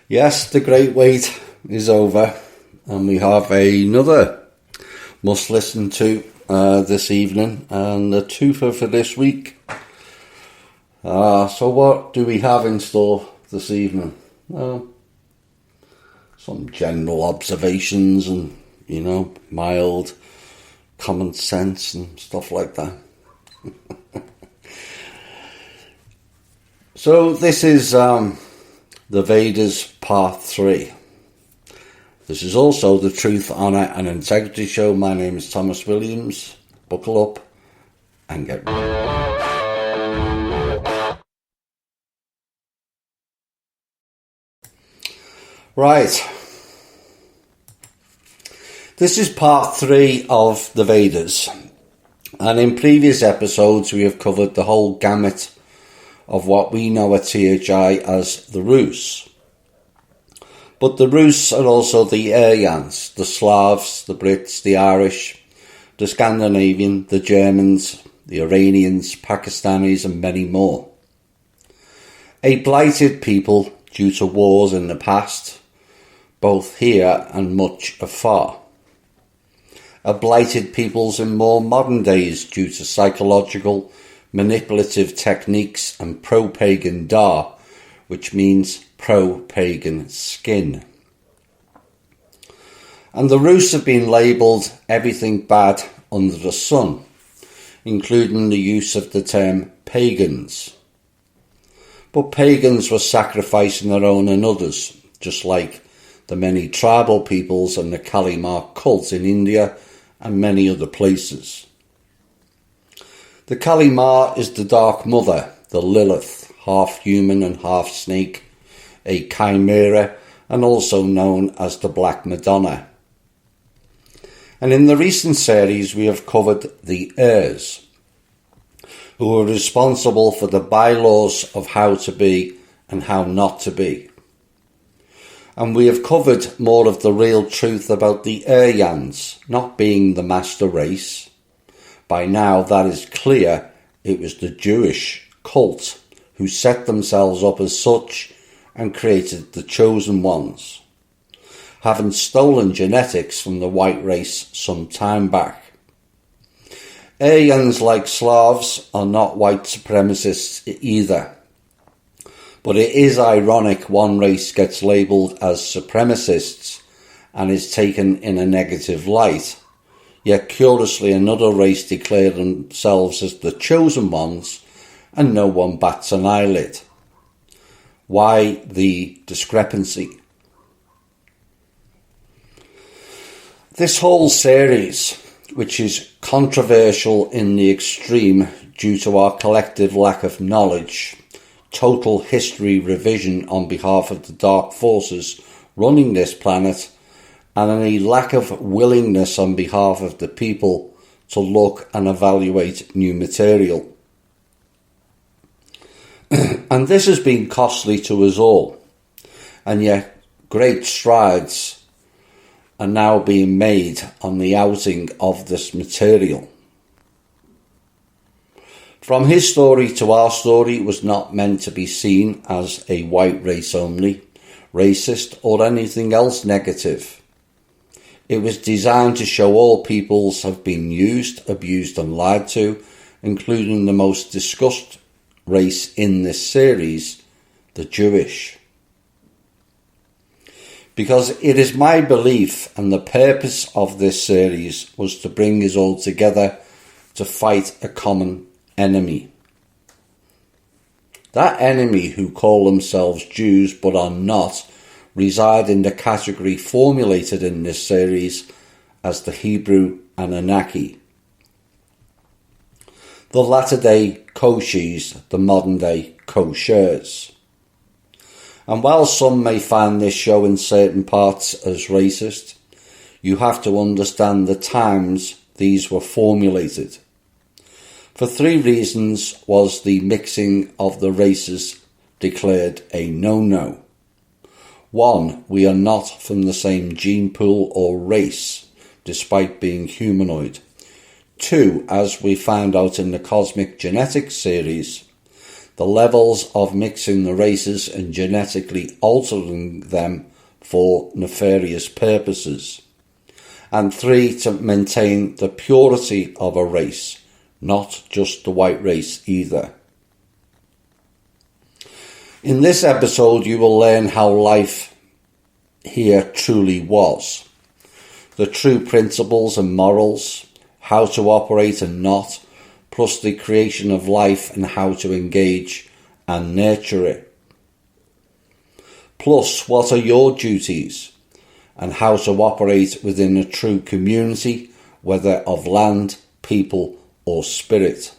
Yes, the great wait is over, and we have another must listen to this evening, and the twofer for this week. So what do we have in store this evening? Well, some general observations and, mild common sense and stuff like that. So this is the Vedas Part 3. This is also the Truth, Honour and Integrity Show. My name is Thomas Williams. Buckle up and get ready. Right. This is Part 3 of the Vedas. And in previous episodes we have covered the whole gamut of what we know at THI as the Rus. But the Rus are also the Aryans, the Slavs, the Brits, the Irish, the Scandinavian, the Germans, the Iranians, Pakistanis and many more. A blighted people due to wars in the past, both here and much afar. A blighted peoples in more modern days due to psychological manipulative techniques and pro-pagan dar, which means pro-pagan skin. And the Rus have been labelled everything bad under the sun, including the use of the term pagans. But pagans were sacrificing their own and others, just like the many tribal peoples and the Kali Ma cult in India and many other places. The Kali Ma is the Dark Mother, the Lilith, half human and half snake, a chimera, and also known as the Black Madonna. And in the recent series we have covered the heirs, who are responsible for the bylaws of how to be and how not to be. And we have covered more of the real truth about the Aryans not being the master race. By now that is clear, it was the Jewish cult who set themselves up as such and created the chosen ones, having stolen genetics from the white race some time back. Aryans, like Slavs, are not white supremacists either. But it is ironic one race gets labelled as supremacists and is taken in a negative light. Yet curiously another race declare themselves as the chosen ones and no one bats an eyelid. Why the discrepancy? This whole series, which is controversial in the extreme due to our collective lack of knowledge, total history revision on behalf of the dark forces running this planet, and any lack of willingness on behalf of the people to look and evaluate new material. And this has been costly to us all, and yet great strides are now being made on the outing of this material. From his story to our story was not meant to be seen as a white race only, racist or anything else negative. It was designed to show all peoples have been used, abused and lied to, including the most discussed race in this series, the Jewish. Because it is my belief and the purpose of this series was to bring us all together to fight a common enemy. That enemy who call themselves Jews but are not reside in the category formulated in this series as the Hebrew Anunnaki. The latter-day Koshis, the modern-day Koshers. And while some may find this show in certain parts as racist, you have to understand the times these were formulated. For 3 reasons was the mixing of the races declared a no-no. 1, we are not from the same gene pool or race, despite being humanoid. 2, as we found out in the Cosmic Genetics series, the levels of mixing the races and genetically altering them for nefarious purposes. And 3, to maintain the purity of a race, not just the white race either. In this episode, you will learn how life here truly was, the true principles and morals, how to operate and not, plus the creation of life and how to engage and nurture it. Plus, what are your duties and how to operate within a true community, whether of land, people, or spirit.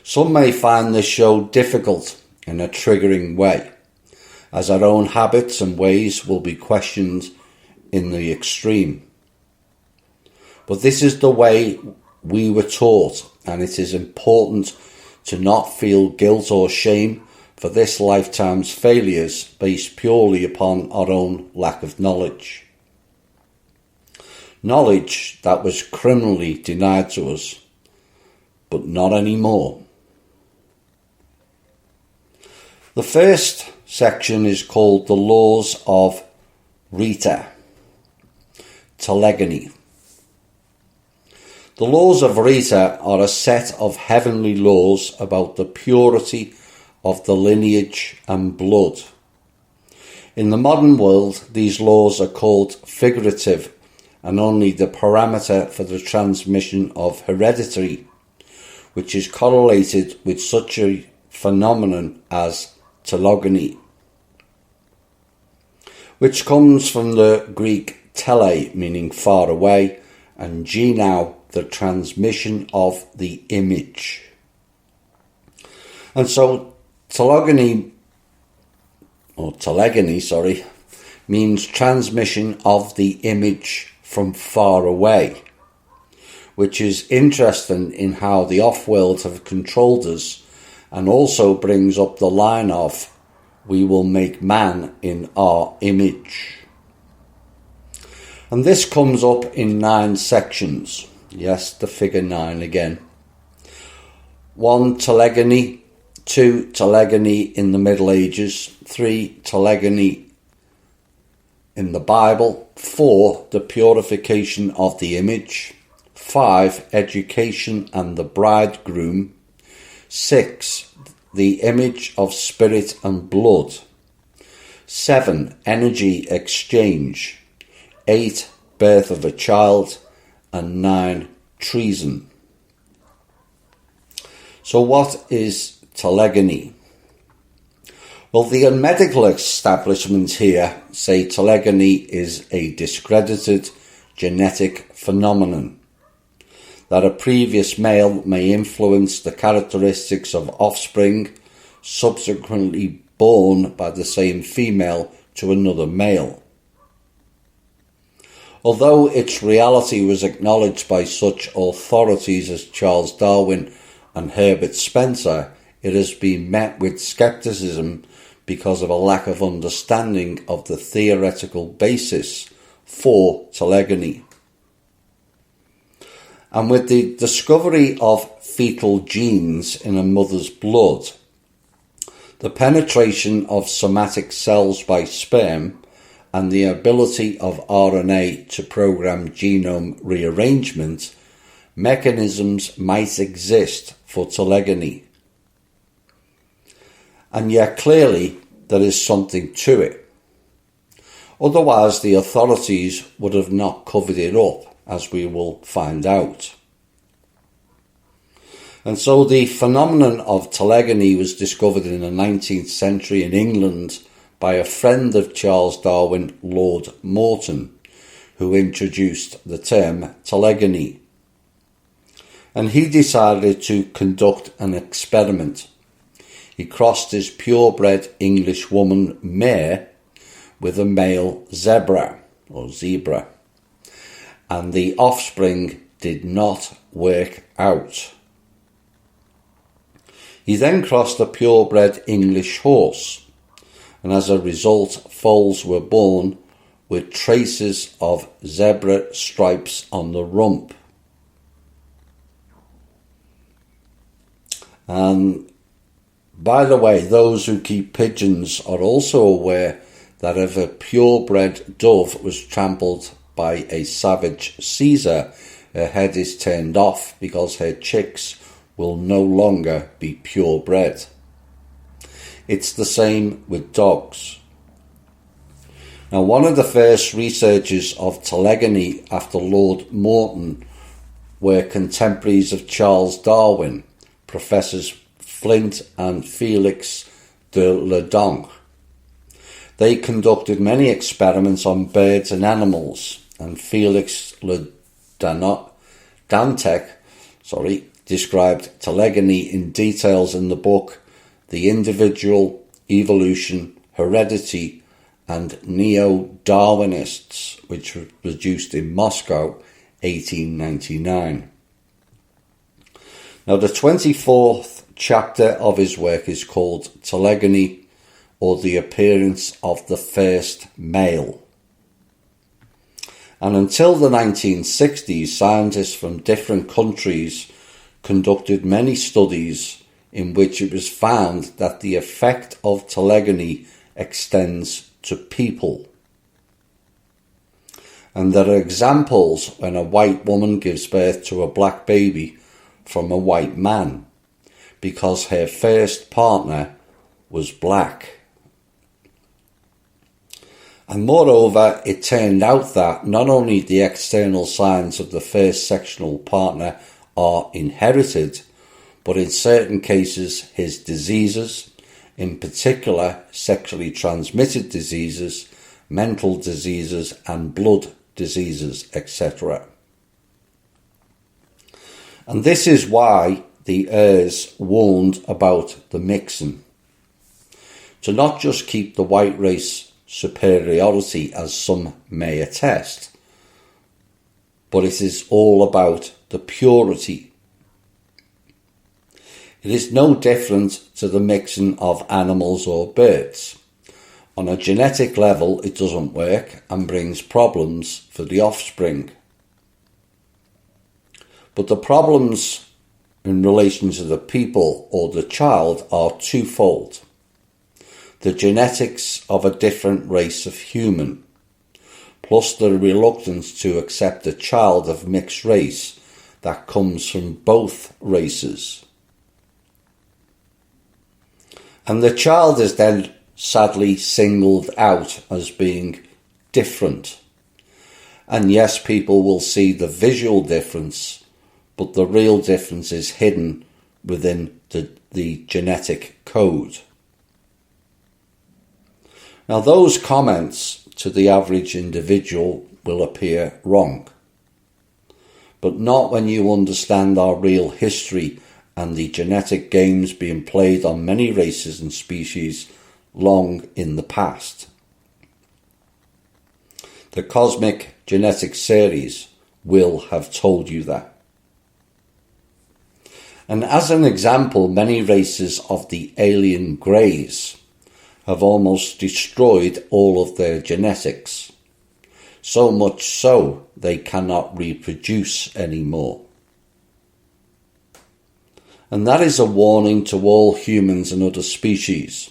Some may find this show difficult in a triggering way, as our own habits and ways will be questioned in the extreme. But this is the way we were taught, and it is important to not feel guilt or shame for this lifetime's failures based purely upon our own lack of knowledge. Knowledge that was criminally denied to us, but not anymore. The first section is called the Laws of Rita, Telegony. The laws of Rita are a set of heavenly laws about the purity of the lineage and blood. In the modern world, these laws are called figurative and only the parameter for the transmission of heredity, which is correlated with such a phenomenon as telegony, which comes from the Greek tele, meaning far away, and genao, the transmission of the image. And so telegony means transmission of the image from far away, which is interesting in how the off-world have controlled us, and also brings up the line of, we will make man in our image. And this comes up in 9 sections. Yes, the figure 9 again. 1, telegony. 2, telegony in the Middle Ages. 3, telegony in the Bible. 4, the purification of the image. 5, education and the bridegroom. 6, the image of spirit and blood. 7, energy exchange. 8, birth of a child. And 9, treason. So what is telegony? Well, the medical establishments here say telegony is a discredited genetic phenomenon, that a previous male may influence the characteristics of offspring subsequently born by the same female to another male. Although its reality was acknowledged by such authorities as Charles Darwin and Herbert Spencer, it has been met with scepticism because of a lack of understanding of the theoretical basis for telegony. And with the discovery of fetal genes in a mother's blood, the penetration of somatic cells by sperm, and the ability of RNA to program genome rearrangement, mechanisms might exist for telegony. And yet clearly there is something to it. Otherwise the authorities would have not covered it up, as we will find out. And so the phenomenon of telegony was discovered in the 19th century in England by a friend of Charles Darwin, Lord Morton, who introduced the term telegony. And he decided to conduct an experiment. He crossed his purebred English woman mare with a male zebra, and the offspring did not work out. He then crossed a purebred English horse, and as a result, foals were born with traces of zebra stripes on the rump. And by the way, those who keep pigeons are also aware that if a purebred dove was trampled by a savage Caesar, her head is turned off because her chicks will no longer be purebred. It's the same with dogs. Now, one of the first researchers of telegony after Lord Morton were contemporaries of Charles Darwin, Professors Flint and Felix de Ledonge. They conducted many experiments on birds and animals, and Felix Dantec described telegony in details in the book The Individual, Evolution, Heredity and Neo-Darwinists, which was produced in Moscow, 1899. Now, the 24th chapter of his work is called Telegony, or the Appearance of the First Male. And until the 1960s, scientists from different countries conducted many studies in which it was found that the effect of telegony extends to people. And there are examples when a white woman gives birth to a black baby from a white man because her first partner was black. And moreover, it turned out that not only the external signs of the first sexual partner are inherited, but in certain cases his diseases, in particular sexually transmitted diseases, mental diseases and blood diseases, etc. And this is why the heirs warned about the mixing, to not just keep the white race superiority as some may attest, but it is all about the purity. It is no different to the mixing of animals or birds. On a genetic level, it doesn't work and brings problems for the offspring. But the problems in relation to the people or the child are twofold. The genetics of a different race of human, plus the reluctance to accept a child of mixed race that comes from both races. And the child is then sadly singled out as being different. And yes, people will see the visual difference, but the real difference is hidden within the genetic code. Now, those comments to the average individual will appear wrong, but not when you understand our real history and the genetic games being played on many races and species long in the past. The Cosmic Genetic Series will have told you that. And as an example, many races of the alien greys have almost destroyed all of their genetics, so much so they cannot reproduce anymore. And that is a warning to all humans and other species.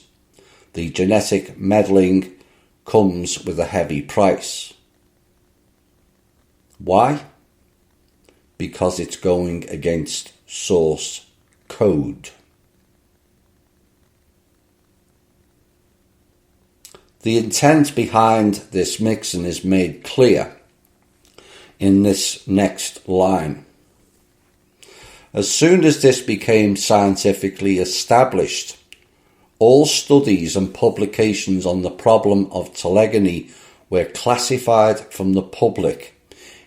The genetic meddling comes with a heavy price. Why? Because it's going against source code. The intent behind this mixing is made clear in this next line. As soon as this became scientifically established, all studies and publications on the problem of telegony were classified from the public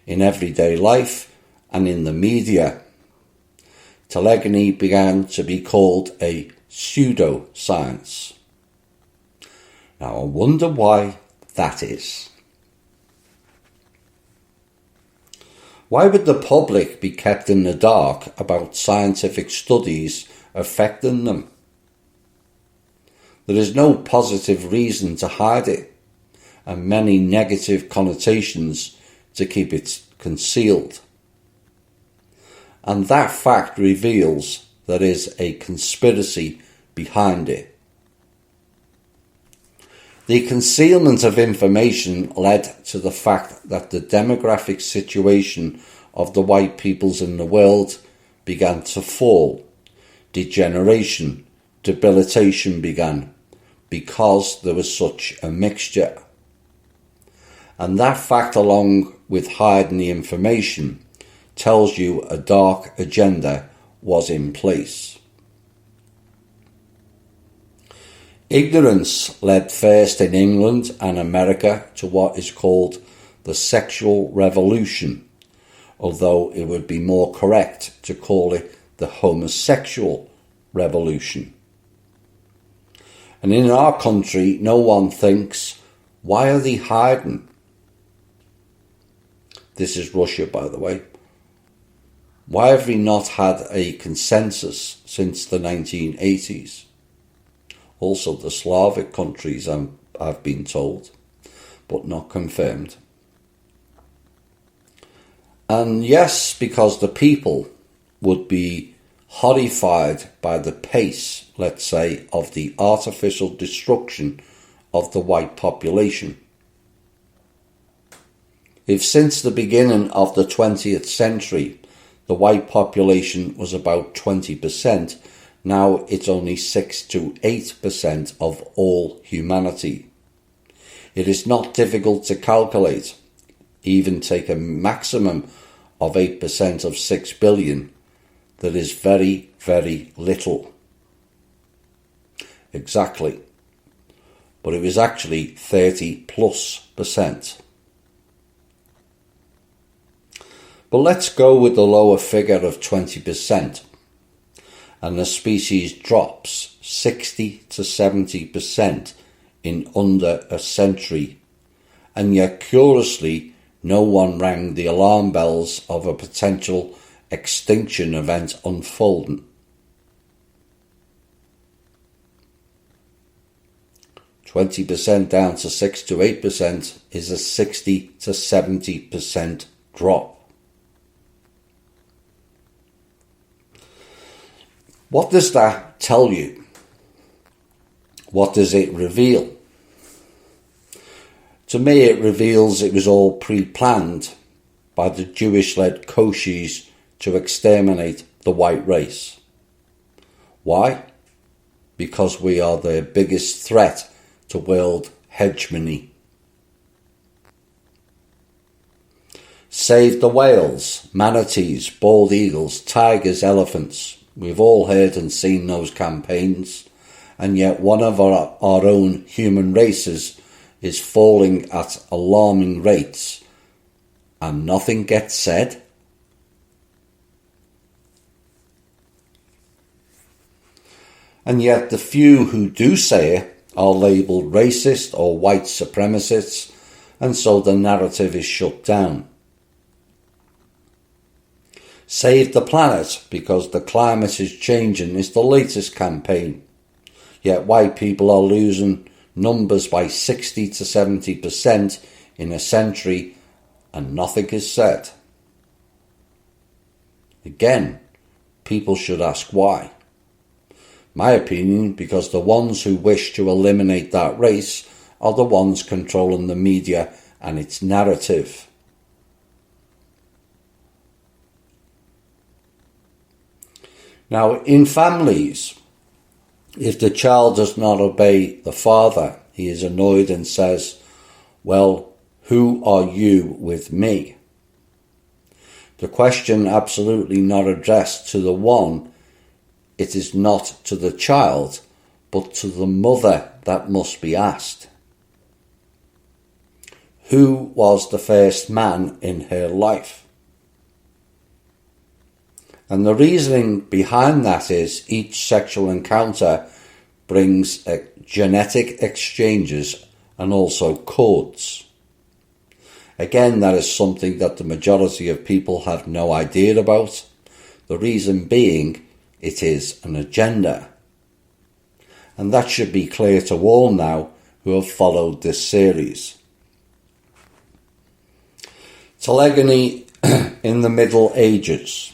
in everyday life and in the media. Telegony began to be called a pseudoscience. Now I wonder why that is. Why would the public be kept in the dark about scientific studies affecting them? There is no positive reason to hide it, and many negative connotations to keep it concealed. And that fact reveals there is a conspiracy behind it. The concealment of information led to the fact that the demographic situation of the white peoples in the world began to fall. Degeneration, debilitation began because there was such a mixture. And that fact, along with hiding the information, tells you a dark agenda was in place. Ignorance led first in England and America to what is called the sexual revolution, although it would be more correct to call it the homosexual revolution. And in our country, no one thinks, why are they hiding? This is Russia, by the way. Why have we not had a consensus since the 1980s? Also the Slavic countries, I've been told, but not confirmed. And yes, because the people would be horrified by the pace, let's say, of the artificial destruction of the white population. If since the beginning of the 20th century the white population was about 20%, now it's only 6 to 8% of all humanity. It is not difficult to calculate. Even take a maximum of 8% of 6 billion. That is very, very little. Exactly. But it was actually 30+%. But let's go with the lower figure of 20%. And the species drops 60 to 70% in under a century. And yet, curiously, no one rang the alarm bells of a potential extinction event unfolding. 20% down to 6 to 8% is a 60 to 70% drop. What does that tell you? What does it reveal? To me, it reveals it was all pre-planned by the Jewish-led Koshis to exterminate the white race. Why? Because we are their biggest threat to world hegemony. Save the whales, manatees, bald eagles, tigers, elephants. We've all heard and seen those campaigns, and yet one of our own human races is falling at alarming rates, and nothing gets said. And yet the few who do say it are labelled racist or white supremacists, and so the narrative is shut down. Save the planet because the climate is changing is the latest campaign. Yet white people are losing numbers by 60 to 70% in a century and nothing is said. Again, people should ask why. My opinion, because the ones who wish to eliminate that race are the ones controlling the media and its narrative. Now, in families, if the child does not obey the father, he is annoyed and says, "Well, who are you with me?" The question absolutely not addressed to the one, it is not to the child, but to the mother that must be asked. who was the first man in her life. And the reasoning behind that is each sexual encounter brings genetic exchanges and also codes. Again, that is something that the majority of people have no idea about. The reason being, it is an agenda. And that should be clear to all now who have followed this series. Telegony in the Middle Ages.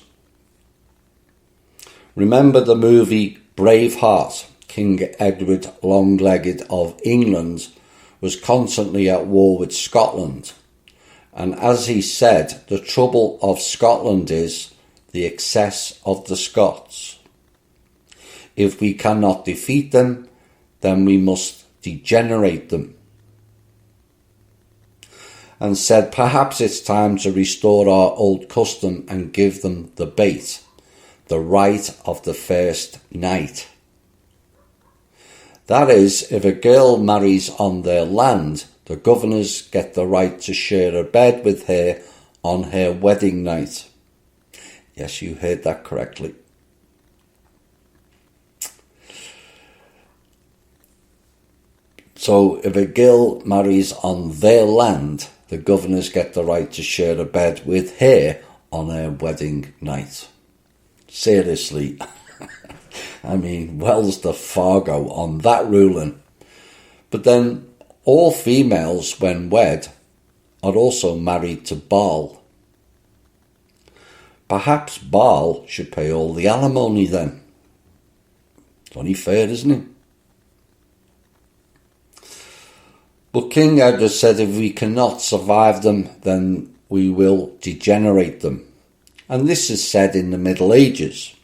Remember the movie Braveheart? King Edward Long-Legged of England was constantly at war with Scotland. And as he said, the trouble of Scotland is the excess of the Scots. If we cannot defeat them, then we must degenerate them. And said, perhaps it's time to restore our old custom and give them the bait, the right of the first night. That is, if a girl marries on their land, the governors get the right to share a bed with her on her wedding night. Yes, you heard that correctly. So if a girl marries on their land, the governors get the right to share a bed with her on her wedding night. Seriously. I mean, well's the Fargo on that ruling. But then all females, when wed, are also married to Baal. Perhaps Baal should pay all the alimony then. It's only fair, isn't it? But King Edward said if we cannot survive them, then we will degenerate them. And this is said in the Middle Ages.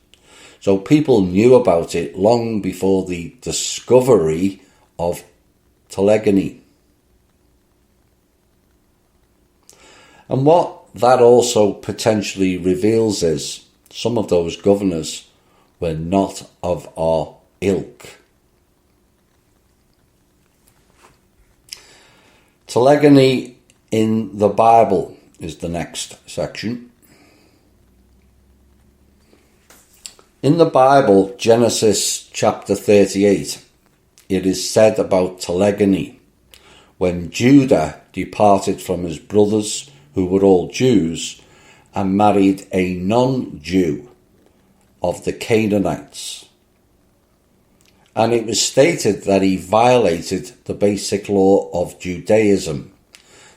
So people knew about it long before the discovery of telegony. And what that also potentially reveals is some of those governors were not of our ilk. Telegony in the Bible is the next section. In the Bible, Genesis chapter 38, it is said about telegony. When Judah departed from his brothers, who were all Jews, and married a non-Jew of the Canaanites. And it was stated that he violated the basic law of Judaism,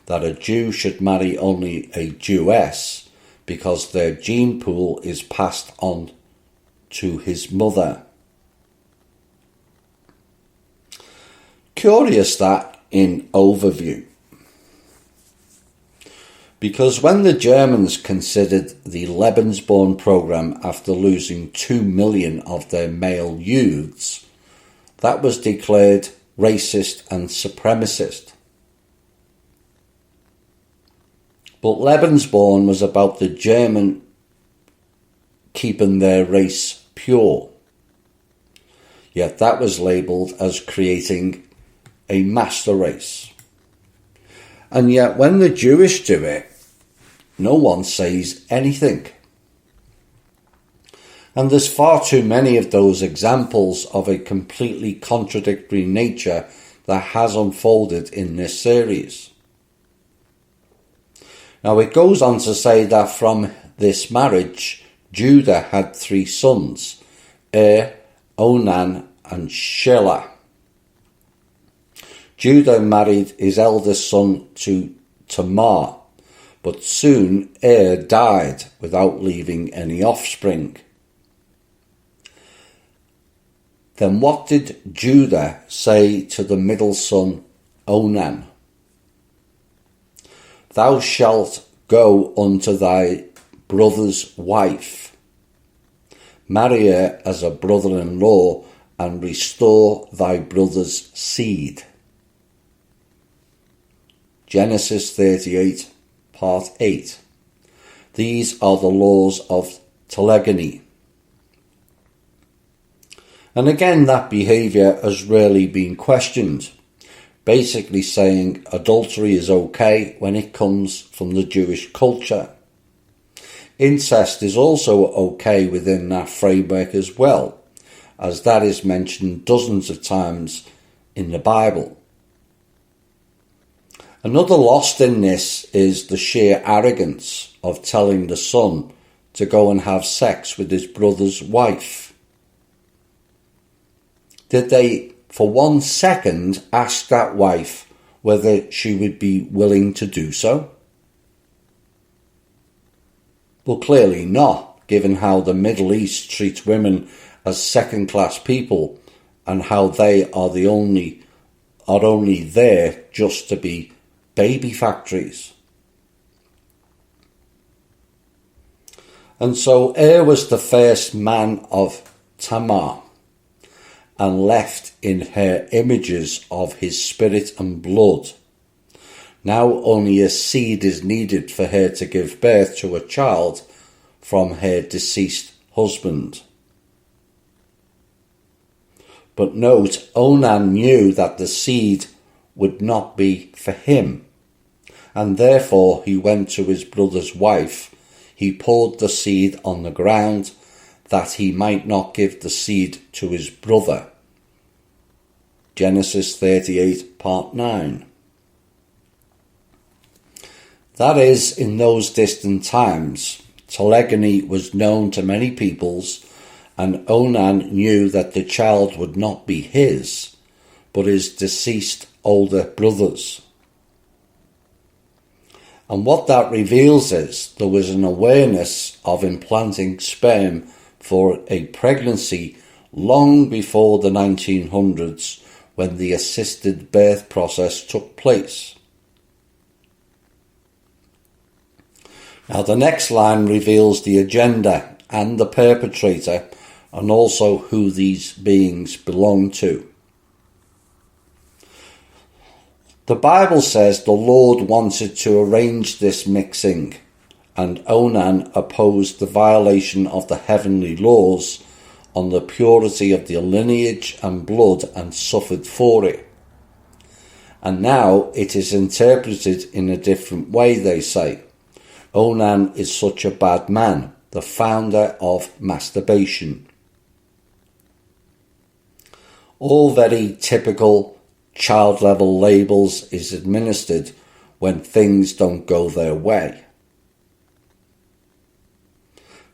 that a Jew should marry only a Jewess because their gene pool is passed on to his mother. Curious that in overview. Because when the Germans considered the Lebensborn program after losing 2 million of their male youths, that was declared racist and supremacist. But Lebensborn was about the German keeping their race pure. Yet that was labelled as creating a master race. And yet when the Jewish do it, no one says anything. And there's far too many of those examples of a completely contradictory nature that has unfolded in this series. Now it goes on to say that from this marriage, Judah had 3 sons, Onan and Shelah. Judah married his eldest son to Tamar, but soon died without leaving any offspring. Then what did Judah say to the middle son Onan? Thou shalt go unto thy brother's wife, marry her as a brother-in-law, and restore thy brother's seed. Genesis 38, part 8. These are the laws of telegony. And again, that behaviour has rarely been questioned. basically saying adultery is okay when it comes from the Jewish culture. Incest is also okay within that framework as well, as that is mentioned dozens of times in the Bible. Another lost in this is the sheer arrogance of telling the son to go and have sex with his brother's wife. Did they, for 1 second, ask that wife whether she would be willing to do so? Well, clearly not, given how the Middle East treats women as second-class people and how they are only there just to be baby factories. And so was the first man of Tamar, and left in her images of his spirit and blood. Now only a seed is needed for her to give birth to a child from her deceased husband. But note, Onan knew that the seed would not be for him, and therefore he went to his brother's wife. He poured the seed on the ground, that he might not give the seed to his brother. Genesis 38, part 9. That is, in those distant times, Telegony was known to many peoples, and Onan knew that the child would not be his, but his deceased older brother's. And what that reveals is there was an awareness of implanting sperm for a pregnancy long before the 1900s, when the assisted birth process took place. Now the next line reveals the agenda and the perpetrator, and also who these beings belong to. The Bible says the Lord wanted to arrange this mixing, and Onan opposed the violation of the heavenly laws on the purity of the lineage and blood, and suffered for it. And now it is interpreted in a different way, they say. Onan is such a bad man, the founder of masturbation. All very typical child-level labels is administered when things don't go their way.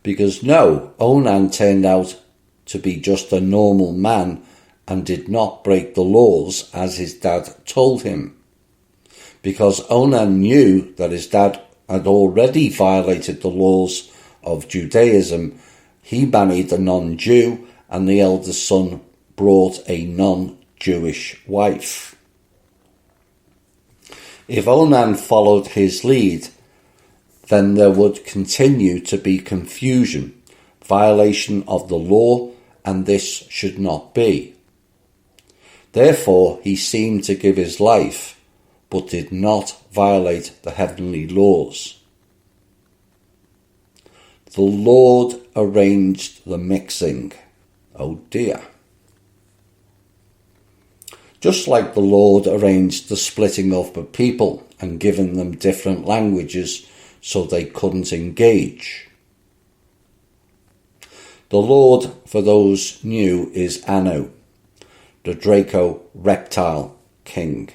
Because no, Onan turned out to be just a normal man and did not break the laws as his dad told him. Because Onan knew that his dad had already violated the laws of Judaism, he married a non-Jew, and the eldest son brought a non-Jewish wife. If Onan followed his lead, then there would continue to be confusion, violation of the law, and this should not be. Therefore, he seemed to give his life, but did not violate the heavenly laws. The Lord arranged the mixing. Oh dear. Just like the Lord arranged the splitting up of people and giving them different languages so they couldn't engage. The Lord, for those new, is Anu, the Draco reptile king.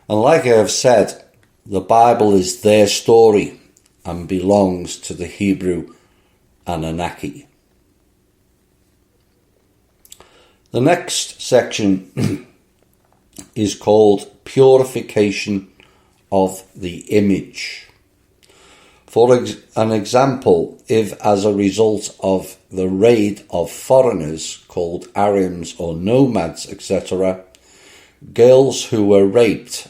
And like I have said, the Bible is their story and belongs to the Hebrew Anunnaki. The next section is called Purification of the Image. For an example, if as a result of the raid of foreigners called Arims or nomads, etc., girls who were raped,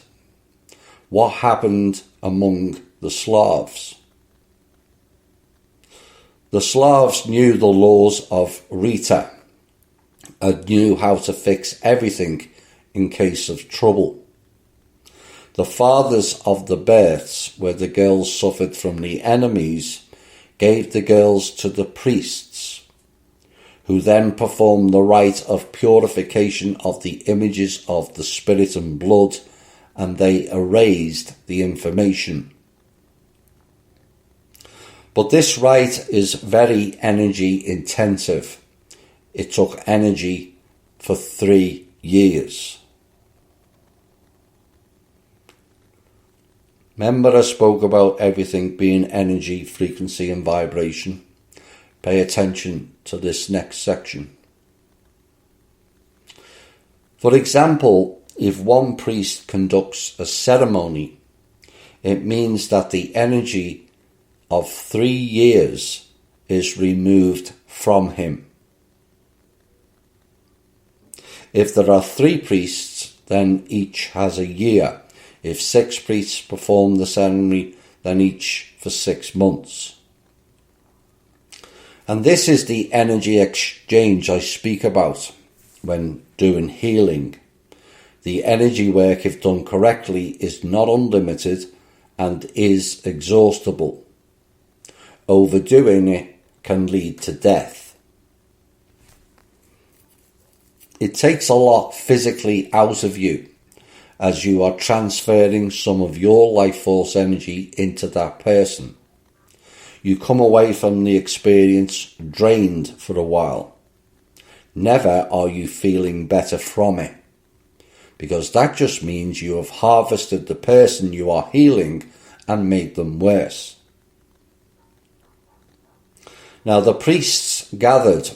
what happened among the Slavs? The Slavs knew the laws of Rita and knew how to fix everything in case of trouble. The fathers of the births, where the girls suffered from the enemies, gave the girls to the priests. who then performed the rite of purification of the images of the spirit and blood, and they erased the information. But this rite is very energy intensive. It took energy for 3 years. Remember I spoke about everything being energy, frequency and vibration? Pay attention to this next section. For example, if one priest conducts a ceremony, it means that the energy of 3 years is removed from him. If there are 3 priests, then each has a year. If 6 priests perform the ceremony, then each for 6 months. And this is the energy exchange I speak about when doing healing. The energy work, if done correctly, is not unlimited and is exhaustible. Overdoing it can lead to death. It takes a lot physically out of you, as you are transferring some of your life force energy into that person. You come away from the experience drained for a while. Never are you feeling better from it, because that just means you have harvested the person you are healing and made them worse. Now the priests gathered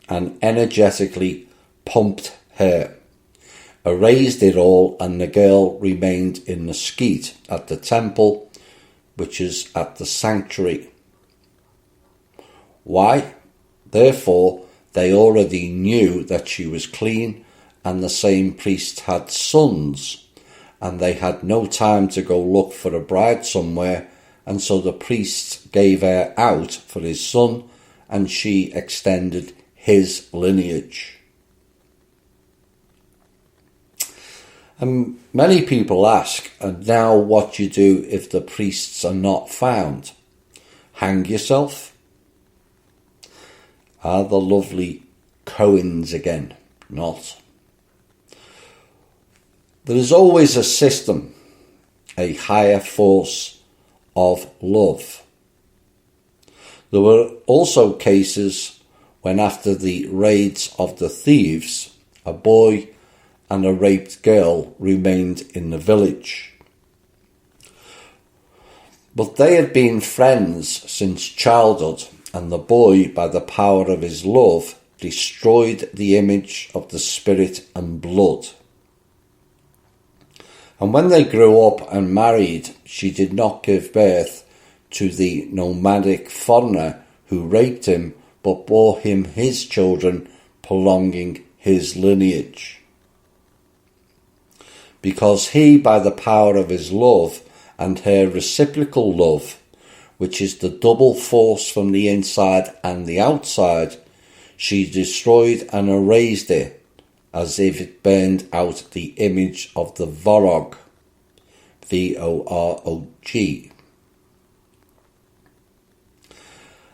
and energetically pumped her, erased it all, and the girl remained in the skeet at the temple, which is at the sanctuary. Why? Therefore, they already knew that she was clean, and the same priest had sons, and they had no time to go look for a bride somewhere, and so the priest gave her out for his son, and she extended his lineage. And many people ask, and now what do you do if the priests are not found? Hang yourself? Are the lovely Cohens again? Not. There is always a system, a higher force of love. There were also cases when, after the raids of the thieves, a boy and a raped girl remained in the village. But they had been friends since childhood, and the boy, by the power of his love, destroyed the image of the spirit and blood. And when they grew up and married, she did not give birth to the nomadic foreigner who raped him, but bore him his children, prolonging his lineage. Because he, by the power of his love and her reciprocal love, which is the double force from the inside and the outside, she destroyed and erased it, as if it burned out the image of the Vorog, V-O-R-O-G.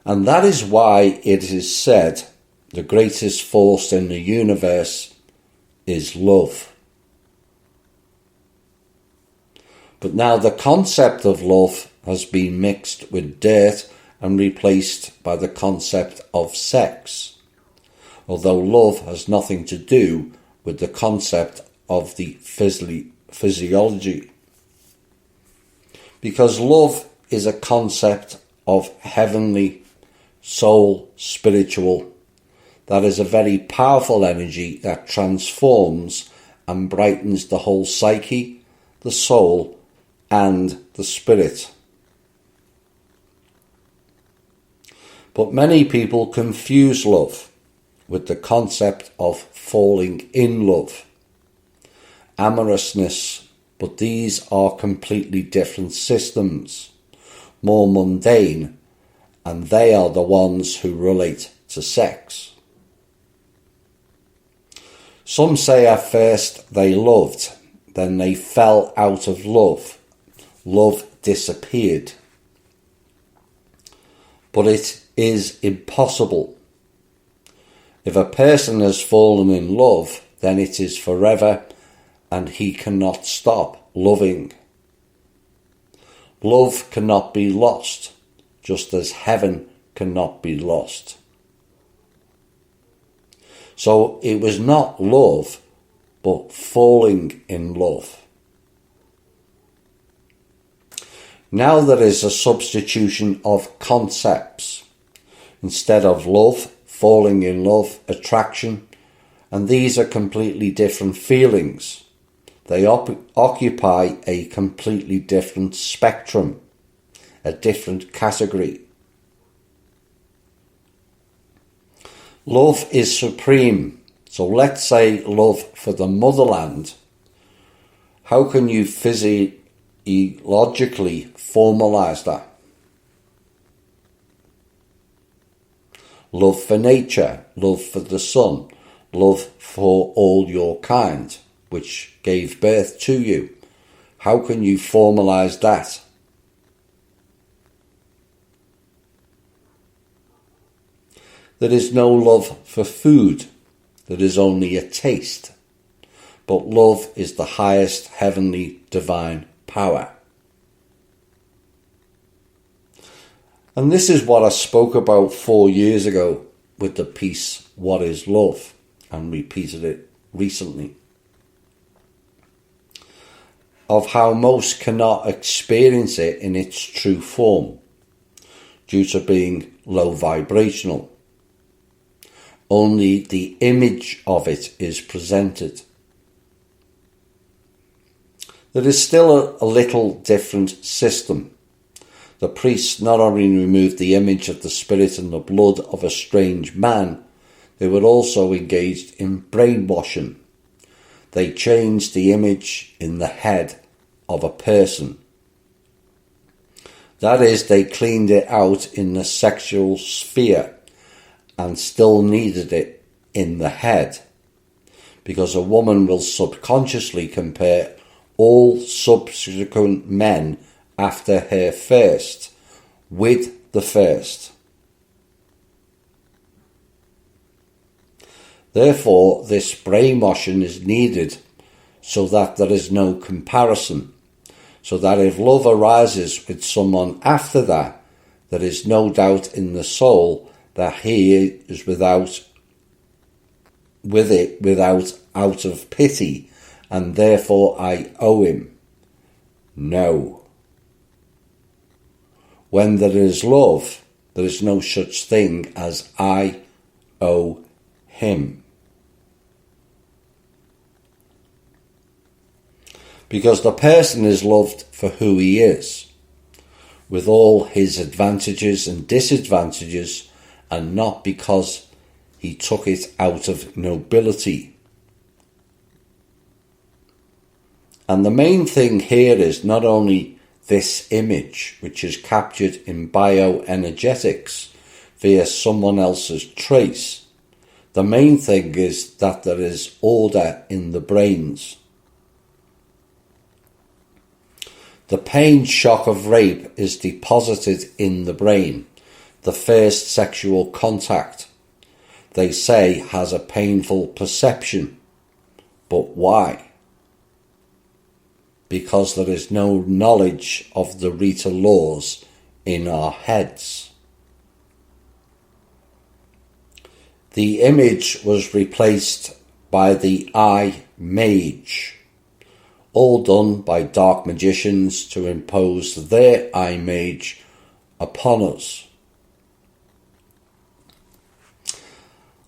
And that is why it is said the greatest force in the universe is love. But now the concept of love has been mixed with dirt and replaced by the concept of sex, although love has nothing to do with the concept of the physiology. Because love is a concept of heavenly, soul, spiritual. That is a very powerful energy that transforms and brightens the whole psyche, the soul, and the spirit. But many people confuse love with the concept of falling in love, amorousness, but these are completely different systems, more mundane, and they are the ones who relate to sex. Some say at first they loved, then they fell out of love. Love disappeared. But it is impossible. If a person has fallen in love, then it is forever and he cannot stop loving. Love cannot be lost, just as heaven cannot be lost. So it was not love, but falling in love. Now there is a substitution of concepts. Instead of love, falling in love, attraction, and these are completely different feelings. They occupy a completely different spectrum, a different category. Love is supreme. So let's say love for the motherland. How can you physiologically formalize that? Love for nature, love for the sun, love for all your kind, which gave birth to you. How can you formalize that? There is no love for food. There is only a taste. But love is the highest heavenly divine power. And this is what I spoke about 4 years ago with the piece, What is Love? And repeated it recently. Of how most cannot experience it in its true form due to being low vibrational. Only the image of it is presented. There is still a little different system. The priests not only removed the image of the spirit and the blood of a strange man, they were also engaged in brainwashing. They changed the image in the head of a person. That is, they cleaned it out in the sexual sphere and still needed it in the head, because a woman will subconsciously compare all subsequent men after her first with the first. Therefore, this brainwashing is needed so that there is no comparison, so that if love arises with someone after that, there is no doubt in the soul that he is without out of pity, and therefore I owe him. No. When there is love, there is no such thing as I owe him. Because the person is loved for who he is, with all his advantages and disadvantages, and not because he took it out of nobility. And the main thing here is not only this image, which is captured in bioenergetics via someone else's trace. The main thing is that there is order in the brains. The pain shock of rape is deposited in the brain. The first sexual contact, they say, has a painful perception. But why? Because there is no knowledge of the Rita laws in our heads. The image was replaced by the eye mage, all done by dark magicians to impose their eye mage upon us.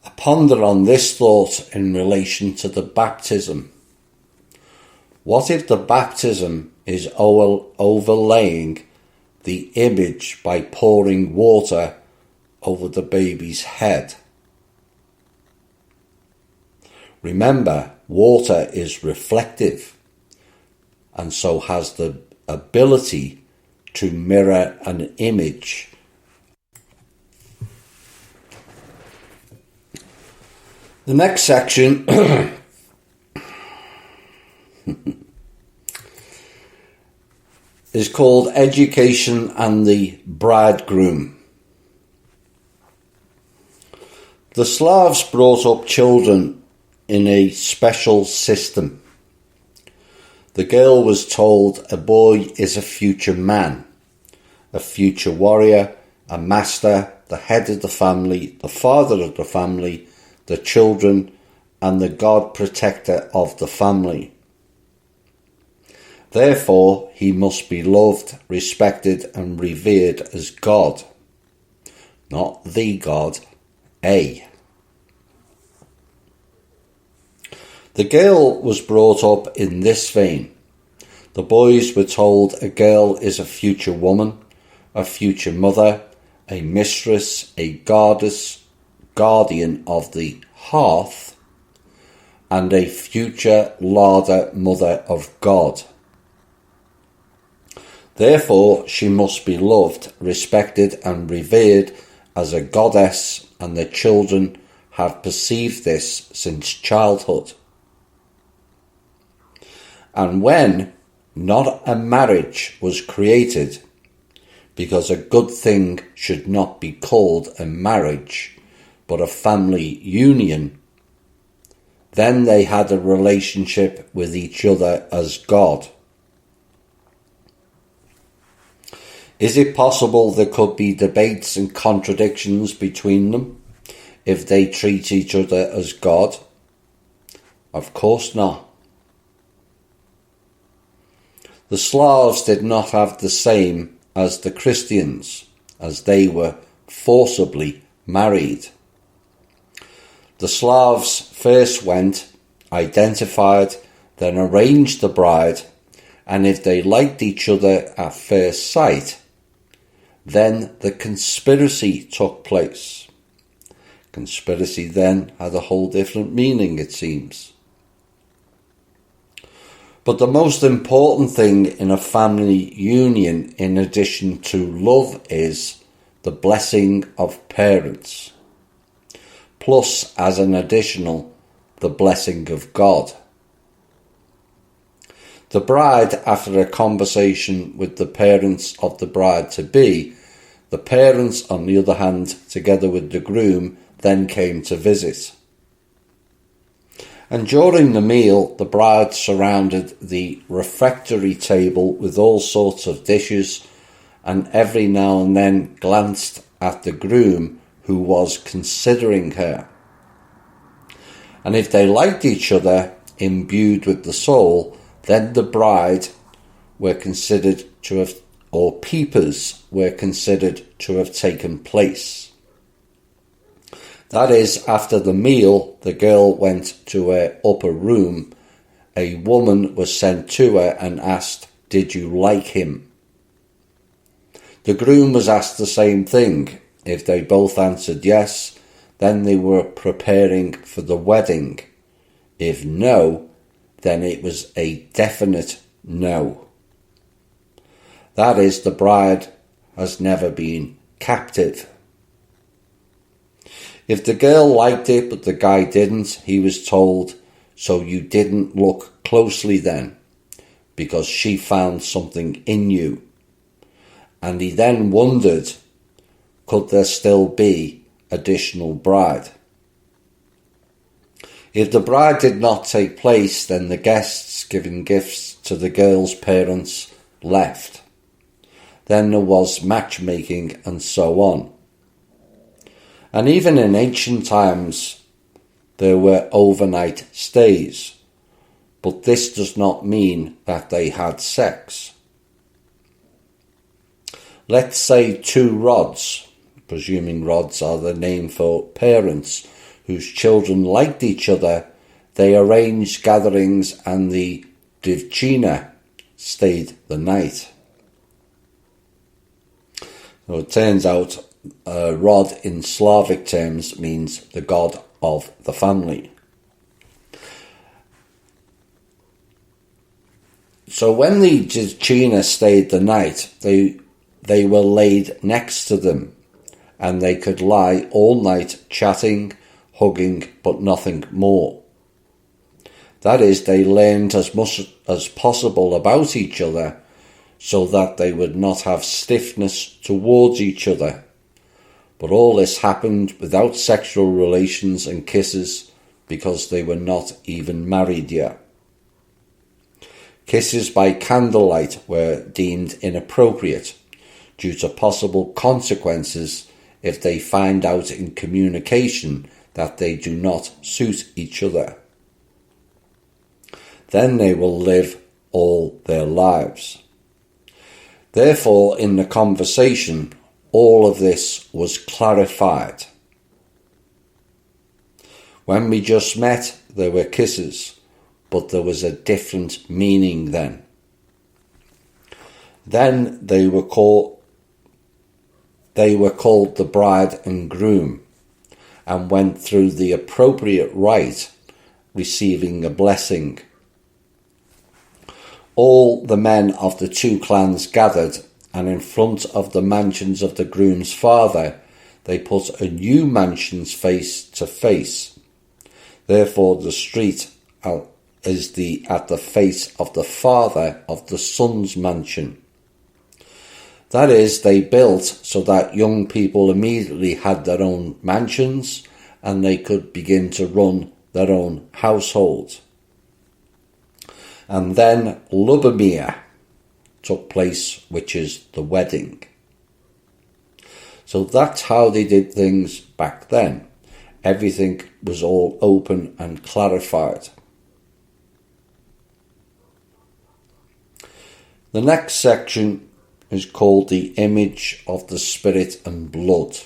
I ponder on this thought in relation to the baptism. What if the baptism is overlaying the image by pouring water over the baby's head? Remember, water is reflective and so has the ability to mirror an image. The next section is called Education and the Bridegroom. The Slavs brought up children in a special system. The girl was told a boy is a future man, a future warrior, a master, the head of the family, the father of the family, the children, and the God protector of the family. Therefore, he must be loved, respected, and revered as God. Not the God, a. The girl was brought up in this vein. The boys were told a girl is a future woman, a future mother, a mistress, a goddess, guardian of the hearth, and a future larder mother of God. Therefore, she must be loved, respected, and revered as a goddess, and the children have perceived this since childhood. And when not a marriage was created, because a good thing should not be called a marriage, but a family union, then they had a relationship with each other as God. Is it possible there could be debates and contradictions between them if they treat each other as God? Of course not. The Slavs did not have the same as the Christians, as they were forcibly married. The Slavs first went, identified, then arranged the bride, and if they liked each other at first sight, then the conspiracy took place. Conspiracy then had a whole different meaning, it seems. But the most important thing in a family union, in addition to love, is the blessing of parents. Plus, as an additional, the blessing of God. The bride, after a conversation with the parents of the bride-to-be, the parents, on the other hand, together with the groom, then came to visit. And during the meal, the bride surrounded the refectory table with all sorts of dishes, and every now and then glanced at the groom who was considering her. And if they liked each other, imbued with the soul, then the bride were considered to have, or peepers were considered to have taken place. That is, after the meal, the girl went to her upper room. A woman was sent to her and asked, "Did you like him?" The groom was asked the same thing. If they both answered yes, then they were preparing for the wedding. If no, then it was a definite no. That is, the bride has never been captive. If the girl liked it but the guy didn't, he was told, "So you didn't look closely then, because she found something in you." And he then wondered, could there still be additional bride? If the bride did not take place, then the guests giving gifts to the girl's parents left. Then there was matchmaking and so on. And even in ancient times, there were overnight stays. But this does not mean that they had sex. Let's say two rods, presuming rods are the name for parents, whose children liked each other, they arranged gatherings and the divchina stayed the night. So it turns out rod in Slavic terms means the god of the family. So when the divchina stayed the night, they were laid next to them, and they could lie all night chatting, hugging, but nothing more. That is, they learned as much as possible about each other, so that they would not have stiffness towards each other, But all this happened without sexual relations and kisses because they were not even married yet. Kisses by candlelight were deemed inappropriate due to possible consequences if they find out in communication that they do not suit each other. Then they will live all their lives. Therefore, in the conversation, all of this was clarified. When we just met, there were kisses, but there was a different meaning then. Then they were called the bride and groom, and went through the appropriate rite, receiving a blessing. All the men of the two clans gathered, and in front of the mansions of the groom's father, they put a new mansion's face to face. Therefore the street is at the face of the father of the son's mansion. That is, they built so that young people immediately had their own mansions and they could begin to run their own household. And then Lubomir took place, which is the wedding. So that's how they did things back then. Everything was all open and clarified. The next section is called the image of the spirit and blood.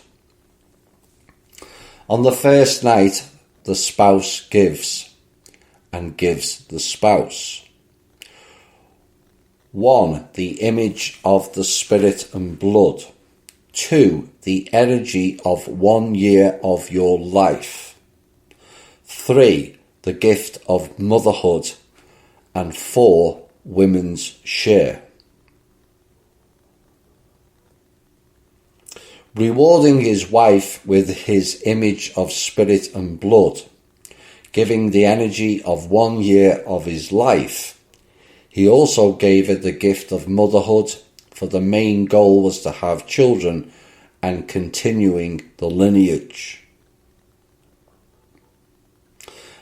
On the first night, the spouse gives, and gives the spouse. 1. The image of the spirit and blood. 2. The energy of 1 year of your life. 3. The gift of motherhood. And 4. Women's share. Rewarding his wife with his image of spirit and blood, giving the energy of 1 year of his life. He also gave her the gift of motherhood, for the main goal was to have children and continuing the lineage.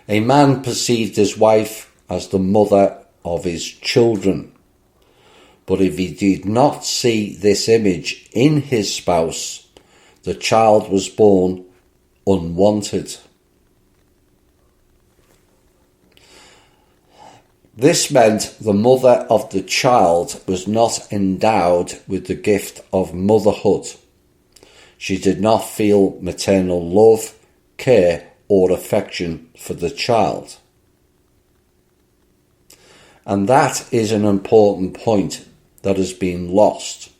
A man perceived his wife as the mother of his children, but if he did not see this image in his spouse, the child was born unwanted. This meant the mother of the child was not endowed with the gift of motherhood. She did not feel maternal love, care, or affection for the child. And that is an important point that has been lost.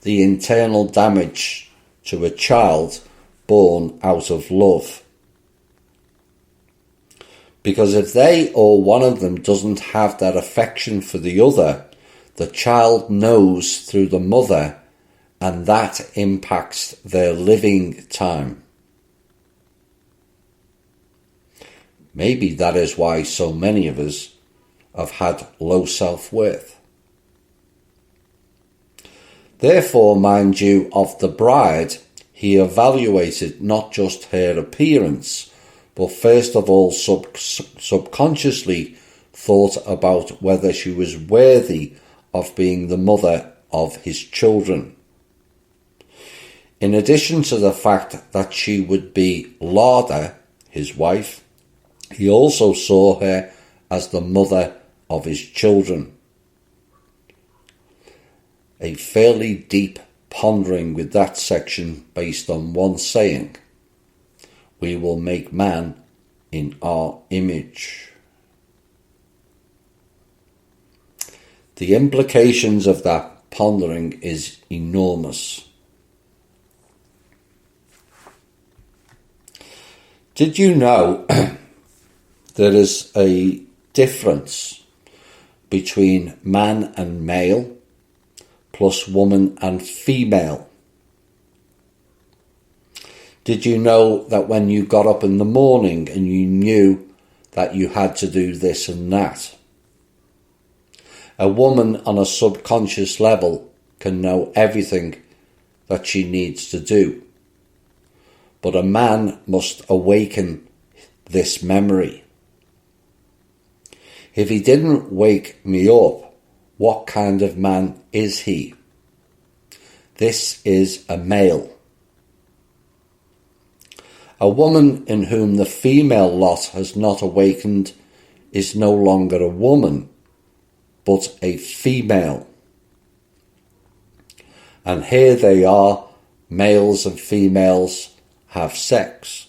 The internal damage to a child born out of love. Because if they or one of them doesn't have that affection for the other, the child knows through the mother, and that impacts their living time. Maybe that is why so many of us have had low self-worth. Therefore, mind you, of the bride, he evaluated not just her appearance, but first of all subconsciously thought about whether she was worthy of being the mother of his children. In addition to the fact that she would be Lada, his wife, he also saw her as the mother of his children. A fairly deep pondering with that section based on one saying: we will make man in our image. The implications of that pondering is enormous. Did you know there is a difference between man and male plus woman and female? Did you know that when you got up in the morning and you knew that you had to do this and that, a woman on a subconscious level can know everything that she needs to do but a man must awaken this memory. If he didn't wake me up, what kind of man is he? This is a male. A woman in whom the female lot has not awakened is no longer a woman, but a female. And here they are, males and females have sex.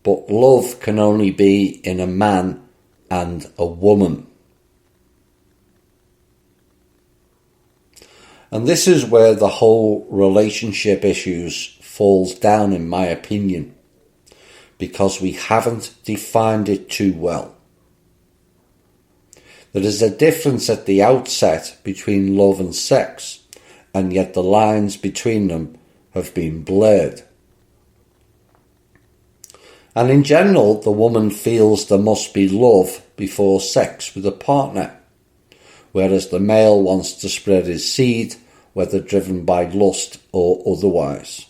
But love can only be in a man and a woman. And this is where the whole relationship issues falls down, in my opinion, because we haven't defined it too well. There is a difference at the outset between love and sex, and yet the lines between them have been blurred. And in general, the woman feels there must be love before sex with a partner, whereas the male wants to spread his seed, whether driven by lust or otherwise.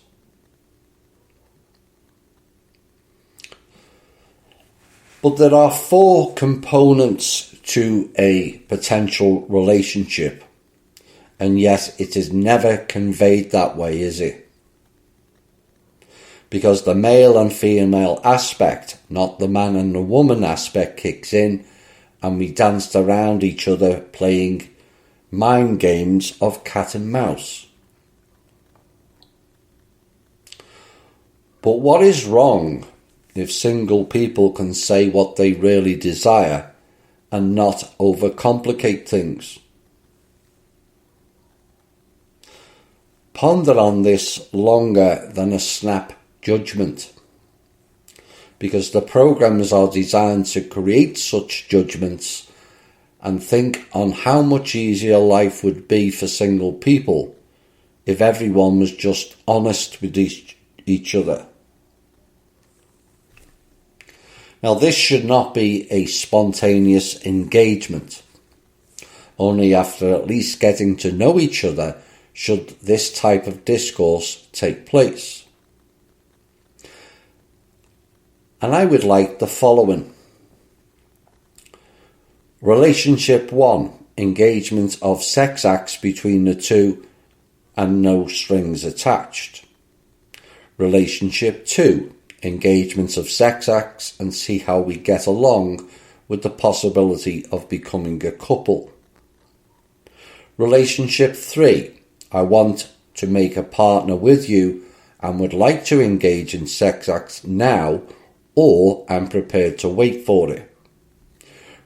But there are 4 components to a potential relationship, and yet it is never conveyed that way, is it? Because the male and female aspect, not the man and the woman aspect, kicks in, and we danced around each other playing mind games of cat and mouse. But what is wrong if single people can say what they really desire and not overcomplicate things? Ponder on this longer than a snap judgment, because the programs are designed to create such judgments, and think on how much easier life would be for single people if everyone was just honest with each other. Now, this should not be a spontaneous engagement. Only after at least getting to know each other should this type of discourse take place. And I would like the following. Relationship 1, engagement of sex acts between the two and no strings attached. Relationship 2, engagement of sex acts and see how we get along with the possibility of becoming a couple. Relationship 3, I want to make a partner with you and would like to engage in sex acts now, or I'm prepared to wait for it.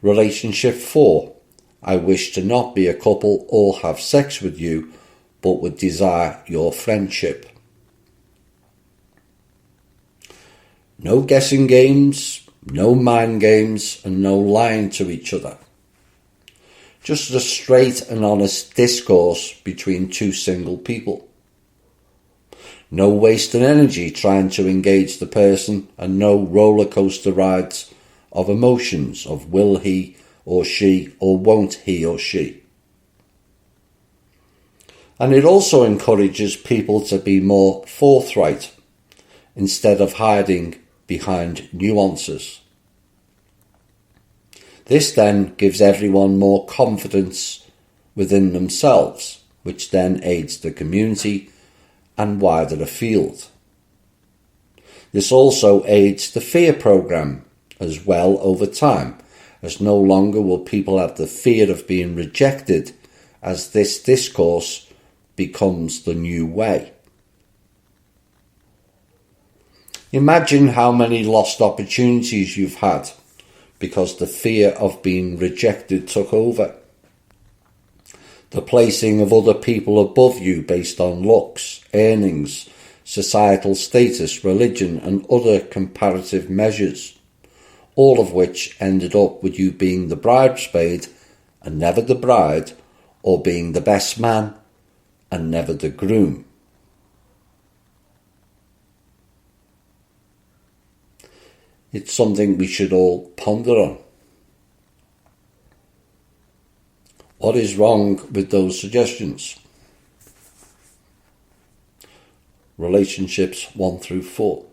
Relationship 4, I wish to not be a couple or have sex with you, but would desire your friendship. No guessing games, no mind games, and no lying to each other. Just a straight and honest discourse between 2 single people. No wasting energy trying to engage the person, and no roller coaster rides of emotions of will he or she or won't he or she. And it also encourages people to be more forthright instead of hiding behind nuances. This then gives everyone more confidence within themselves, which then aids the community and wider afield. This also aids the fear program as well over time, as no longer will people have the fear of being rejected, as this discourse becomes the new way. Imagine how many lost opportunities you've had because the fear of being rejected took over. The placing of other people above you based on looks, earnings, societal status, religion, and other comparative measures, all of which ended up with you being the bridesmaid and never the bride, or being the best man and never the groom. It's something we should all ponder on. What is wrong with those suggestions? relationships 1 through 4.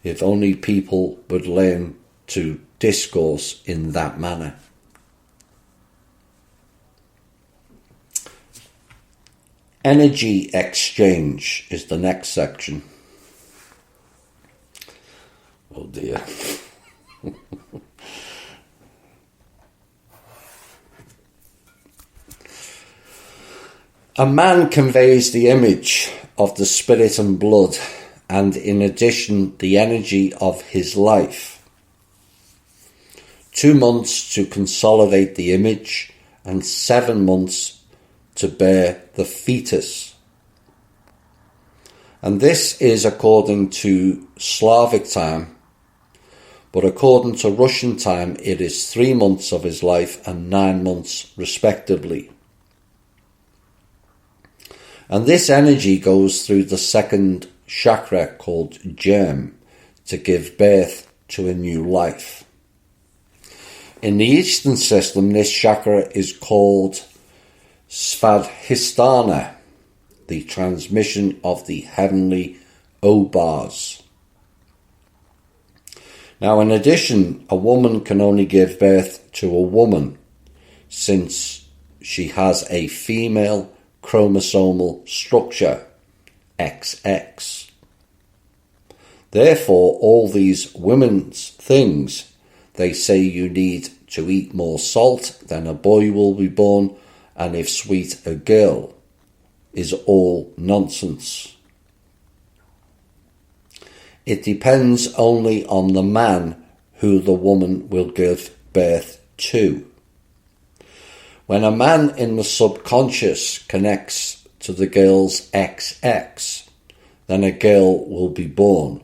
If only people would learn to discourse in that manner. Energy exchange is the next section. Oh dear. A man conveys the image of the spirit and blood, and in addition the energy of his life. 2 months to consolidate the image, and 7 months to bear the fetus. And this is according to Slavic time, but according to Russian time it is 3 months of his life and 9 months respectively. And this energy goes through the second chakra called germ to give birth to a new life. In the Eastern system, this chakra is called Svadhisthana, the transmission of the heavenly obars. Now, in addition, a woman can only give birth to a woman since she has a female chromosomal structure, XX. Therefore, all these women's things, they say you need to eat more salt, then a boy will be born, and if sweet a girl, is all nonsense. It depends only on the man who the woman will give birth to. When a man in the subconscious connects to the girl's XX, then a girl will be born,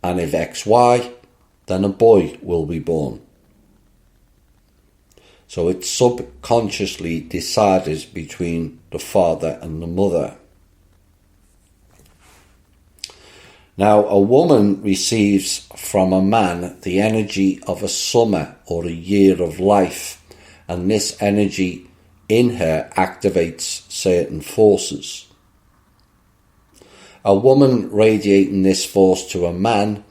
and if XY, then a boy will be born. So it's subconsciously decided between the father and the mother. Now, a woman receives from a man the energy of a summer or a year of life, and this energy in her activates certain forces. A woman radiating this force to a man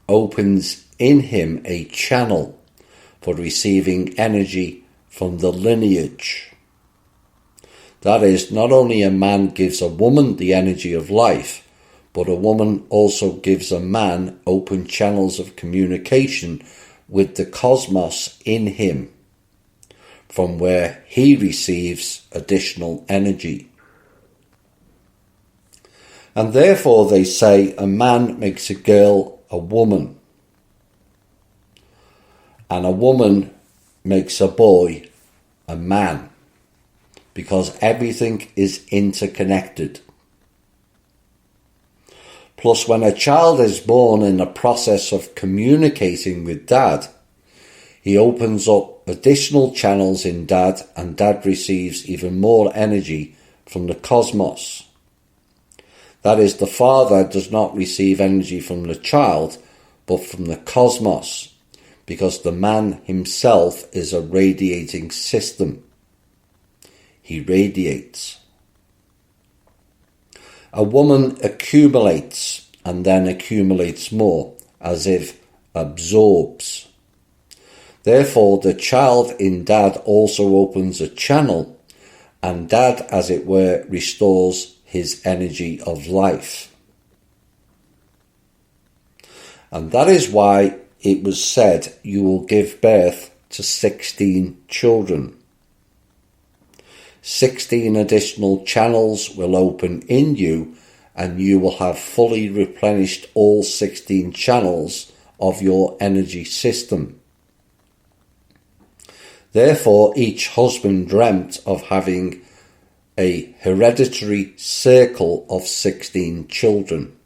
opens in him a channel for receiving energy from the lineage. That is, not only a man gives a woman the energy of life, but a woman also gives a man open channels of communication with the cosmos in him, from where he receives additional energy. And therefore they say a man makes a girl a woman, and a woman makes a boy a man, because everything is interconnected. Plus, when a child is born in the process of communicating with dad, he opens up additional channels in dad, and dad receives even more energy from the cosmos. That is, the father does not receive energy from the child, but from the cosmos, because the man himself is a radiating system. He radiates. A woman accumulates and then accumulates more, as if absorbs. Therefore, the child in dad also opens a channel, and dad, as it were, restores his energy of life. And that is why it was said, you will give birth to 16 children. 16 additional channels will open in you, and you will have fully replenished all 16 channels of your energy system. Therefore, each husband dreamt of having a hereditary circle of 16 children.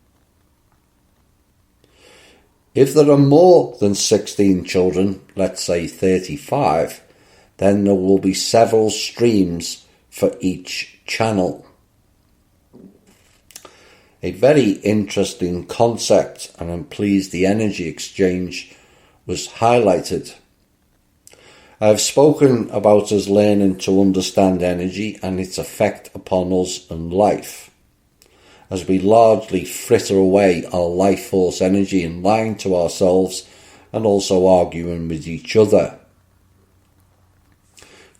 If there are more than 16 children, let's say 35, then there will be several streams for each channel. A very interesting concept, and I'm pleased the energy exchange was highlighted. I have spoken about us learning to understand energy and its effect upon us and life. as we largely fritter away our life force energy in lying to ourselves and also arguing with each other.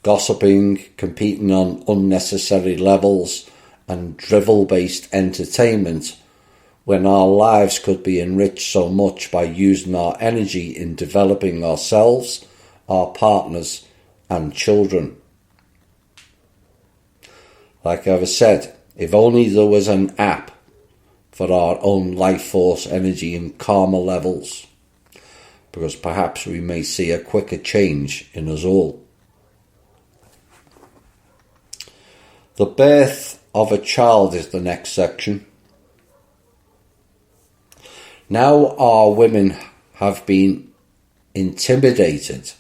Gossiping, competing on unnecessary levels, and drivel-based entertainment, when our lives could be enriched so much by using our energy in developing ourselves, our partners, and children. Like I've said, if only there was an app for our own life force energy and karma levels, because perhaps we may see a quicker change in us all. The birth of a child is the next section. Now our women have been intimidated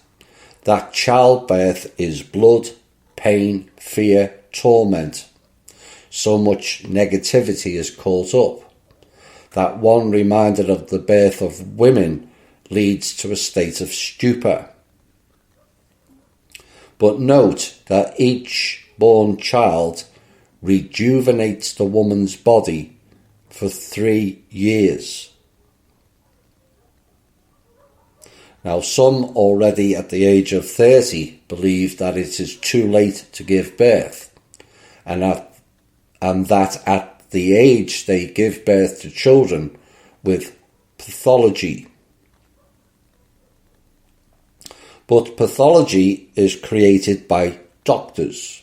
that childbirth is blood, pain, fear, torment. So much negativity is caught up that one reminder of the birth of women leads to a state of stupor. But note that each born child rejuvenates the woman's body for 3 years. Now, some already at the age of 30 believe that it is too late to give birth, and that at the age they give birth to children with pathology. But pathology is created by doctors.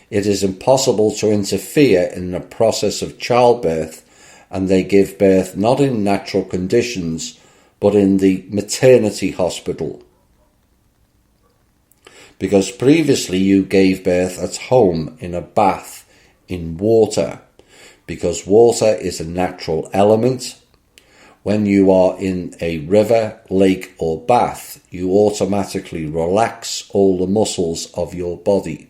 It is impossible to interfere in the process of childbirth, and they give birth not in natural conditions, but in the maternity hospital. Because previously you gave birth at home in a bath in water, because water is a natural element. When you are in a river, lake or bath, you automatically relax all the muscles of your body.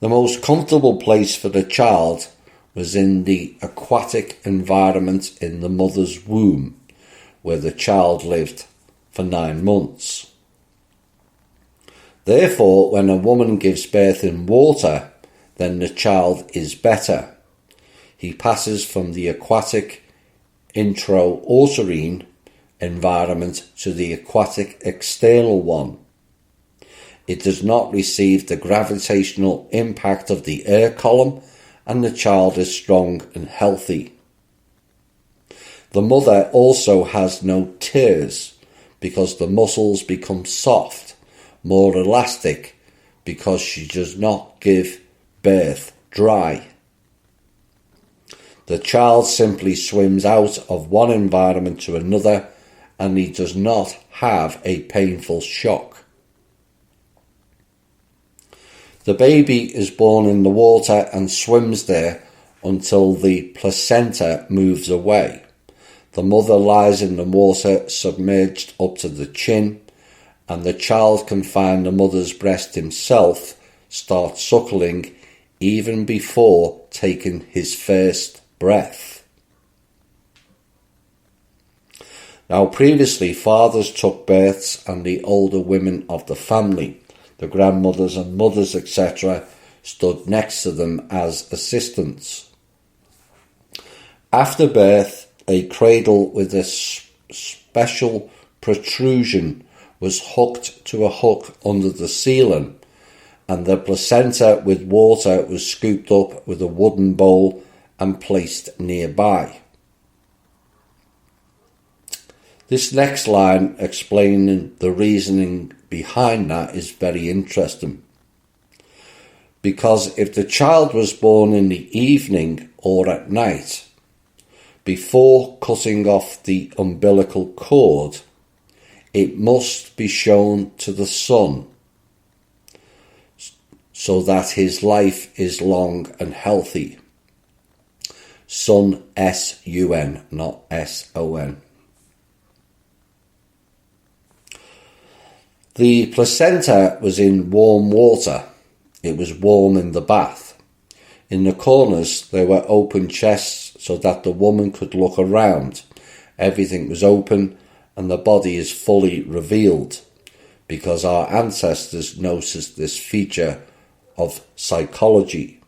The most comfortable place for the child was in the aquatic environment in the mother's womb, where the child lived for 9 months. Therefore, when a woman gives birth in water, then the child is better. He passes from the aquatic intrauterine environment to the aquatic external one. It does not receive the gravitational impact of the air column, and the child is strong and healthy. The mother also has no tears, because the muscles become soft, more elastic, because she does not give birth dry. The child simply swims out of one environment to another, and he does not have a painful shock. The baby is born in the water and swims there until the placenta moves away. The mother lies in the water submerged up to the chin, and the child can find the mother's breast himself, start suckling even before taking his first breath. Now, previously, fathers took births, and the older women of the family, the grandmothers and mothers, etc., stood next to them as assistants. After birth, a cradle with a special protrusion was hooked to a hook under the ceiling, and the placenta with water was scooped up with a wooden bowl and placed nearby. This next line explaining the reasoning behind that is very interesting. Because if the child was born in the evening or at night, before cutting off the umbilical cord, it must be shown to the sun, so that his life is long and healthy. Sun, S-U-N, not S-O-N. The placenta was in warm water. It was warm in the bath. In the corners there were open chests so that the woman could look around. Everything was open and the body is fully revealed, because our ancestors noticed this feature of psychology.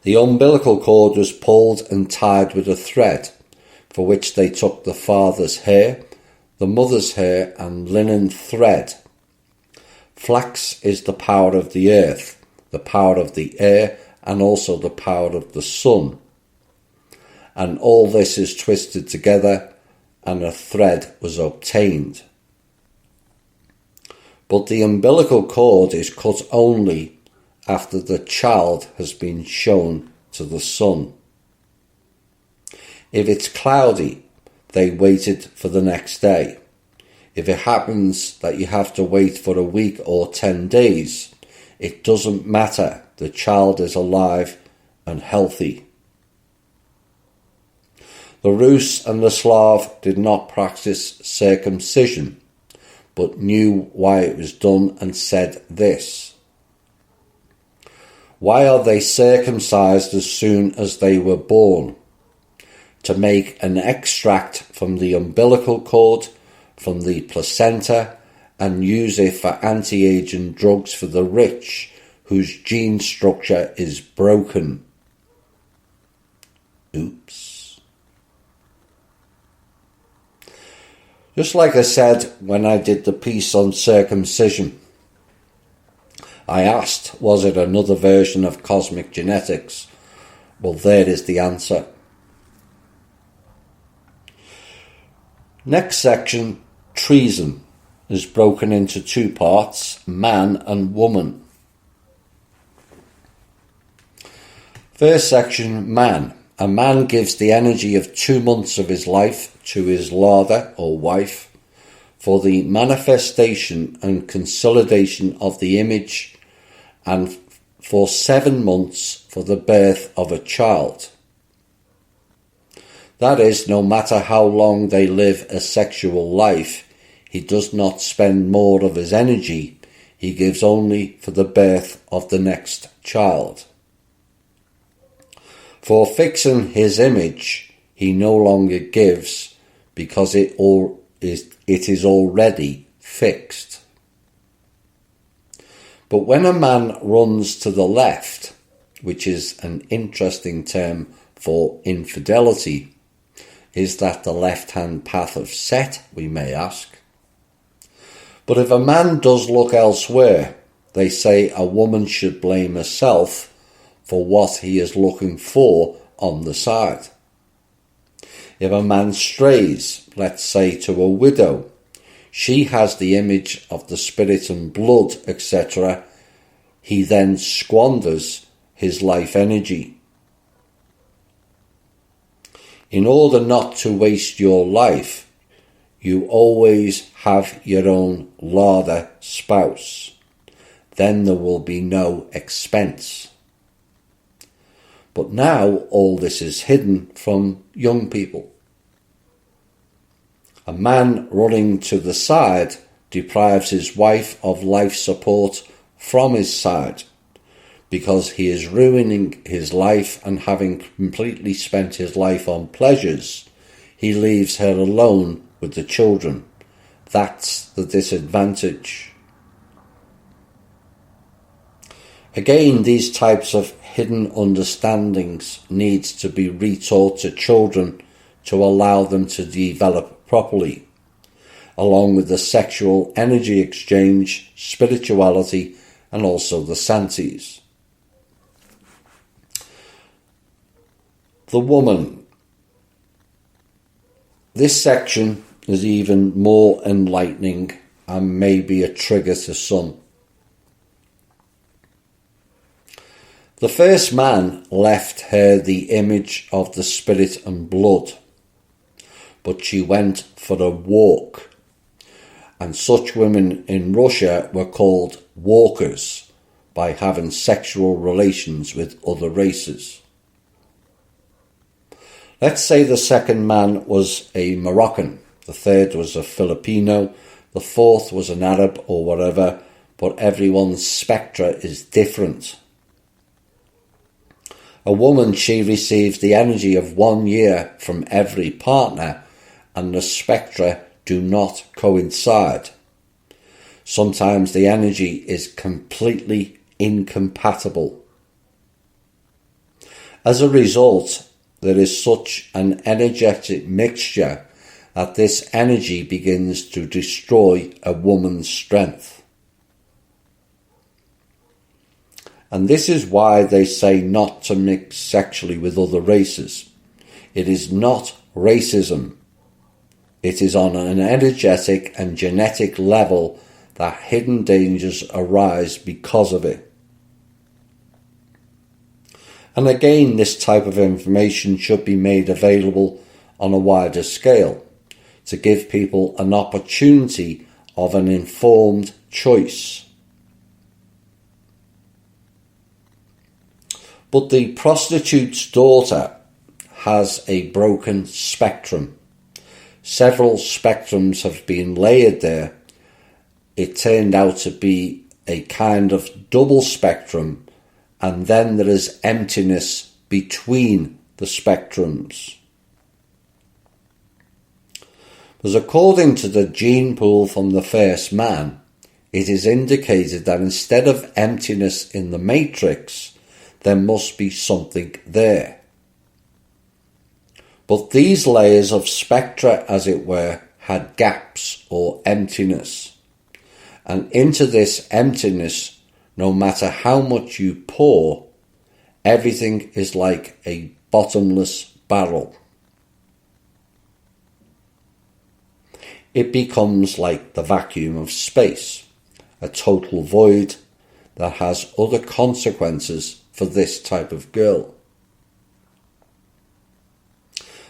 The umbilical cord was pulled and tied with a thread, for which they took the father's hair, the mother's hair, and linen thread. Flax is the power of the earth, the power of the air, and also the power of the sun. And all this is twisted together, and a thread was obtained. But the umbilical cord is cut only after the child has been shown to the sun. If it's cloudy, they waited for the next day. If it happens that you have to wait for a week or 10 days, it doesn't matter. The child is alive and healthy. The Rus and the Slav did not practice circumcision, but knew why it was done and said this: "Why are they circumcised as soon as they were born? To make an extract from the umbilical cord, from the placenta, and use it for anti-aging drugs for the rich, whose gene structure is broken." Oops. Just like I said when I did the piece on circumcision, I asked, was it another version of cosmic genetics? Well, there is the answer. Next section, treason, is broken into two parts, man and woman. First section, man. A man gives the energy of 2 months of his life to his lather or wife for the manifestation and consolidation of the image, and for 7 months for the birth of a child. That is, no matter how long they live a sexual life, he does not spend more of his energy. He gives only for the birth of the next child. For fixing his image, he no longer gives, because it is already fixed. But when a man runs to the left, which is an interesting term for infidelity, is that the left-hand path of Set, we may ask? But if a man does look elsewhere, they say a woman should blame herself for what he is looking for on the side. If a man strays, let's say to a widow, she has the image of the spirit and blood, etc. He then squanders his life energy. In order not to waste your life, you always have your own lather spouse. Then there will be no expense. But now all this is hidden from young people. A man running to the side deprives his wife of life support from his side, because he is ruining his life, and having completely spent his life on pleasures, he leaves her alone with the children. That's the disadvantage. Again, these types of hidden understandings needs to be retaught to children to allow them to develop properly, along with the sexual energy exchange, spirituality, and also the Santis. The woman. This section is even more enlightening and may be a trigger to some. The first man left her the image of the spirit and blood, but she went for a walk, and such women in Russia were called walkers by having sexual relations with other races. Let's say the second man was a Moroccan, the third was a Filipino, the fourth was an Arab or whatever, but everyone's spectra is different. A woman, she receives the energy of 1 year from every partner, and the spectra do not coincide. Sometimes the energy is completely incompatible. As a result, there is such an energetic mixture that this energy begins to destroy a woman's strength. And this is why they say not to mix sexually with other races. It is not racism. It is on an energetic and genetic level that hidden dangers arise because of it. And again, this type of information should be made available on a wider scale to give people an opportunity of an informed choice. But the prostitute's daughter has a broken spectrum. Several spectrums have been layered there. It turned out to be a kind of double spectrum, and then there is emptiness between the spectrums. Because according to the gene pool from the first man, it is indicated that instead of emptiness in the matrix, there must be something there. But these layers of spectra, as it were, had gaps or emptiness. And into this emptiness, no matter how much you pour, everything is like a bottomless barrel. It becomes like the vacuum of space, a total void that has other consequences for this type of girl.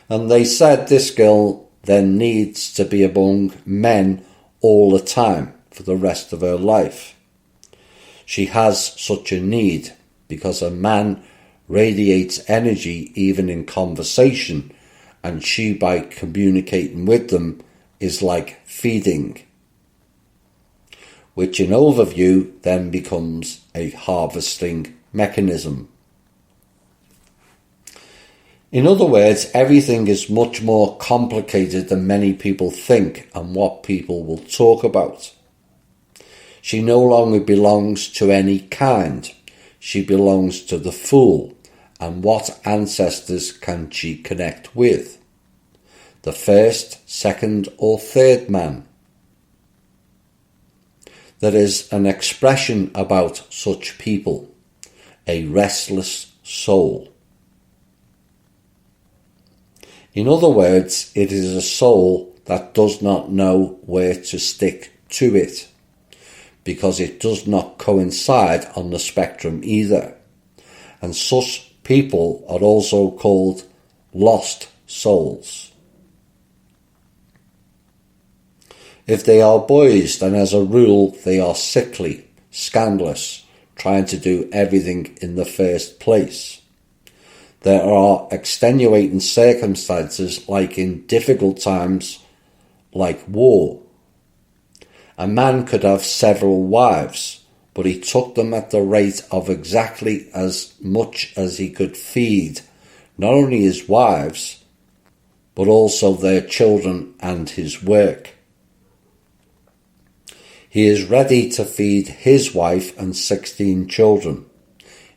And they said this girl then needs to be among men all the time for the rest of her life. She has such a need because a man radiates energy even in conversation, and she, by communicating with them, is like feeding, which in overview then becomes a harvesting mechanism. In other words, everything is much more complicated than many people think and what people will talk about. She no longer belongs to any kind. She belongs to the fool. And what ancestors can she connect with? The first, second, or third man? There is an expression about such people, a restless soul. In other words, it is a soul that does not know where to stick to it, because it does not coincide on the spectrum either. And such people are also called lost souls. If they are boys, then as a rule they are sickly, scandalous, trying to do everything in the first place. There are extenuating circumstances, like in difficult times, like war. A man could have several wives, but he took them at the rate of exactly as much as he could feed, not only his wives, but also their children and his work. He is ready to feed his wife and 16 children.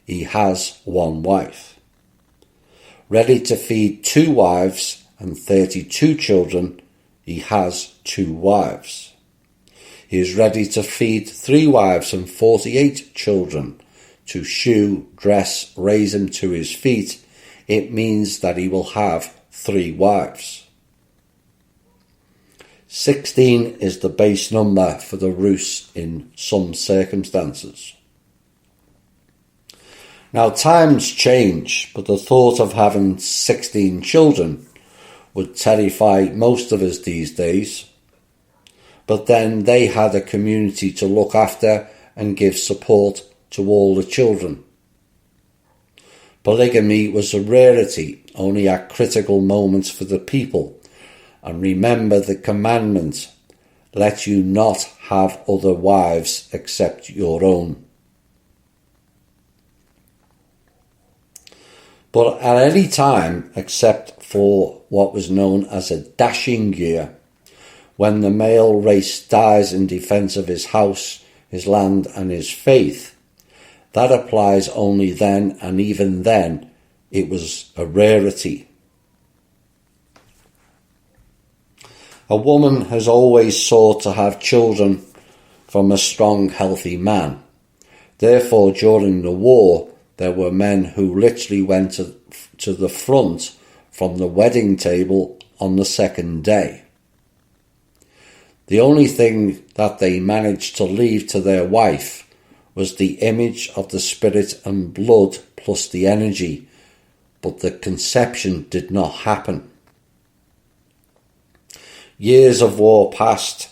He has one wife. Ready to feed 2 wives and 32 children, he has 2 wives. He is ready to feed 3 wives and 48 children, to shoe, dress, raise him to his feet. It means that he will have 3 wives. 16 is the base number for the rus in some circumstances. Now times change, but the thought of having 16 children would terrify most of us these days. But then they had a community to look after and give support to all the children. Polygamy was a rarity, only at critical moments for the people. And remember the commandment, let you not have other wives except your own. But at any time, except for what was known as a dashing year, when the male race dies in defence of his house, his land and his faith, that applies only then, and even then It was a rarity. A woman has always sought to have children from a strong, healthy man. Therefore, during the war, there were men who literally went to the front from the wedding table on the second day. The only thing that they managed to leave to their wife was the image of the spirit and blood plus the energy, but the conception did not happen. Years of war passed,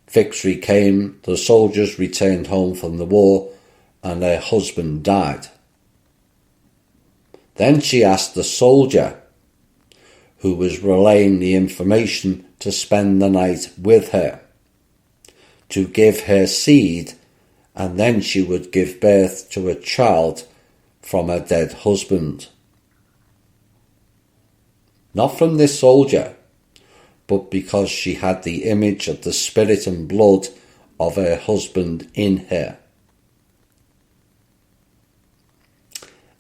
victory came, the soldiers returned home from the war, and their husband died. Then she asked the soldier, who was relaying the information, to spend the night with her, to give her seed, and then she would give birth to a child from her dead husband. Not from this soldier, but because she had the image of the spirit and blood of her husband in her.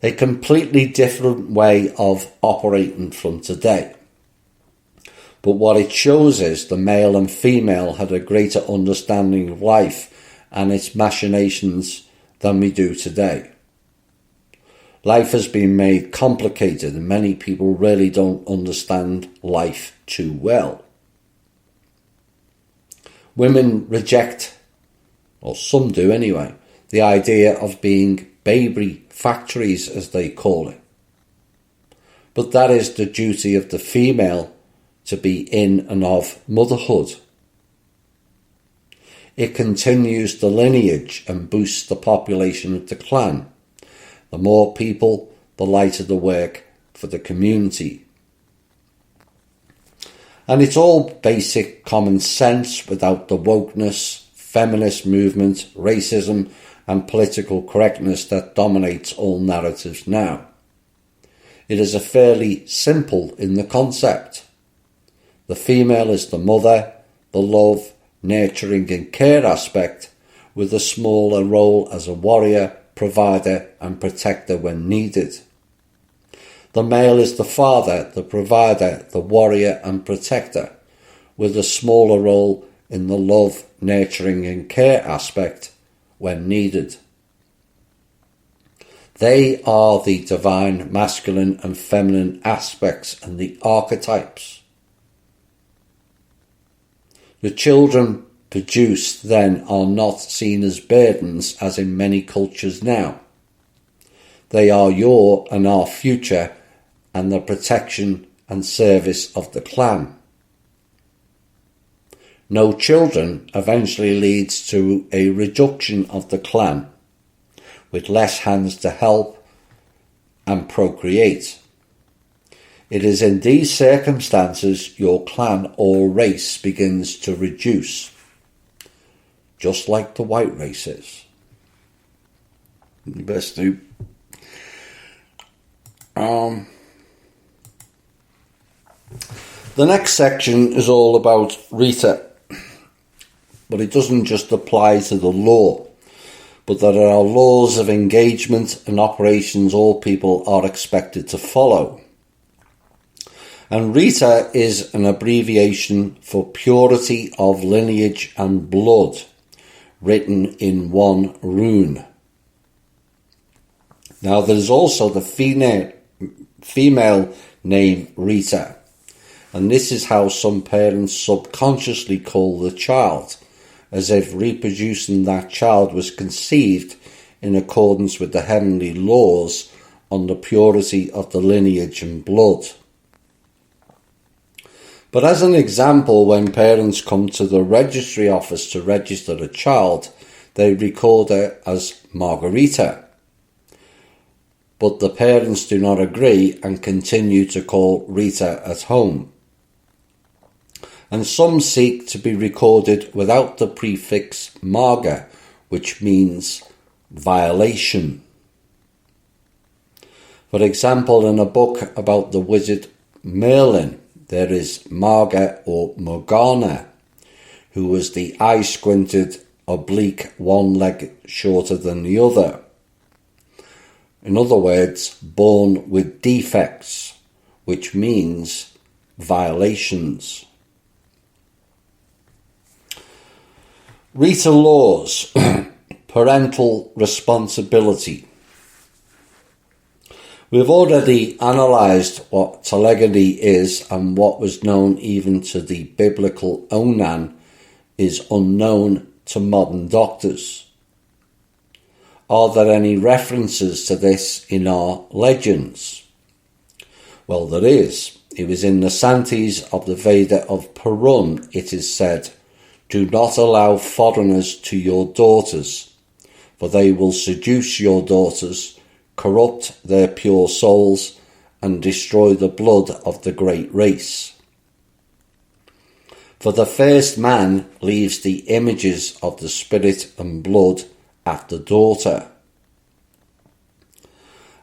A completely different way of operating from today. But what it shows is the male and female had a greater understanding of life and its machinations than we do today. Life has been made complicated and many people really don't understand life too well. Women reject, or some do anyway, the idea of being baby factories, as they call it. But that is the duty of the female, to be in and of motherhood. It continues the lineage and boosts the population of the clan. The more people, the lighter the work for the community. And it's all basic common sense without the wokeness, feminist movement, racism and political correctness that dominates all narratives now. It is a fairly simple in the concept. The female is the mother, the love, nurturing and care aspect, with a smaller role as a warrior, provider and protector when needed. The male is the father, the provider, the warrior and protector, with a smaller role in the love, nurturing and care aspect when needed. They are the divine masculine and feminine aspects and the archetypes. The children produced then are not seen as burdens as in many cultures now. They are your and our future and the protection and service of the clan. No children eventually leads to a reduction of the clan, with less hands to help and procreate. It is in these circumstances your clan or race begins to reduce, just like the white race is. Best do. The next section is all about Rita, but it doesn't just apply to the law, but there are laws of engagement and operations all people are expected to follow. And Rita is an abbreviation for purity of lineage and blood, written in one rune. Now there is also the female name Rita, and this is how some parents subconsciously call the child, as if reproducing that child was conceived in accordance with the heavenly laws on the purity of the lineage and blood. But as an example, when parents come to the registry office to register a child, they record her as Margarita. But the parents do not agree and continue to call Rita at home. And some seek to be recorded without the prefix Marga, which means violation. For example, in a book about the wizard Merlin, there is Marga or Morgana, who was the eye-squinted, oblique, one leg shorter than the other. In other words, born with defects, which means violations. Rita laws, parental responsibility. We've already analysed what telegony is, and what was known even to the biblical Onan is unknown to modern doctors. Are there any references to this in our legends? Well, there is. It was in the Santis of the Veda of Purun, it is said, "Do not allow foreigners to your daughters, for they will seduce your daughters, corrupt their pure souls, and destroy the blood of the great race. For the first man leaves the images of the spirit and blood at the daughter."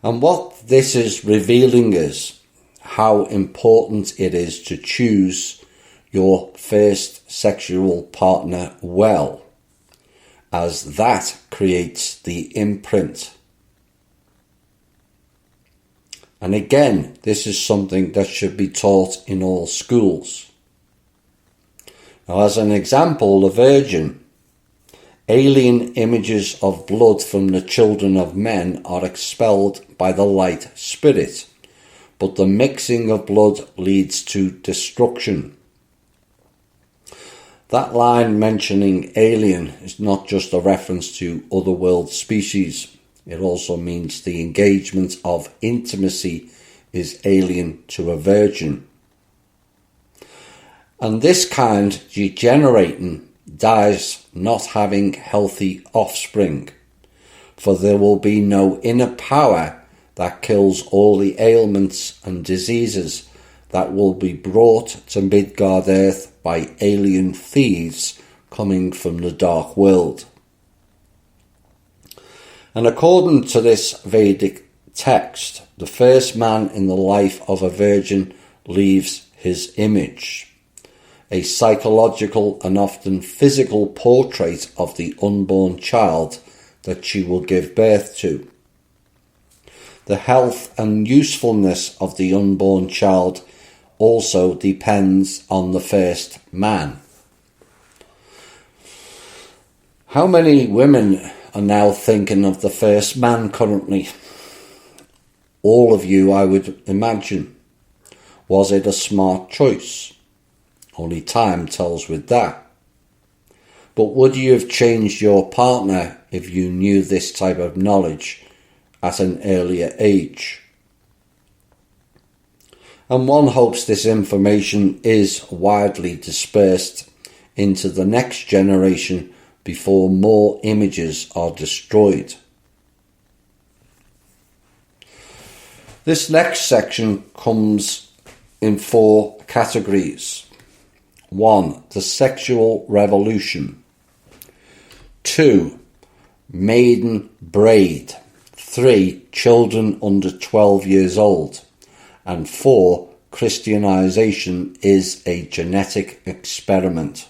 And what this is revealing is how important it is to choose your first sexual partner well, as that creates the imprint. And again, this is something that should be taught in all schools. Now, as an example, the Virgin, alien images of blood from the children of men are expelled by the light spirit, but the mixing of blood leads to destruction. That line mentioning alien is not just a reference to otherworld species. It also means the engagement of intimacy is alien to a virgin. And this kind degenerating dies not having healthy offspring, for there will be no inner power that kills all the ailments and diseases that will be brought to Midgard Earth by alien thieves coming from the dark world. And according to this Vedic text, the first man in the life of a virgin leaves his image, a psychological and often physical portrait of the unborn child that she will give birth to. The health and usefulness of the unborn child also depends on the first man. How many women are now thinking of the first man currently? All of you, I would imagine. Was it a smart choice? Only time tells with that. But would you have changed your partner if you knew this type of knowledge at an earlier age? And one hopes this information is widely dispersed into the next generation before more images are destroyed. This next section comes in 4 categories. 1. The sexual revolution. 2. Maiden braid. 3. Children under 12 years old. And 4. Christianization is a genetic experiment.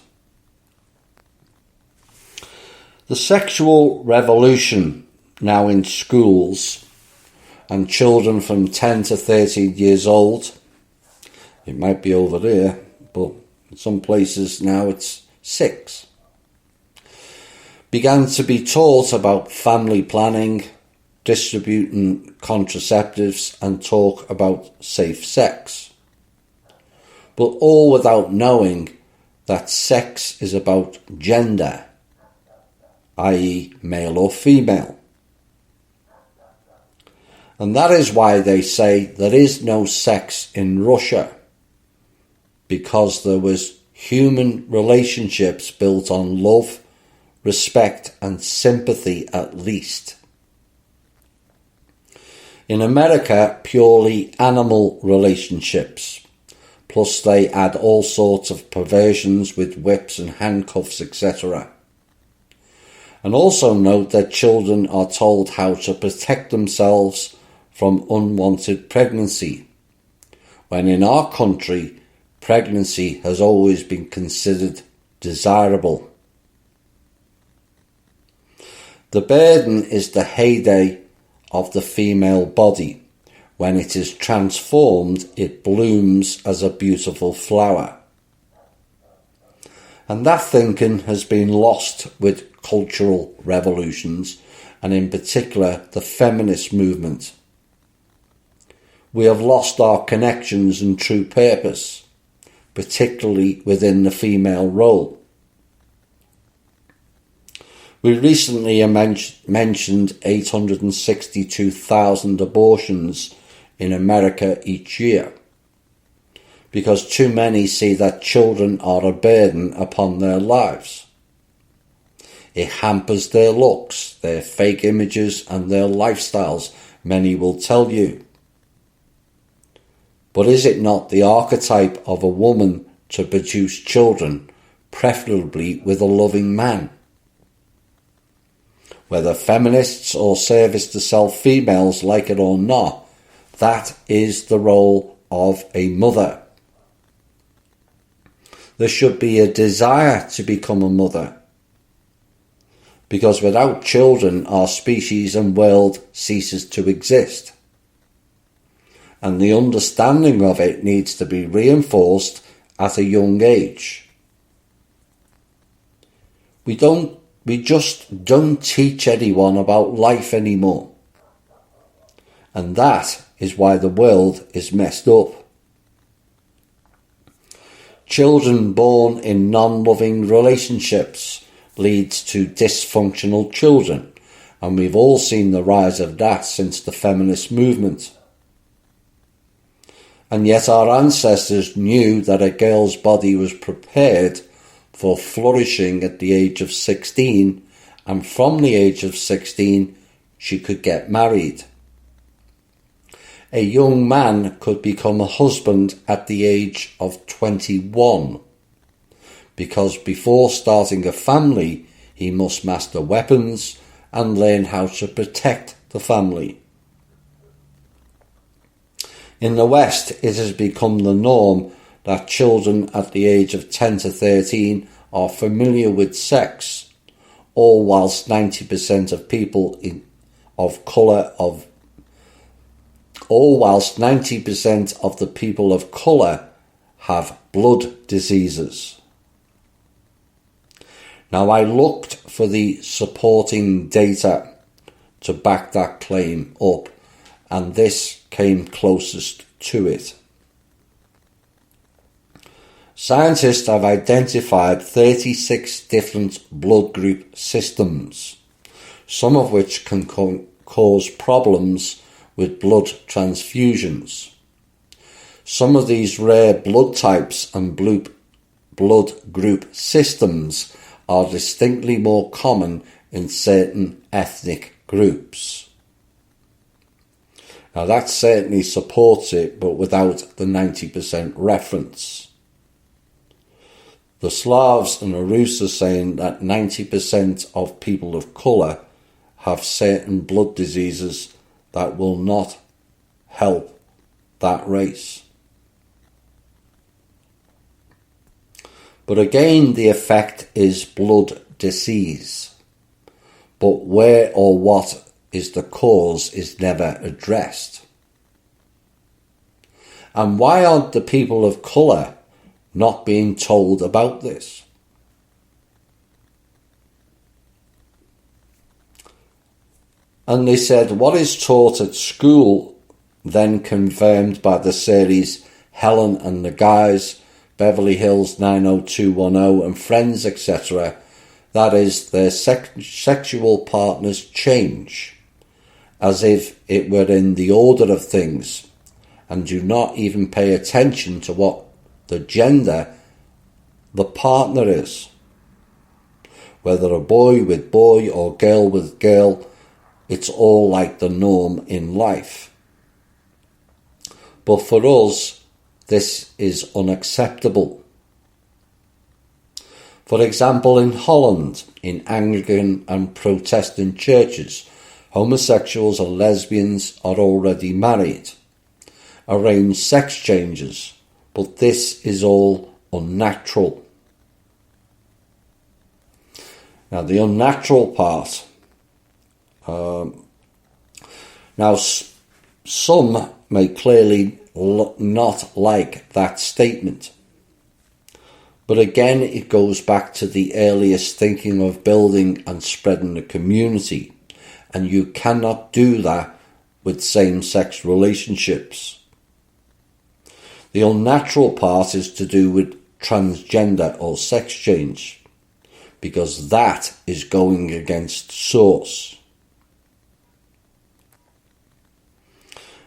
The sexual revolution now in schools and children from 10 to 13 years old, it might be over there, but in some places now it's 6, began to be taught about family planning, distributing contraceptives and talk about safe sex. But all without knowing that sex is about gender, i.e. male or female. And that is why they say there is no sex in Russia, because there was human relationships built on love, respect and sympathy at least. In America, purely animal relationships, plus they add all sorts of perversions with whips and handcuffs, etc. And also note that children are told how to protect themselves from unwanted pregnancy, when in our country, pregnancy has always been considered desirable. The burden is the heyday of the female body. When it is transformed, it blooms as a beautiful flower. And that thinking has been lost with cultural revolutions, and in particular the feminist movement. We have lost our connections and true purpose, particularly within the female role. We recently mentioned 862,000 abortions in America each year, because too many see that children are a burden upon their lives. It hampers their looks, their fake images and their lifestyles, many will tell you. But is it not the archetype of a woman to produce children, preferably with a loving man? Whether feminists or service-to-self females like it or not, that is the role of a mother. There should be a desire to become a mother, because without children our species and world ceases to exist. And the understanding of it needs to be reinforced at a young age. We just don't teach anyone about life anymore. And that is why the world is messed up. Children born in non-loving relationships leads to dysfunctional children, and we've all seen the rise of that since the feminist movement. And yet our ancestors knew that a girl's body was prepared for flourishing at the age of 16, and from the age of 16 she could get married. A young man could become a husband at the age of 21, because before starting a family he must master weapons and learn how to protect the family. In the West, it has become the norm that children at the age of 10 to 13 are familiar with sex, all whilst 90% of people of the people of colour have blood diseases. Now, I looked for the supporting data to back that claim up, and this came closest to it. Scientists have identified 36 different blood group systems, some of which can cause problems with blood transfusions. Some of these rare blood types and blood group systems are distinctly more common in certain ethnic groups. Now that certainly supports it, but without the 90% reference. The Slavs and the Rus are saying that 90% of people of colour have certain blood diseases that will not help that race. But again, the effect is blood disease. But where or what is the cause is never addressed. And why aren't the people of colour not being told about this? And they said, what is taught at school, then confirmed by the series Helen and the Guys, Beverly Hills 90210 and Friends, etc., that is, their sexual partners change, as if it were in the order of things, and do not even pay attention to what the gender the partner is. Whether a boy with boy or girl with girl, it's all like the norm in life. But for us, this is unacceptable. For example, in Holland, in Anglican and Protestant churches, homosexuals and lesbians are already married. Arranged sex changes, but this is all unnatural. Now, the unnatural part, Now, some may clearly not like that statement. But again, it goes back to the earliest thinking of building and spreading a community. And you cannot do that with same-sex relationships. The unnatural part is to do with transgender or sex change, because that is going against source.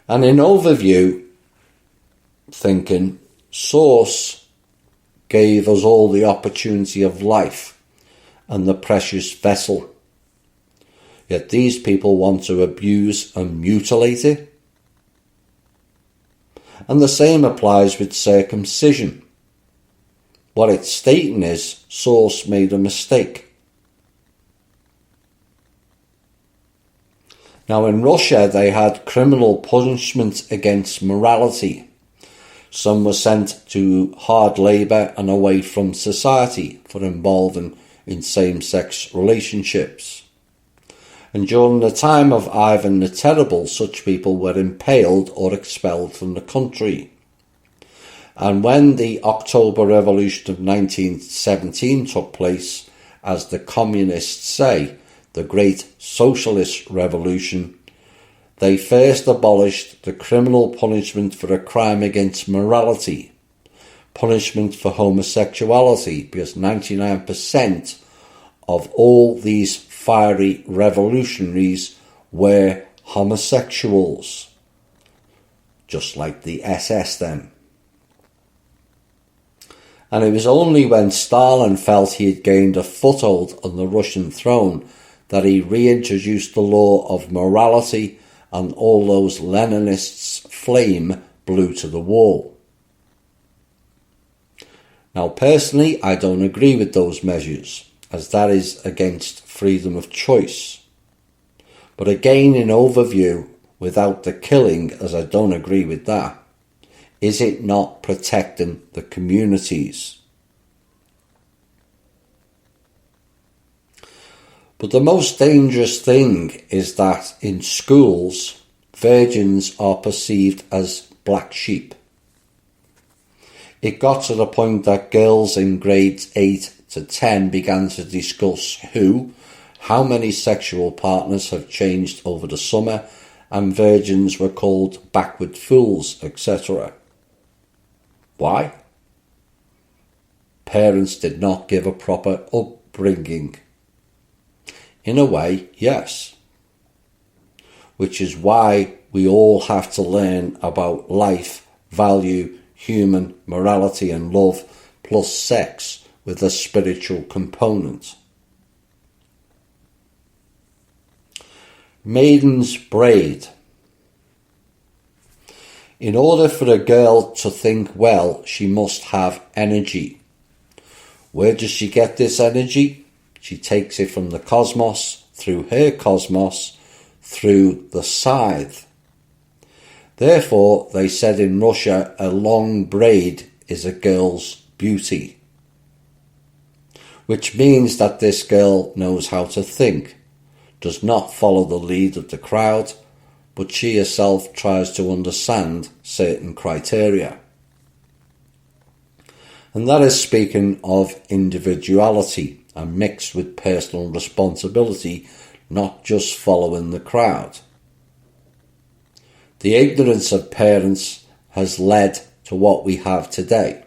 And in overview thinking, source gave us all the opportunity of life and the precious vessel. Yet these people want to abuse and mutilate it. And the same applies with circumcision. What it's stating is, source made a mistake. Now in Russia they had criminal punishment against morality. Some were sent to hard labour and away from society for involving in same-sex relationships. And during the time of Ivan the Terrible, such people were impaled or expelled from the country. And when the October Revolution of 1917 took place, as the communists say, the Great Socialist Revolution, they first abolished the criminal punishment for a crime against morality, punishment for homosexuality, because 99% of all these fiery revolutionaries were homosexuals, just like the SS then. And it was only when Stalin felt he had gained a foothold on the Russian throne that he reintroduced the law of morality, and all those Leninists' flame blew to the wall. Now personally, I don't agree with those measures, as that is against freedom of choice. But again, in overview, without the killing, as I don't agree with that, is it not protecting the communities? But the most dangerous thing is that in schools, virgins are perceived as black sheep. It got to the point that girls in grades 8 to 10 began to discuss how many sexual partners have changed over the summer, and virgins were called backward fools, etc. Why? Parents did not give a proper upbringing. In a way, yes. Which is why we all have to learn about life, value, human morality and love, plus sex with a spiritual component. Maiden's braid. In order for a girl to think well, she must have energy. Where does she get this energy? She takes it from the cosmos, through her cosmos, through the scythe. Therefore, they said in Russia, a long braid is a girl's beauty. Which means that this girl knows how to think, does not follow the lead of the crowd, but she herself tries to understand certain criteria. And that is speaking of individuality and mixed with personal responsibility, not just following the crowd. The ignorance of parents has led to what we have today.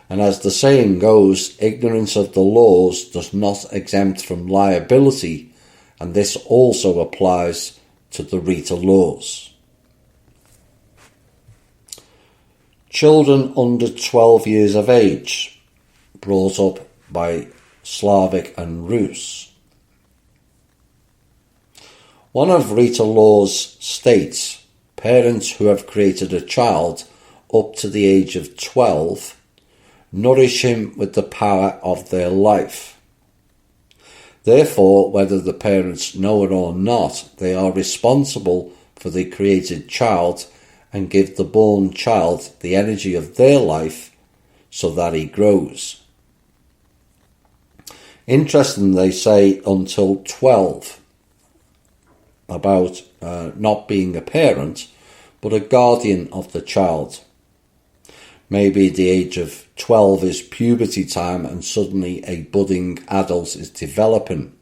And as the saying goes, ignorance of the laws does not exempt from liability, and this also applies to the Rita laws. Children under 12 years of age, brought up by Slavic and Rus. One of Rita laws states, parents who have created a child up to the age of 12 nourish him with the power of their life. Therefore, whether the parents know it or not, they are responsible for the created child and give the born child the energy of their life so that he grows. Interesting, they say until 12. about not being a parent, but a guardian of the child. Maybe the age of 12 is puberty time and suddenly a budding adult is developing.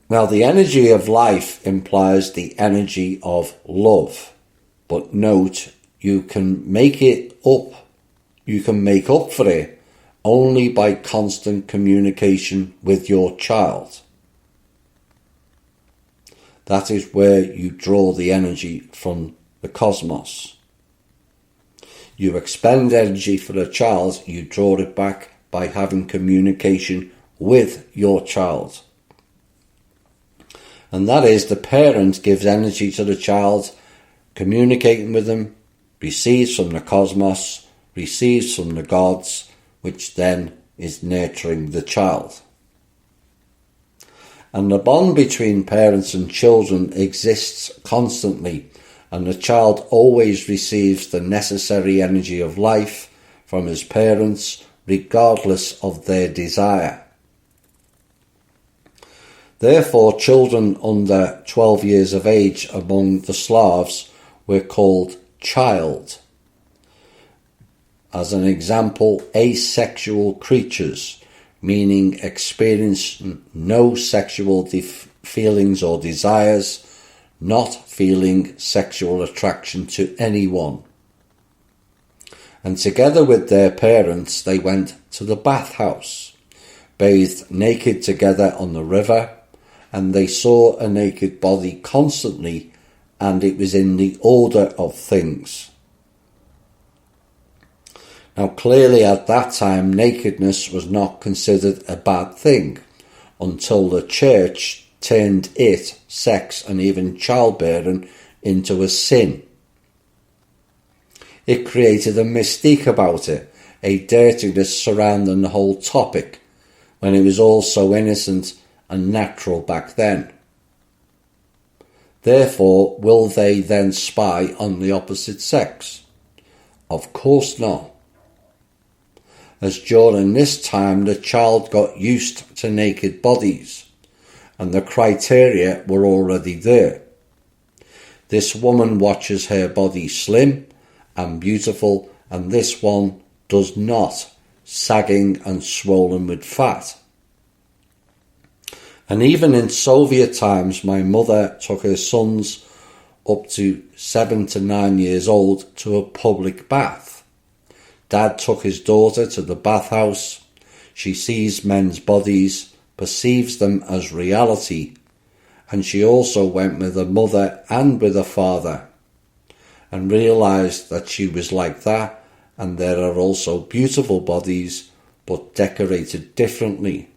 Now, the energy of life implies the energy of love. But note, you can make up for it only by constant communication with your child. That is where you draw the energy from the cosmos. You expend energy for a child, you draw it back by having communication with your child. And that is, the parent gives energy to the child, communicating with them, receives from the cosmos, receives from the gods, which then is nurturing the child. And the bond between parents and children exists constantly, and the child always receives the necessary energy of life from his parents, regardless of their desire. Therefore, children under 12 years of age among the Slavs were called child. As an example, asexual creatures, meaning experiencing no sexual feelings or desires, not feeling sexual attraction to anyone. And together with their parents, they went to the bathhouse, bathed naked together on the river, and they saw a naked body constantly, and it was in the order of things. Now, clearly at that time, nakedness was not considered a bad thing until the church turned it, sex and even childbearing, into a sin. It created a mystique about it, a dirtiness surrounding the whole topic, when it was all so innocent and natural back then. Therefore, will they then spy on the opposite sex? Of course not. As during this time the child got used to naked bodies, and the criteria were already there. This woman watches her body slim and beautiful, and this one does not, sagging and swollen with fat. And even in Soviet times, my mother took her sons up to 7 to 9 years old to a public bath. Dad took his daughter to the bathhouse. She sees men's bodies, perceives them as reality, and she also went with her mother and with her father, and realised that she was like that, and there are also beautiful bodies, but decorated differently.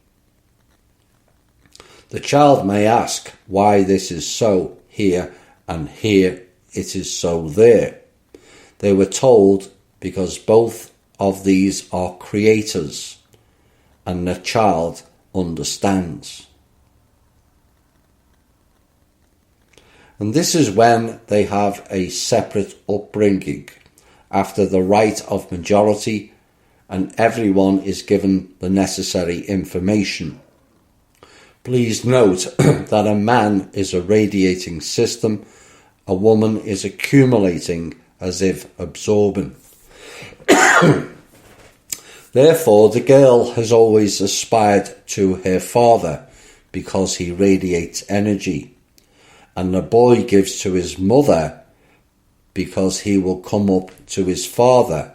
The child may ask why this is so here, and here it is so there. They were told because both of these are creators, and the child understands. And this is when they have a separate upbringing, after the right of majority, and everyone is given the necessary information. Please note that a man is a radiating system, a woman is accumulating as if absorbing. Therefore, the girl has always aspired to her father because he radiates energy, and the boy gives to his mother because he will come up to his father.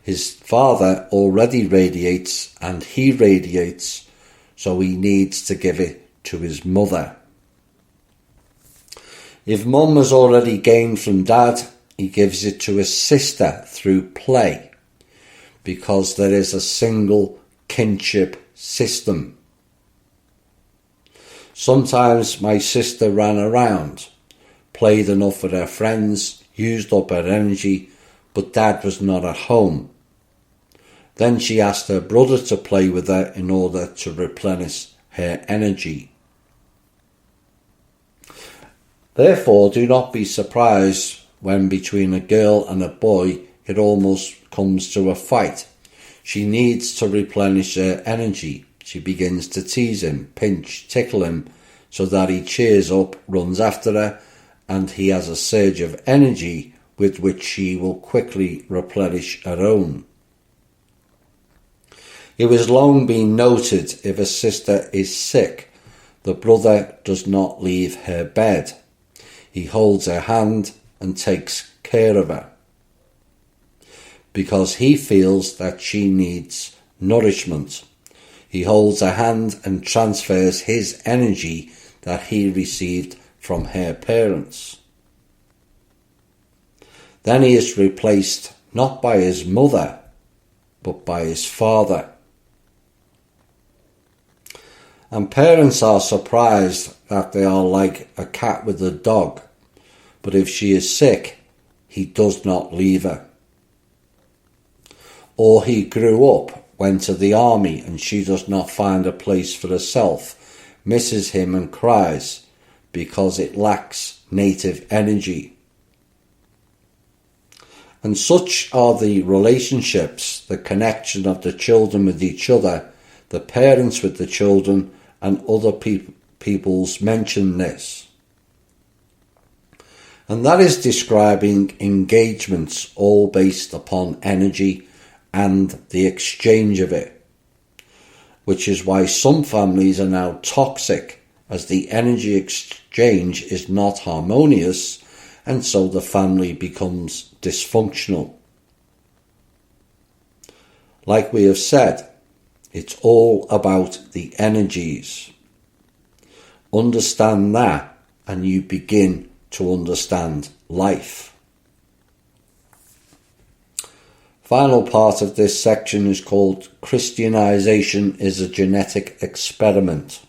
His father already radiates and he radiates, so he needs to give it to his mother. If mum has already gained from dad, he gives it to his sister through play, because there is a single kinship system. Sometimes my sister ran around, played enough with her friends, used up her energy, but dad was not at home. Then she asked her brother to play with her in order to replenish her energy. Therefore, do not be surprised when between a girl and a boy it almost comes to a fight. She needs to replenish her energy, She begins to tease him, pinch, tickle him, so that he cheers up, runs after her, and he has a surge of energy with which she will quickly replenish her own. It has long been noted if a sister is sick, the brother does not leave her bed. He holds her hand and takes care of her, because he feels that she needs nourishment. He holds her hand and transfers his energy that he received from her parents. Then he is replaced not by his mother, but by his father. And parents are surprised that they are like a cat with a dog, but if she is sick, he does not leave her. Or he grew up, went to the army, and she does not find a place for herself, misses him and cries because it lacks native energy. And such are the relationships, the connection of the children with each other, the parents with the children, and other peoples mention this. And that is describing engagements all based upon energy and the exchange of it, which is why some families are now toxic, as the energy exchange is not harmonious, and so the family becomes dysfunctional. Like we have said, it's all about the energies. Understand that, and you begin to understand life. Final part of this section is called Christianization is a Genetic Experiment.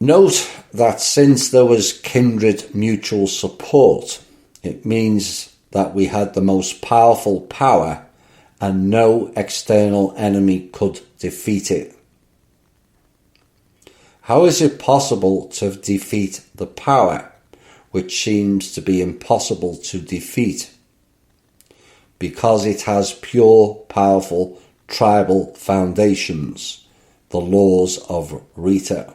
Note that since there was kindred mutual support, it means that we had the most powerful power and no external enemy could defeat it. How is it possible to defeat the power, which seems to be impossible to defeat? Because it has pure, powerful, tribal foundations, the laws of Rita.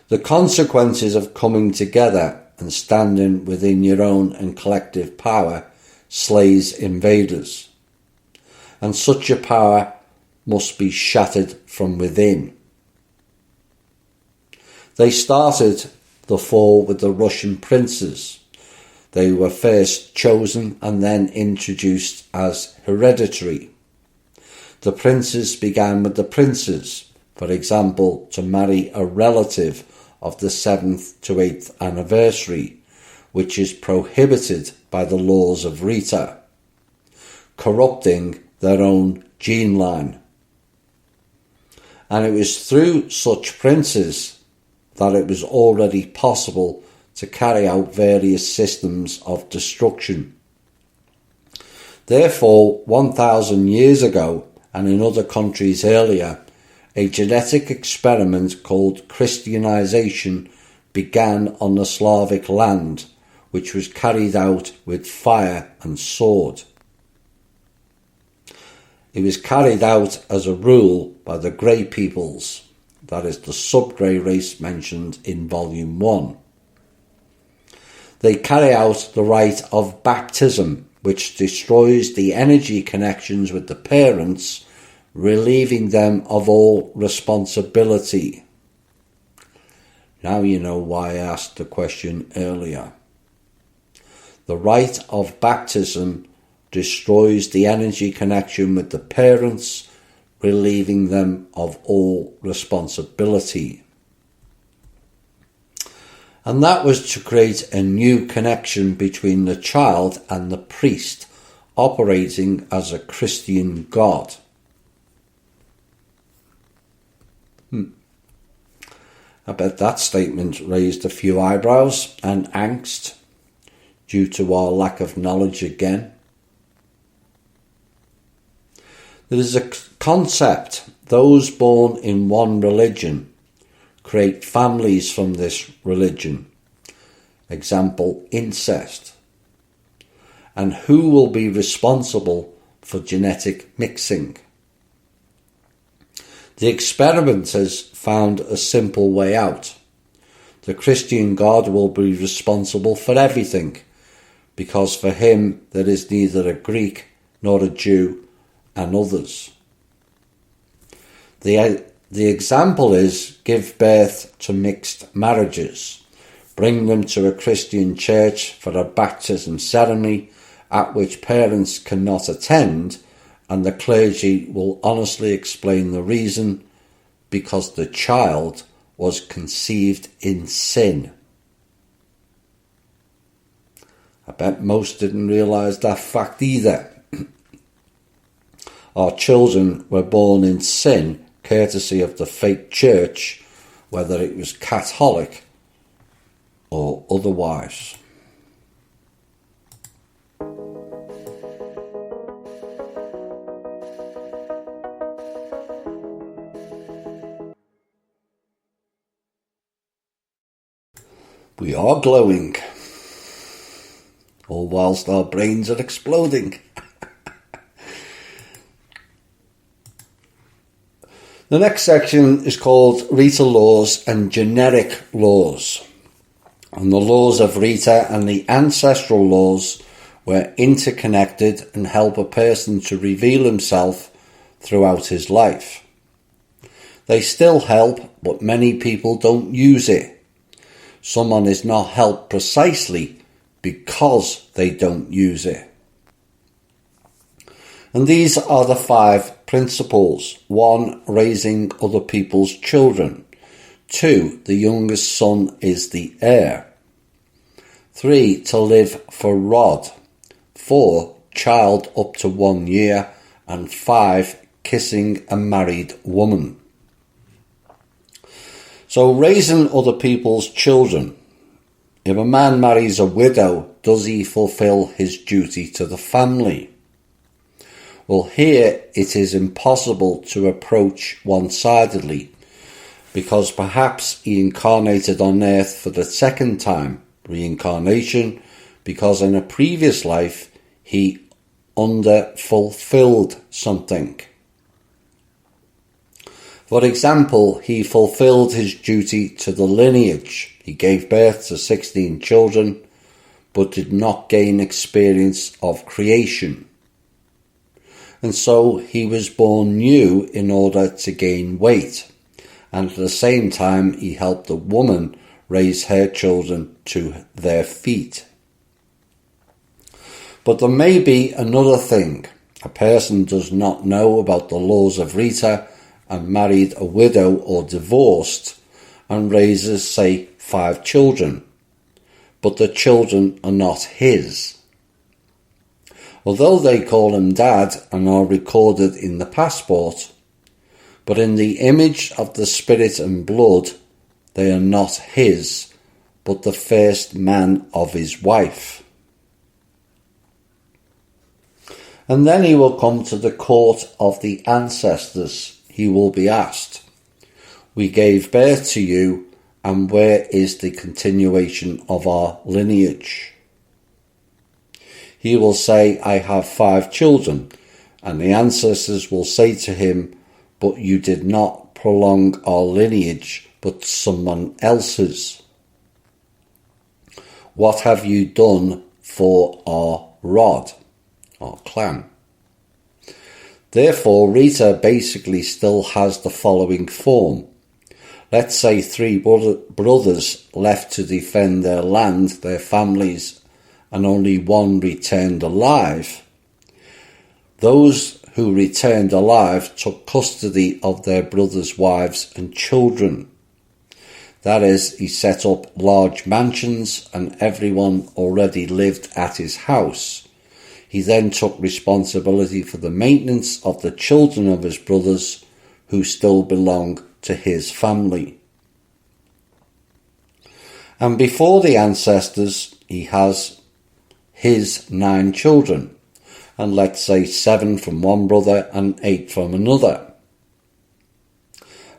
The consequences of coming together and standing within your own and collective power slays invaders, and such a power must be shattered from within. They started the fall with the Russian princes. They were first chosen and then introduced as hereditary. The princes began with the princes, for example, to marry a relative of the 7th to 8th anniversary, which is prohibited by the laws of Rita, corrupting their own gene line. And it was through such princes that it was already possible to carry out various systems of destruction. Therefore, 1,000 years ago, and in other countries earlier, a genetic experiment called Christianization began on the Slavic land, which was carried out with fire and sword. It was carried out as a rule by the grey peoples, that is the sub-grey race mentioned in Volume 1. They carry out the rite of baptism, which destroys the energy connections with the parents, relieving them of all responsibility. Now you know why I asked the question earlier. The rite of baptism destroys the energy connection with the parents, relieving them of all responsibility. And that was to create a new connection between the child and the priest, operating as a Christian god. I bet that statement raised a few eyebrows and angst due to our lack of knowledge again. There is a concept: those born in one religion create families from this religion. Example, incest. And who will be responsible for genetic mixing. The experimenters found a simple way out. The Christian God will be responsible for everything, because for him there is neither a Greek nor a Jew and others. The example is give birth to mixed marriages, bring them to a Christian church for a baptism ceremony at which parents cannot attend, and the clergy will honestly explain the reason: because the child was conceived in sin. I bet most didn't realise that fact either. Our children were born in sin, courtesy of the fake church, whether it was Catholic or otherwise. We are glowing, all whilst our brains are exploding. The next section is called Rita laws and generic laws. And the laws of Rita and the ancestral laws were interconnected and help a person to reveal himself throughout his life. They still help, but many people don't use it. Someone is not helped precisely because they don't use it. And these are the 5 principles. 1, raising other people's children. 2, the youngest son is the heir. 3, to live for rod. 4, child up to 1 year. And 5, kissing a married woman. So raising other people's children. If a man marries a widow, does he fulfill his duty to the family? Well, here it is impossible to approach one-sidedly, because perhaps he incarnated on earth for the second time, reincarnation, because in a previous life he underfulfilled something. For example, he fulfilled his duty to the lineage. He gave birth to 16 children, but did not gain experience of creation. And so he was born new in order to gain weight. And at the same time, he helped a woman raise her children to their feet. But there may be another thing. A person does not know about the laws of Rita and married a widow or divorced and raises, say, 5 children, but the children are not his. Although they call him dad and are recorded in the passport, but in the image of the spirit and blood, they are not his, but the first man of his wife. And then he will come to the court of the ancestors. He will be asked, "We gave birth to you, and where is the continuation of our lineage?" He will say, "I have 5 children," and the ancestors will say to him, "But you did not prolong our lineage, but someone else's. What have you done for our rod, our clan?" Therefore, Rita basically still has the following form. Let's say 3 brothers left to defend their land, their families, and only 1 returned alive. Those who returned alive took custody of their brothers' wives and children. That is, he set up large mansions and everyone already lived at his house. He then took responsibility for the maintenance of the children of his brothers who still belong to his family. And before the ancestors, he has his 9 children, and let's say 7 from one brother and 8 from another.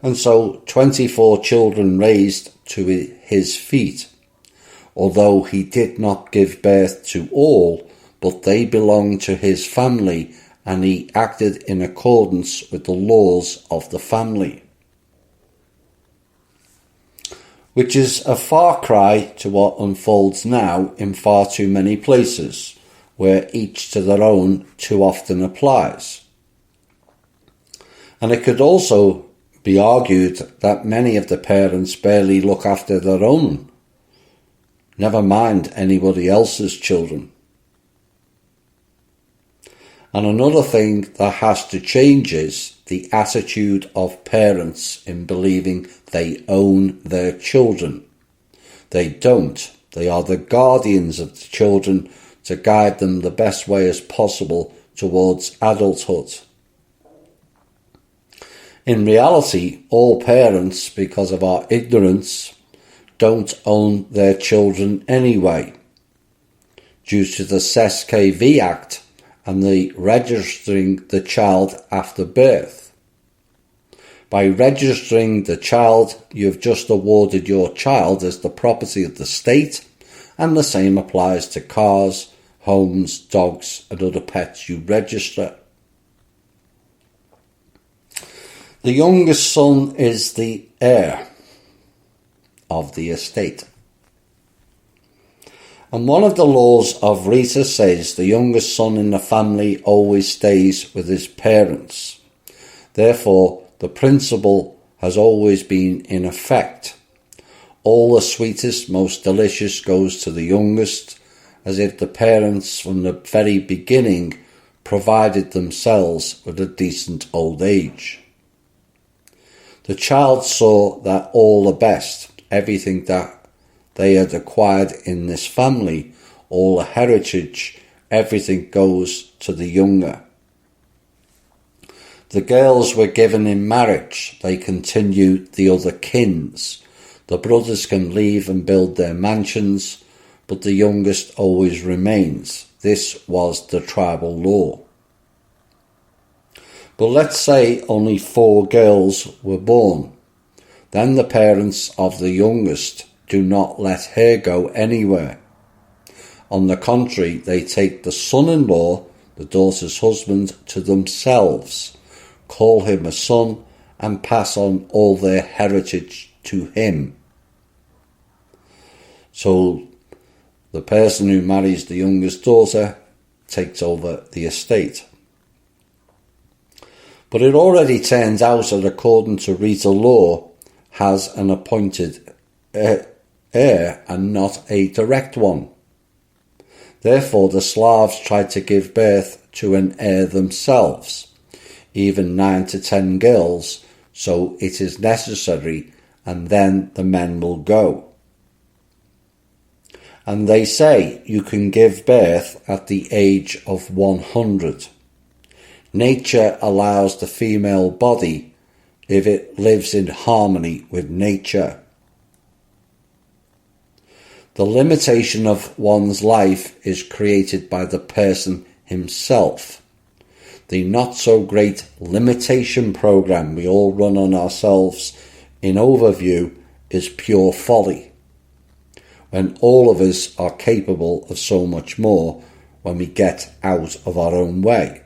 And so 24 children raised to his feet, although he did not give birth to all, but they belong to his family and he acted in accordance with the laws of the family. Which is a far cry to what unfolds now in far too many places, where each to their own too often applies. And it could also be argued that many of the parents barely look after their own, never mind anybody else's children. And another thing that has to change is the attitude of parents in believing they own their children. They don't. They are the guardians of the children to guide them the best way as possible towards adulthood. In reality, all parents, because of our ignorance, don't own their children anyway, due to the SES-KV Act and the registering the child after birth. By registering the child, you have just awarded your child as the property of the state, and the same applies to cars, homes, dogs, and other pets you register. The youngest son is the heir of the estate. And one of the laws of Rita says the youngest son in the family always stays with his parents. Therefore, the principle has always been in effect. All the sweetest, most delicious goes to the youngest, as if the parents from the very beginning provided themselves with a decent old age. The child saw that all the best, everything that they had acquired in this family, all the heritage, everything goes to the younger. The girls were given in marriage, they continued the other kins. The brothers can leave and build their mansions, but the youngest always remains. This was the tribal law. But let's say only 4 girls were born. Then the parents of the youngest do not let her go anywhere. On the contrary, they take the son-in-law, the daughter's husband, to themselves, call him a son, and pass on all their heritage to him. So the person who marries the youngest daughter takes over the estate. But it already turns out that according to Rita law, has an appointed heir and not a direct one. Therefore the Slavs tried to give birth to an heir themselves, even 9 to 10 girls, so it is necessary, and then the men will go. And they say you can give birth at the age of 100. Nature allows the female body if it lives in harmony with nature. The limitation of one's life is created by the person himself. The not-so-great limitation program we all run on ourselves in overview is pure folly, when all of us are capable of so much more when we get out of our own way.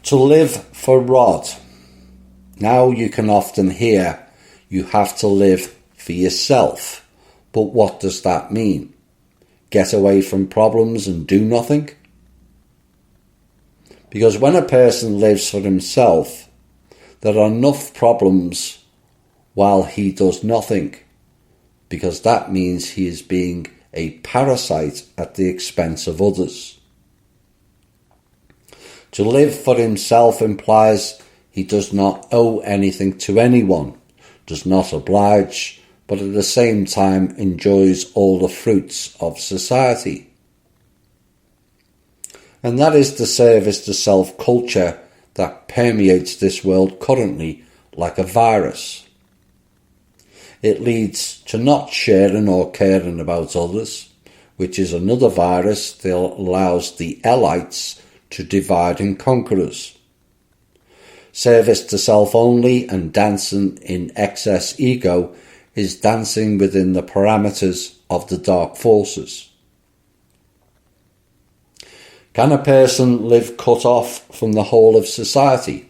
To live for Rod. Now you can often hear you have to live for yourself. But what does that mean? Get away from problems and do nothing? Because when a person lives for himself, there are enough problems while he does nothing, because that means he is being a parasite at the expense of others. To live for himself implies he does not owe anything to anyone, does not oblige, but at the same time enjoys all the fruits of society. And that is the service to self culture that permeates this world currently like a virus. It leads to not sharing or caring about others, which is another virus that allows the elites to divide and conquer us. Service to self only and dancing in excess ego is dancing within the parameters of the dark forces. Can a person live cut off from the whole of society?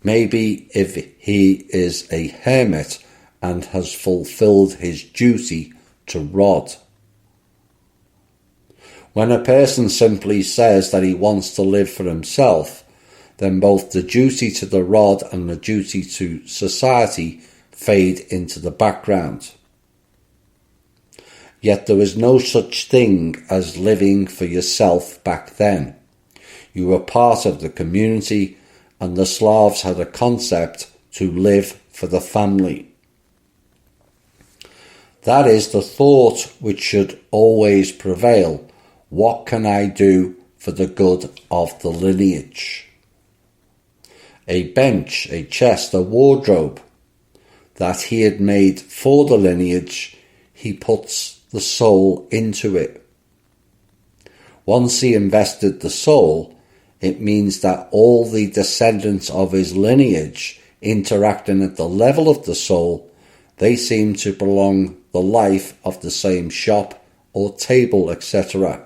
Maybe if he is a hermit and has fulfilled his duty to rod. When a person simply says that he wants to live for himself, then both the duty to the rod and the duty to society fade into the background. Yet there was no such thing as living for yourself back then. You were part of the community, and the Slavs had a concept to live for the family. That is the thought which should always prevail. What can I do for the good of the lineage? A bench, a chest, a wardrobe that he had made for the lineage, he puts the soul into it. Once he invested the soul, it means that all the descendants of his lineage interacting at the level of the soul, they seem to prolong the life of the same shop or table, etc.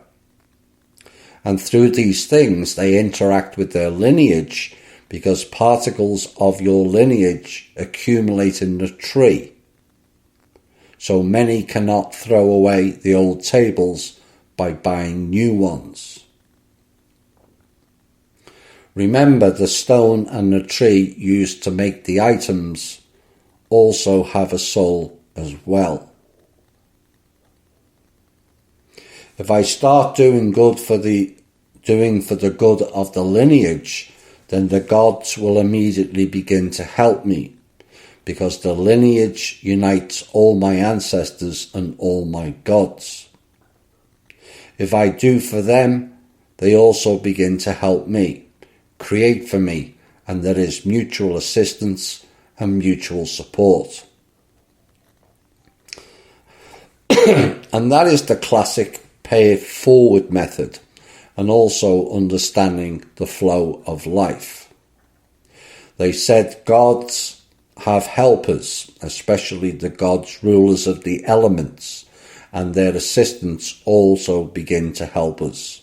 And through these things they interact with their lineage, because particles of your lineage accumulate in the tree. So many cannot throw away the old tables by buying new ones. Remember, the stone and the tree used to make the items also have a soul as well. If I start doing for the good of the lineage, then the gods will immediately begin to help me, because the lineage unites all my ancestors and all my gods. If I do for them, they also begin to help me, create for me, and there is mutual assistance and mutual support. And that is the classic pay it forward method, and also understanding the flow of life. They said gods have helpers, especially the gods rulers of the elements, and their assistants also begin to help us.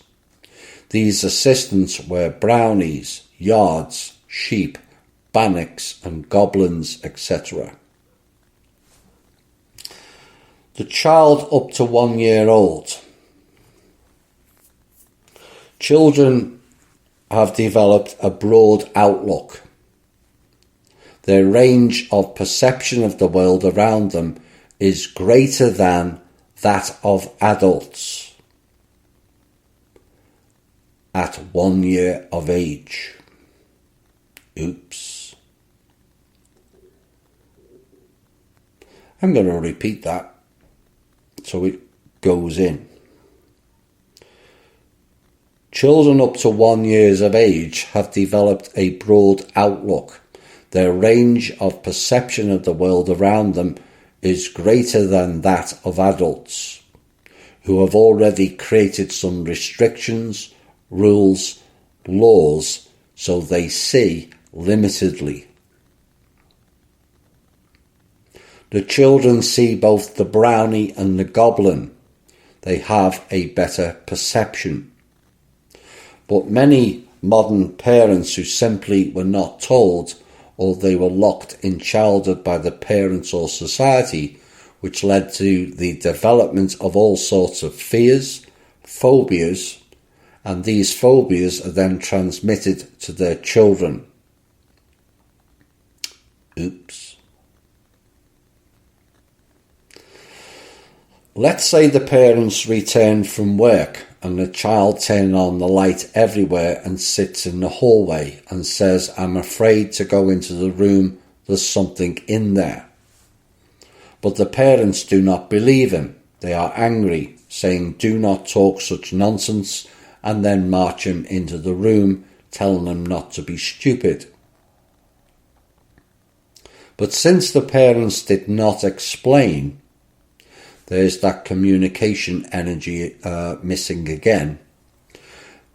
These assistants were brownies, yards, sheep, bannocks and goblins, etc. The child up to 1 year old. Children have developed a broad outlook. Their range of perception of the world around them is greater than that of adults at 1 year of age. Oops. I'm going to repeat that so it goes in. Children up to 1 year of age have developed a broad outlook. Their range of perception of the world around them is greater than that of adults, who have already created some restrictions, rules, laws, so they see limitedly. The children see both the brownie and the goblin. They have a better perception. But many modern parents who simply were not told, or they were locked in childhood by the parents or society, which led to the development of all sorts of fears, phobias, and these phobias are then transmitted to their children. Oops. Let's say the parents return from work and the child turns on the light everywhere and sits in the hallway and says, "I'm afraid to go into the room, there's something in there." But the parents do not believe him. They are angry, saying, "Do not talk such nonsense," and then march him into the room, telling him not to be stupid. But since the parents did not explain, there's that communication energy missing again.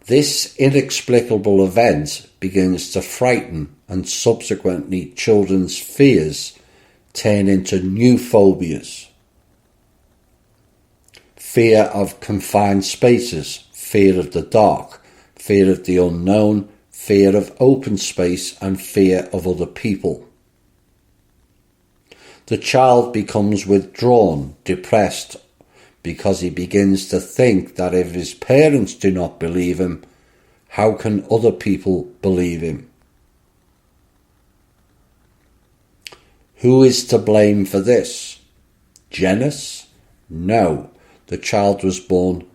This inexplicable event begins to frighten, and subsequently children's fears turn into new phobias. Fear of confined spaces, fear of the dark, fear of the unknown, fear of open space, and fear of other people. The child becomes withdrawn, depressed, because he begins to think that if his parents do not believe him, how can other people believe him? Who is to blame for this? Genus? No, the child was born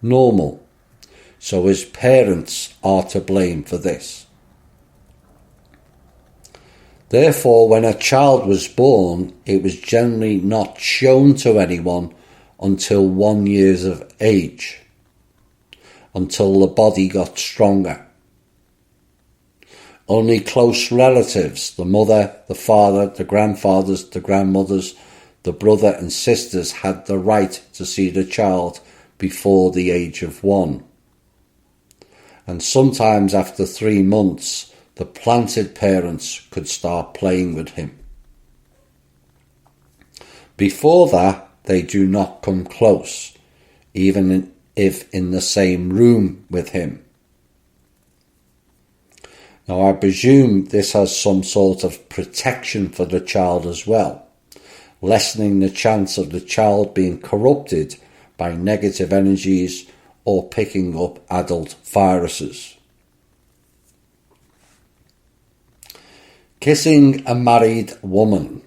normal, so his parents are to blame for this. Therefore, when a child was born, it was generally not shown to anyone until 1 year of age, until the body got stronger. Only close relatives, the mother, the father, the grandfathers, the grandmothers, the brother and sisters had the right to see the child before the age of 1. And sometimes after 3 months, the planted parents could start playing with him. Before that, they do not come close, even if in the same room with him. Now, I presume this has some sort of protection for the child as well, lessening the chance of the child being corrupted by negative energies or picking up adult viruses. Kissing a married woman.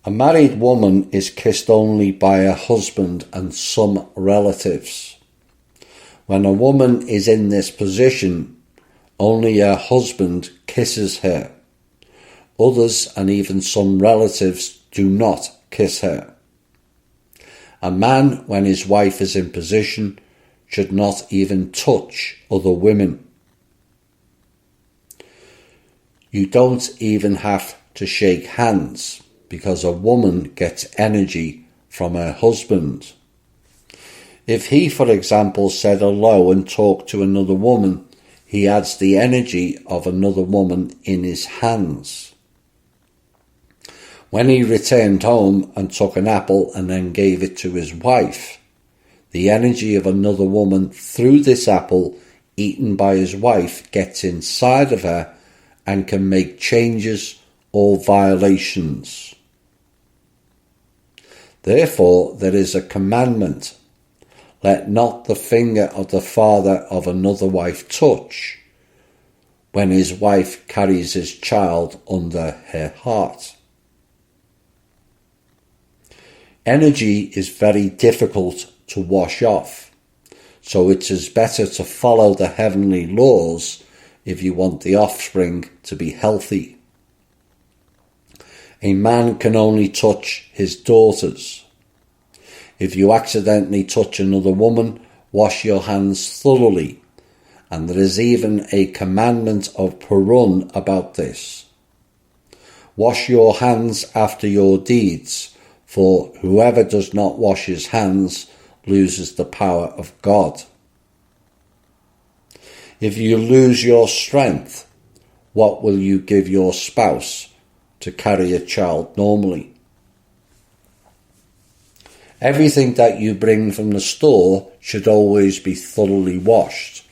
A married woman is kissed only by her husband and some relatives. When a woman is in this position, only her husband kisses her. Others and even some relatives do not kiss her. A man, when his wife is in position, should not even touch other women. You don't even have to shake hands, because a woman gets energy from her husband. If he, for example, said hello and talked to another woman, he adds the energy of another woman in his hands. When he returned home and took an apple and then gave it to his wife, the energy of another woman through this apple eaten by his wife gets inside of her and can make changes or violations. Therefore, there is a commandment: let not the finger of the father of another wife touch, when his wife carries his child under her heart. Energy is very difficult to wash off, so it is better to follow the heavenly laws if you want the offspring to be healthy. A man can only touch his daughters. If you accidentally touch another woman, wash your hands thoroughly, and there is even a commandment of Purun about this. Wash your hands after your deeds, for whoever does not wash his hands loses the power of God. If you lose your strength, what will you give your spouse to carry a child normally? Everything that you bring from the store should always be thoroughly washed,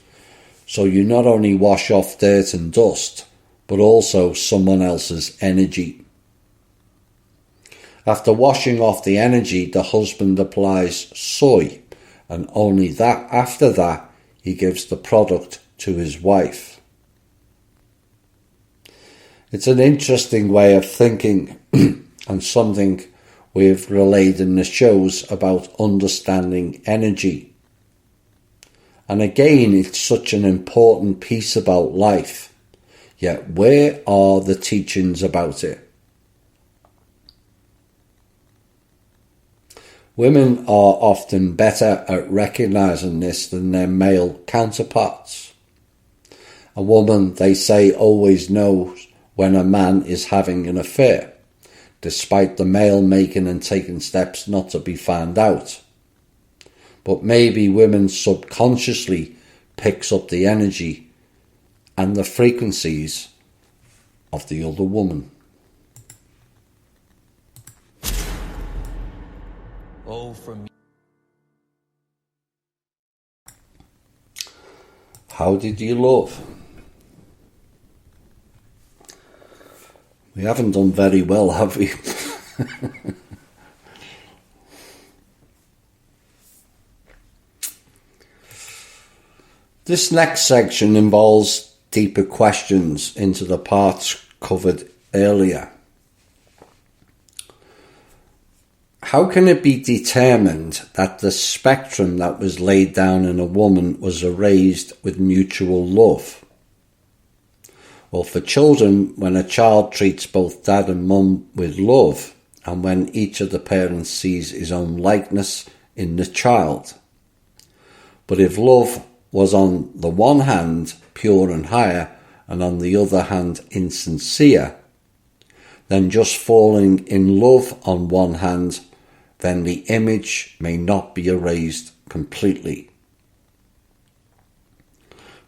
so you not only wash off dirt and dust, but also someone else's energy. After washing off the energy, the husband applies soy, and only that after that he gives the product to his wife. It's an interesting way of thinking and something we've relayed in the shows about understanding energy. And again, it's such an important piece about life. Yet where are the teachings about it? Women are often better at recognizing this than their male counterparts. A woman, they say, always knows when a man is having an affair, despite the male making and taking steps not to be found out. But maybe women subconsciously picks up the energy and the frequencies of the other woman. How did you love? We haven't done very well, have we? This next section involves deeper questions into the parts covered earlier. How can it be determined that the spectrum that was laid down in a woman was erased with mutual love? Well, for children, when a child treats both dad and mum with love, and when each of the parents sees his own likeness in the child. But if love was on the one hand pure and higher, and on the other hand insincere, then just falling in love on one hand, then the image may not be erased completely.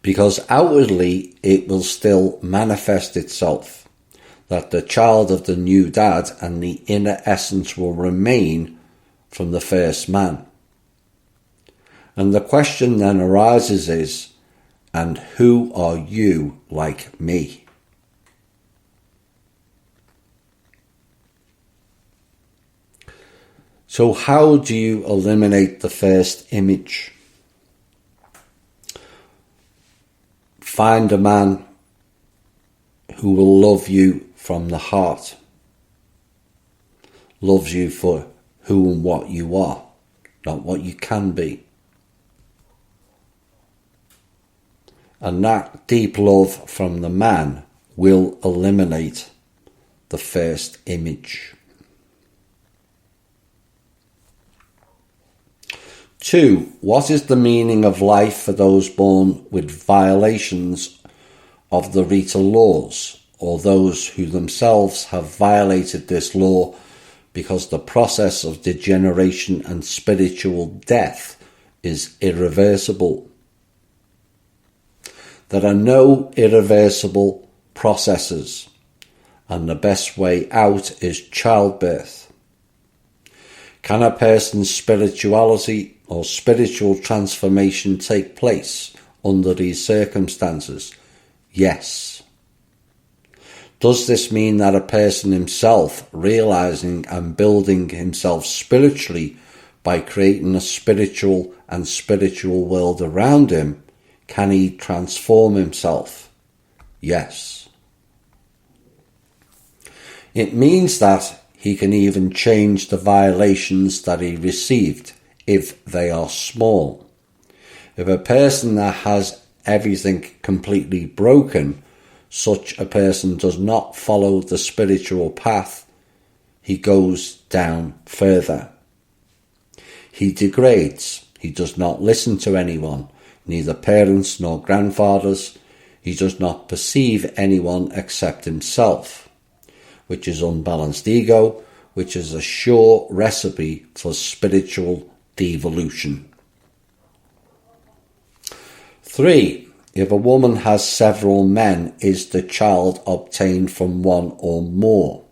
Because outwardly it will still manifest itself, that the child of the new dad and the inner essence will remain from the first man. And the question then arises is, and who are you like me? So how do you eliminate the first image? Find a man who will love you from the heart, loves you for who and what you are, not what you can be. And that deep love from the man will eliminate the first image. 2. What is the meaning of life for those born with violations of the Rita laws, or those who themselves have violated this law because the process of degeneration and spiritual death is irreversible? There are no irreversible processes, and the best way out is childbirth. Can a person's spirituality or spiritual transformation take place under these circumstances? Yes. Does this mean that a person himself realizing and building himself spiritually by creating a spiritual and spiritual world around him, can he transform himself? Yes. It means that he can even change the violations that he received if they are small. If a person that has everything completely broken, such a person does not follow the spiritual path, he goes down further. He degrades. He does not listen to anyone, neither parents nor grandfathers. He does not perceive anyone except himself, which is unbalanced ego, which is a sure recipe for spiritual devolution. 3. If a woman has several men, is the child obtained from one or more?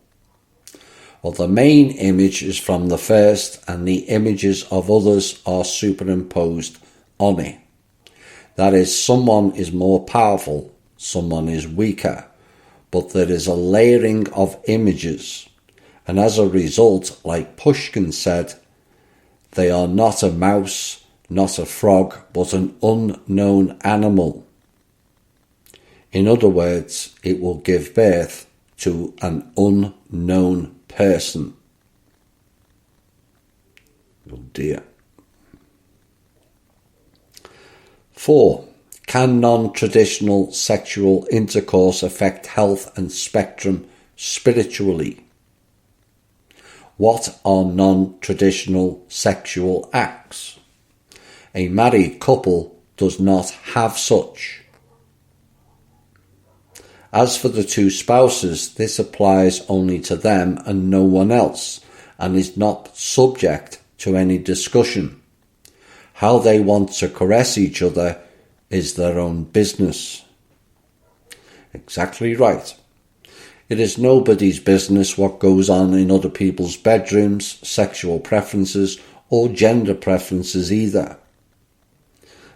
Well, the main image is from the first, and the images of others are superimposed on it. That is, someone is more powerful, someone is weaker, but there is a layering of images, and as a result, like Pushkin said, they are not a mouse, not a frog, but an unknown animal. In other words, it will give birth to an unknown person. Oh dear. 4. Can non-traditional sexual intercourse affect health and spectrum spiritually? What are non-traditional sexual acts? A married couple does not have such. As for the two spouses, this applies only to them and no one else, and is not subject to any discussion. How they want to caress each other is their own business. Exactly right. It is nobody's business what goes on in other people's bedrooms, sexual preferences, or gender preferences either.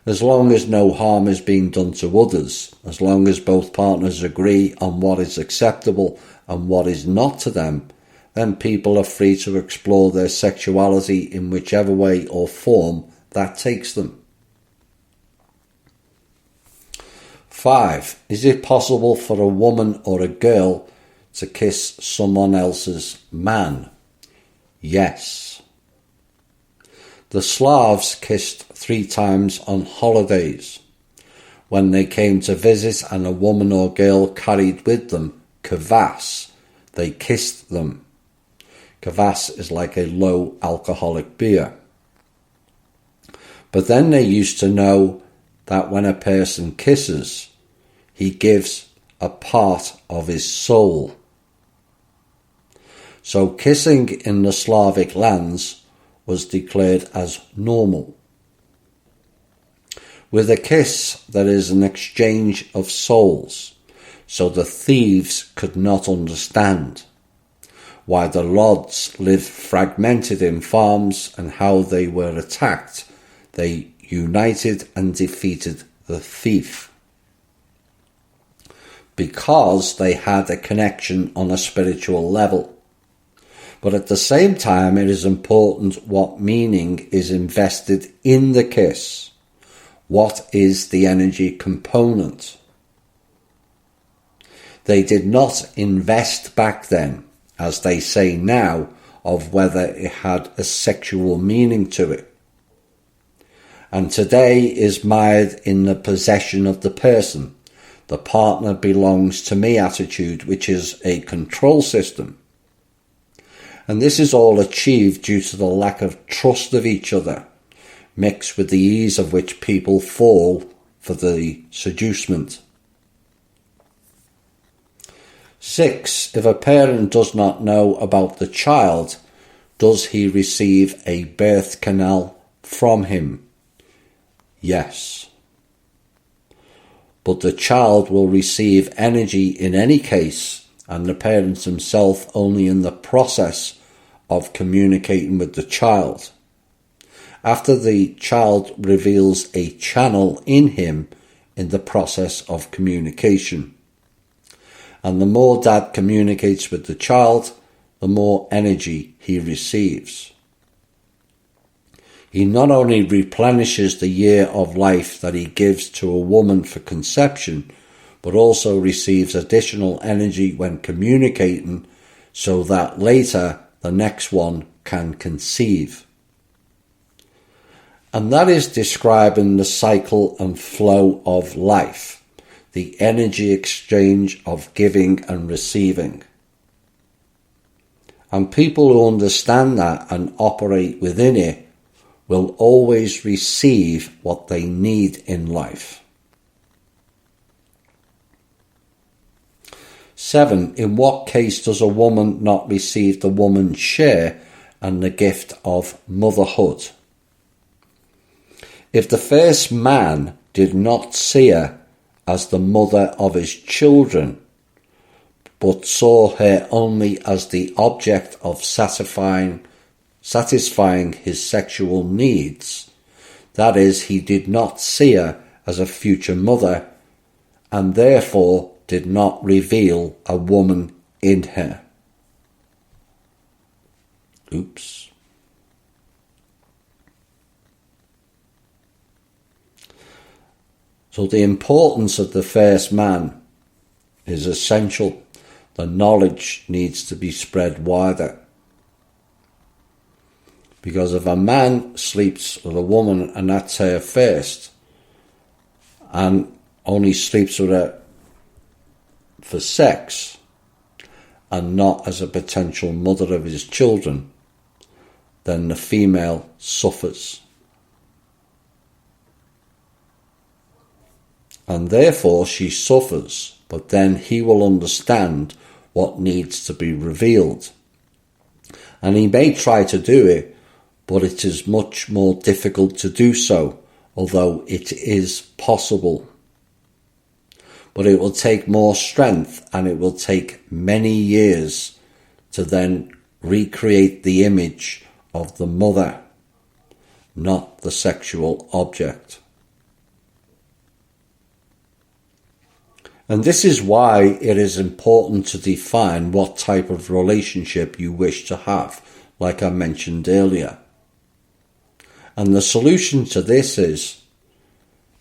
As long as no harm is being done to others, as long as both partners agree on what is acceptable and what is not to them, then people are free to explore their sexuality in whichever way or form that takes them. 5. Is it possible for a woman or a girl to kiss someone else's man? Yes. The Slavs kissed 3 times on holidays. When they came to visit and a woman or girl carried with them kvass, they kissed them. Kvass is like a low alcoholic beer. But then they used to know that when a person kisses, he gives a part of his soul. So kissing in the Slavic lands was declared as normal. With a kiss, there is an exchange of souls, so the thieves could not understand why the lords lived fragmented in farms and how they were attacked. They united and defeated the thief, because they had a connection on a spiritual level. But at the same time, it is important what meaning is invested in the kiss. What is the energy component? They did not invest back then, as they say now, of whether it had a sexual meaning to it. And today is mired in the possession of the person. The partner belongs to me attitude, which is a control system. And this is all achieved due to the lack of trust of each other, mixed with the ease of which people fall for the seducement. 6. If a parent does not know about the child, does he receive a birth canal from him? Yes. But the child will receive energy in any case, and the parent himself only in the process of communicating with the child. After the child reveals a channel in him in the process of communication. And the more dad communicates with the child, the more energy he receives. He not only replenishes the year of life that he gives to a woman for conception, but also receives additional energy when communicating, so that later the next one can conceive. And that is describing the cycle and flow of life, the energy exchange of giving and receiving. And people who understand that and operate within it will always receive what they need in life. 7. In what case does a woman not receive the woman's share and the gift of motherhood? If the first man did not see her as the mother of his children, but saw her only as the object of satisfying his sexual needs, that is, he did not see her as a future mother, and therefore did not reveal a woman in her. Oops. So the importance of the first man is essential. The knowledge needs to be spread wider. Because if a man sleeps with a woman and that's her first, and only sleeps with her for sex, and not as a potential mother of his children, then the female suffers. And therefore she suffers, but then he will understand what needs to be revealed. And he may try to do it, but it is much more difficult to do so, although it is possible. But it will take more strength, and it will take many years to then recreate the image of the mother, not the sexual object. And this is why it is important to define what type of relationship you wish to have, like I mentioned earlier. And the solution to this is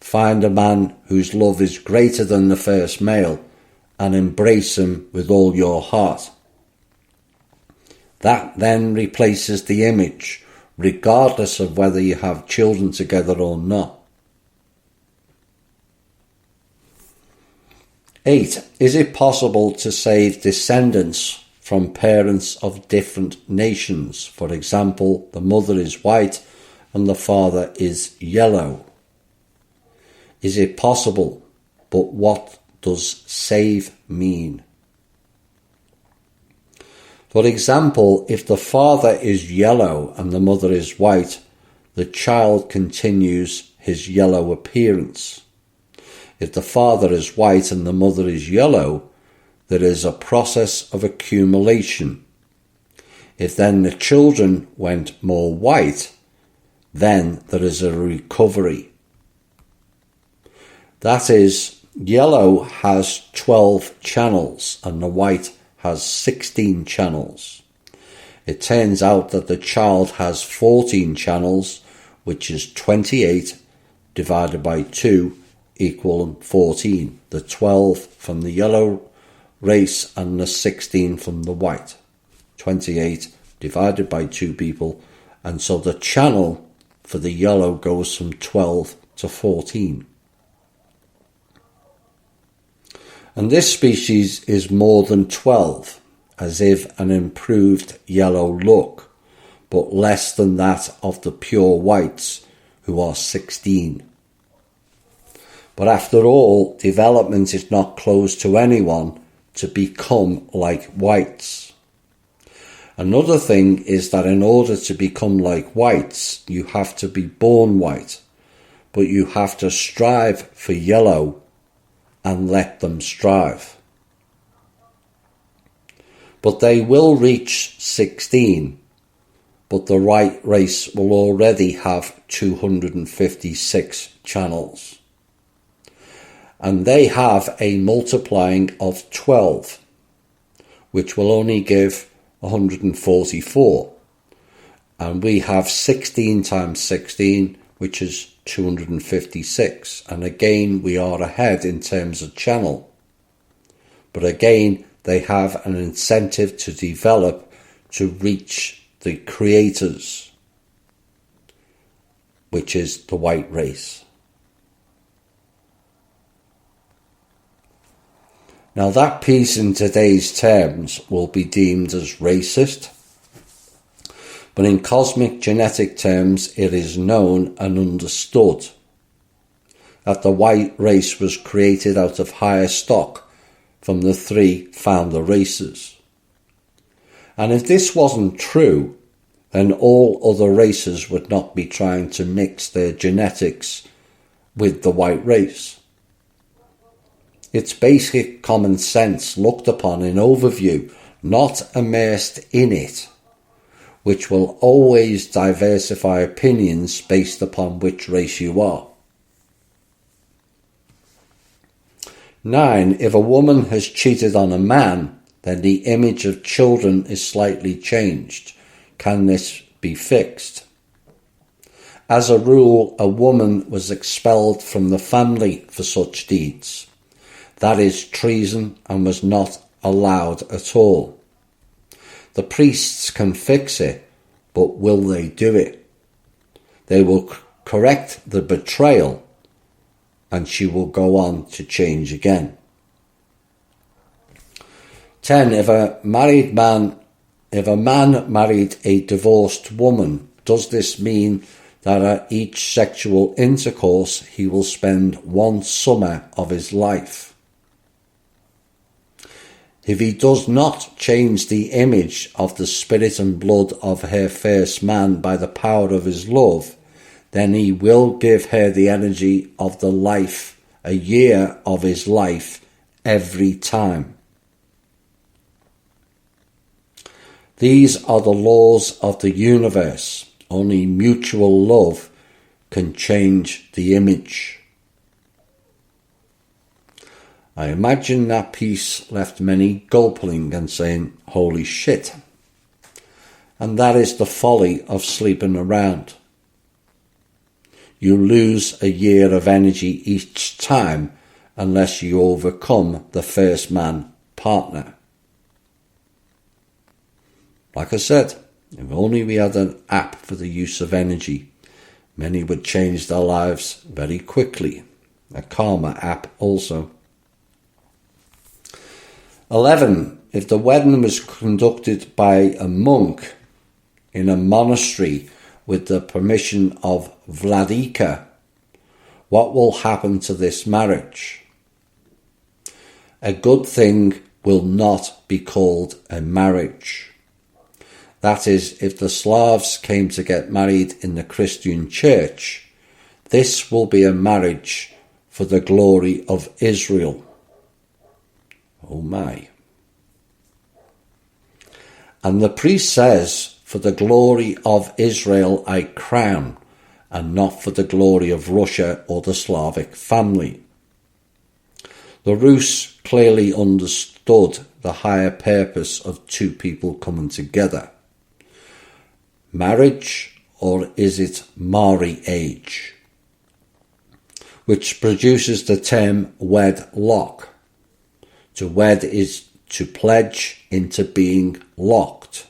find a man whose love is greater than the first male and embrace him with all your heart. That then replaces the image, regardless of whether you have children together or not. 8. Is it possible to save descendants from parents of different nations? For example, the mother is white and the father is yellow. Is it possible? But what does save mean? For example, if the father is yellow and the mother is white, the child continues his yellow appearance. If the father is white and the mother is yellow, there is a process of accumulation. If then the children went more white, then there is a recovery. That is, yellow has 12 channels and the white has 16 channels. It turns out that the child has 14 channels, which is 28 divided by 2 equal 14. The 12 from the yellow race and the 16 from the white. 28 divided by 2 people, and so the channel for the yellow goes from 12 to 14. And this species is more than 12, as if an improved yellow look, but less than that of the pure whites, who are 16. But after all, development is not closed to anyone to become like whites. Another thing is that in order to become like whites, you have to be born white, but you have to strive for yellow and let them strive. But they will reach 16, but the right race will already have 256 channels. And they have a multiplying of 12, which will only give 144. And we have 16 times 16, which is 256. And again, we are ahead in terms of channel. But again, they have an incentive to develop to reach the creators, which is the white race. Now that piece in today's terms will be deemed as racist, but in cosmic genetic terms it is known and understood that the white race was created out of higher stock from the 3 founder races. And if this wasn't true, then all other races would not be trying to mix their genetics with the white race. It's basic common sense looked upon in overview, not immersed in it, which will always diversify opinions based upon which race you are. 9. If a woman has cheated on a man, then the image of children is slightly changed. Can this be fixed? As a rule, a woman was expelled from the family for such deeds. That is treason and was not allowed at all. The priests can fix it, but will they do it? They will correct the betrayal and she will go on to change again. 10. If a man married a divorced woman, does this mean that at each sexual intercourse he will spend 1 summer of his life? If he does not change the image of the spirit and blood of her first man by the power of his love, then he will give her the energy of the life, a year of his life, every time. These are the laws of the universe. Only mutual love can change the image. I imagine that piece left many gulping and saying, "Holy shit." And that is the folly of sleeping around. You lose a year of energy each time unless you overcome the first man partner. Like I said, if only we had an app for the use of energy, many would change their lives very quickly. A karma app also. 11. If the wedding was conducted by a monk in a monastery with the permission of Vladika, what will happen to this marriage? A good thing will not be called a marriage. That is, if the Slavs came to get married in the Christian church, this will be a marriage for the glory of Israel. Oh my. And the priest says, "For the glory of Israel I crown, and not for the glory of Russia or the Slavic family." The Rus clearly understood the higher purpose of two people coming together. Marriage, or is it marriage? Which produces the term wedlock. To wed is to pledge into being locked.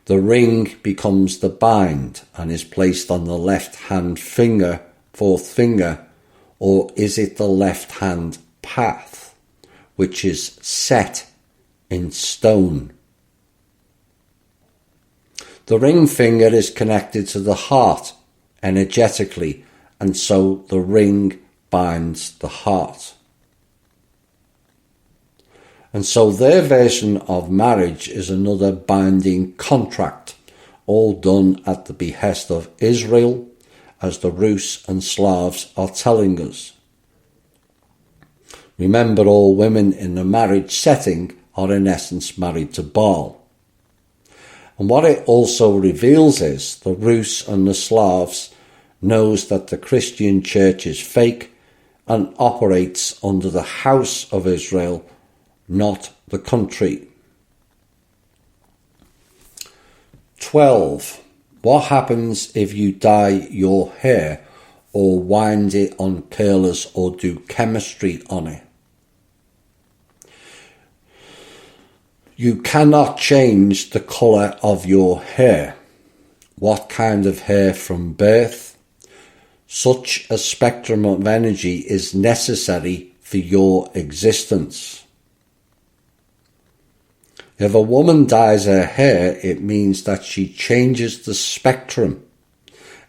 The ring becomes the bind and is placed on the left-hand finger, fourth finger, or is it the left-hand path, which is set in stone? The ring finger is connected to the heart energetically, and so the ring binds the heart. And so their version of marriage is another binding contract, all done at the behest of Israel, as the Rus and Slavs are telling us. Remember, all women in a marriage setting are in essence married to Baal. And what it also reveals is the Rus and the Slavs knows that the Christian church is fake and operates under the house of Israel, not the country. 12. What happens if you dye your hair or wind it on curlers or do chemistry on it? You cannot change the colour of your hair. What kind of hair from birth? Such a spectrum of energy is necessary for your existence. If a woman dyes her hair, it means that she changes the spectrum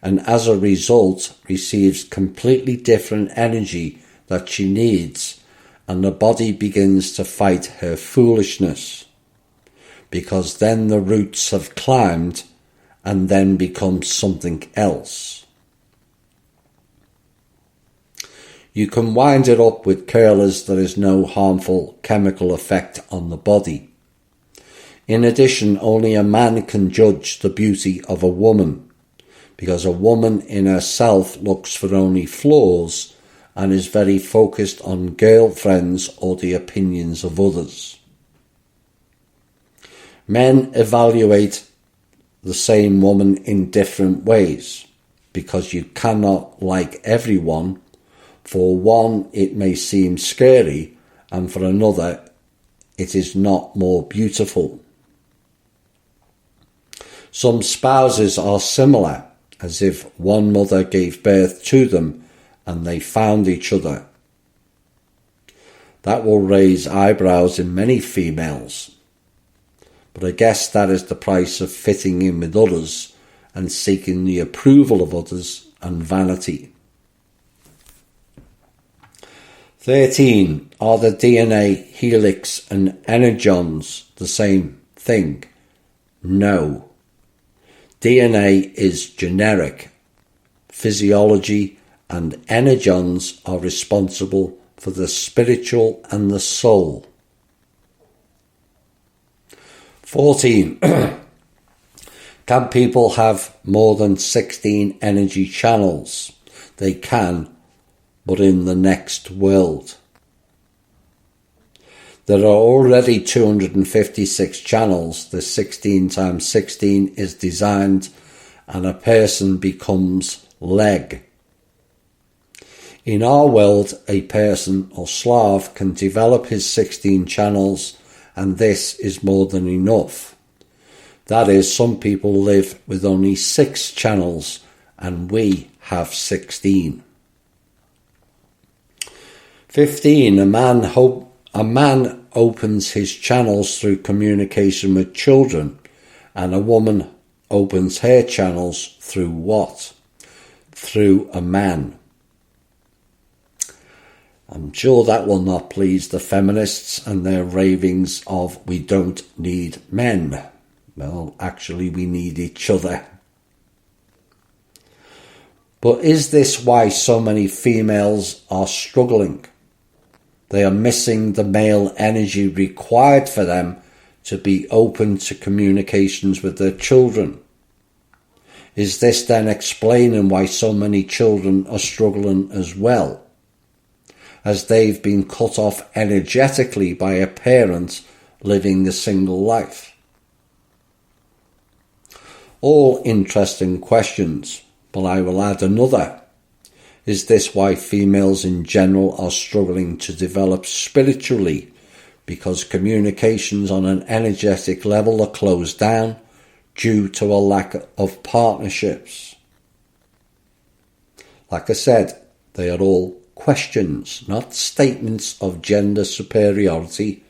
and as a result receives completely different energy that she needs, and the body begins to fight her foolishness, because then the roots have climbed and then become something else. You can wind it up with curlers. There is no harmful chemical effect on the body. In addition, only a man can judge the beauty of a woman, because a woman in herself looks for only flaws and is very focused on girlfriends or the opinions of others. Men evaluate the same woman in different ways, because you cannot like everyone. For one, it may seem scary, and for another, it is not more beautiful. Some spouses are similar, as if one mother gave birth to them and they found each other. That will raise eyebrows in many females. But I guess that is the price of fitting in with others and seeking the approval of others and vanity. 13. Are the DNA helix and energons the same thing? No. DNA is generic. Physiology and energons are responsible for the spiritual and the soul. 14. Can people have more than 16 energy channels? They can, but in the next world. There are already 256 channels. The 16 times 16 is designed, and a person becomes leg. In our world, a person or Slav can develop his 16 channels, and this is more than enough. That is, some people live with only 6 channels, and we have 16. 15. A man opens his channels through communication with children, and a woman opens her channels through what? Through a man. I'm sure that will not please the feminists and their ravings of we don't need men. Well, actually we need each other. But is this why so many females are struggling? They are missing the male energy required for them to be open to communications with their children. Is this then explaining why so many children are struggling as well, as they've been cut off energetically by a parent living a single life? All interesting questions, but I will add another. Is this why females in general are struggling to develop spiritually? Because communications on an energetic level are closed down due to a lack of partnerships. Like I said, they are all questions, not statements of gender superiority,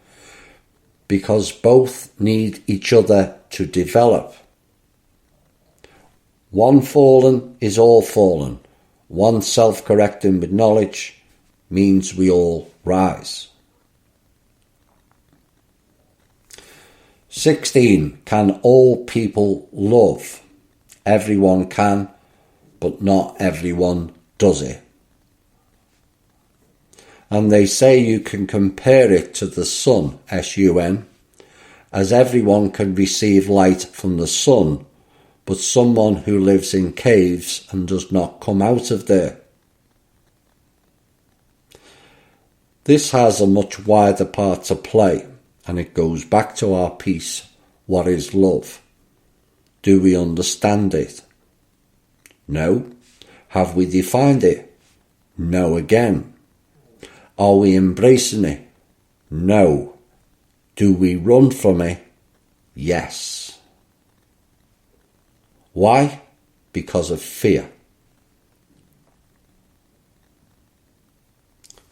because both need each other to develop. One fallen is all fallen. One self-correcting with knowledge means we all rise. 16. Can all people love? Everyone can, but not everyone does it. And they say you can compare it to the sun, S-U-N, as everyone can receive light from the sun, but someone who lives in caves and does not come out of there. This has a much wider part to play, and it goes back to our piece. What is love? Do we understand it? No. Have we defined it? No again. Are we embracing it? No. Do we run from it? Yes. Why? Because of fear.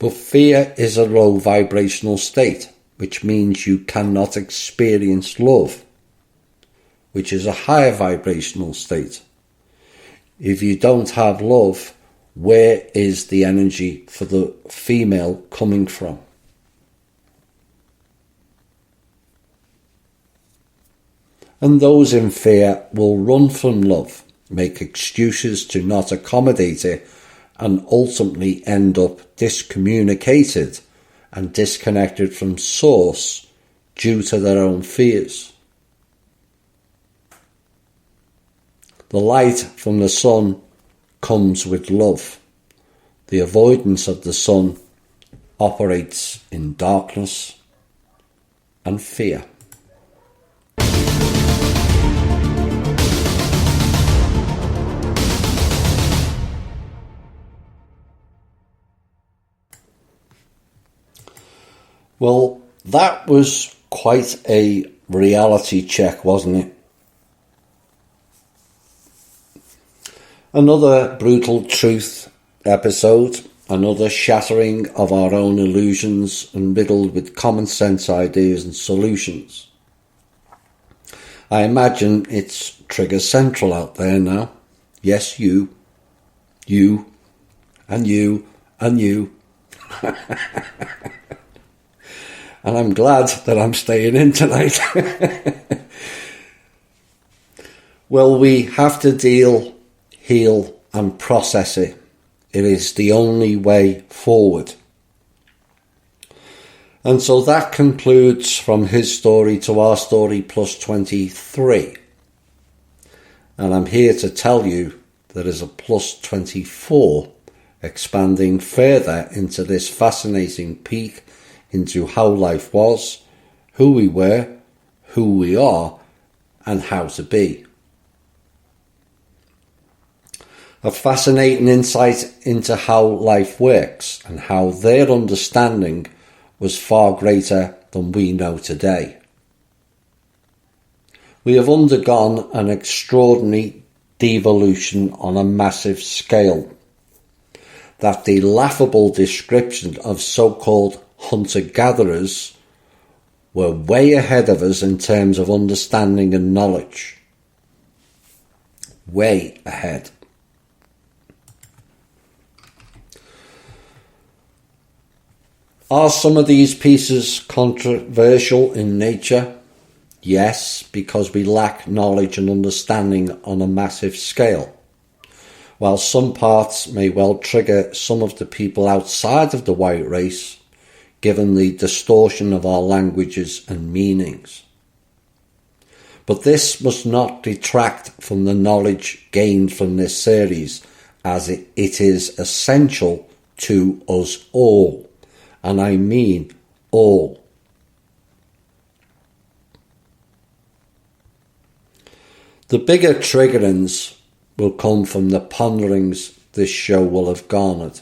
But fear is a low vibrational state, which means you cannot experience love, which is a higher vibrational state. If you don't have love, where is the energy for the female coming from? And those in fear will run from love, make excuses to not accommodate it, and ultimately end up discommunicated and disconnected from source due to their own fears. The light from the sun comes with love. The avoidance of the sun operates in darkness and fear. Well, that was quite a reality check, wasn't it? Another brutal truth episode, another shattering of our own illusions and riddled with common sense ideas and solutions. I imagine it's trigger central out there now. Yes, you, and you, and you. And I'm glad that I'm staying in tonight. Well, we have to deal, heal and process it. It is the only way forward. And so that concludes from his story to our story plus 23. And I'm here to tell you there is a plus 24 expanding further into this fascinating peak into how life was, who we were, who we are, and how to be. A fascinating insight into how life works and how their understanding was far greater than we know today. We have undergone an extraordinary devolution on a massive scale, that the laughable description of so-called hunter-gatherers were way ahead of us in terms of understanding and knowledge. Way ahead. Are some of these pieces controversial in nature? Yes, because we lack knowledge and understanding on a massive scale. While some parts may well trigger some of the people outside of the white race, given the distortion of our languages and meanings. But this must not detract from the knowledge gained from this series, as it is essential to us all. And I mean all. The bigger triggerings will come from the ponderings this show will have garnered.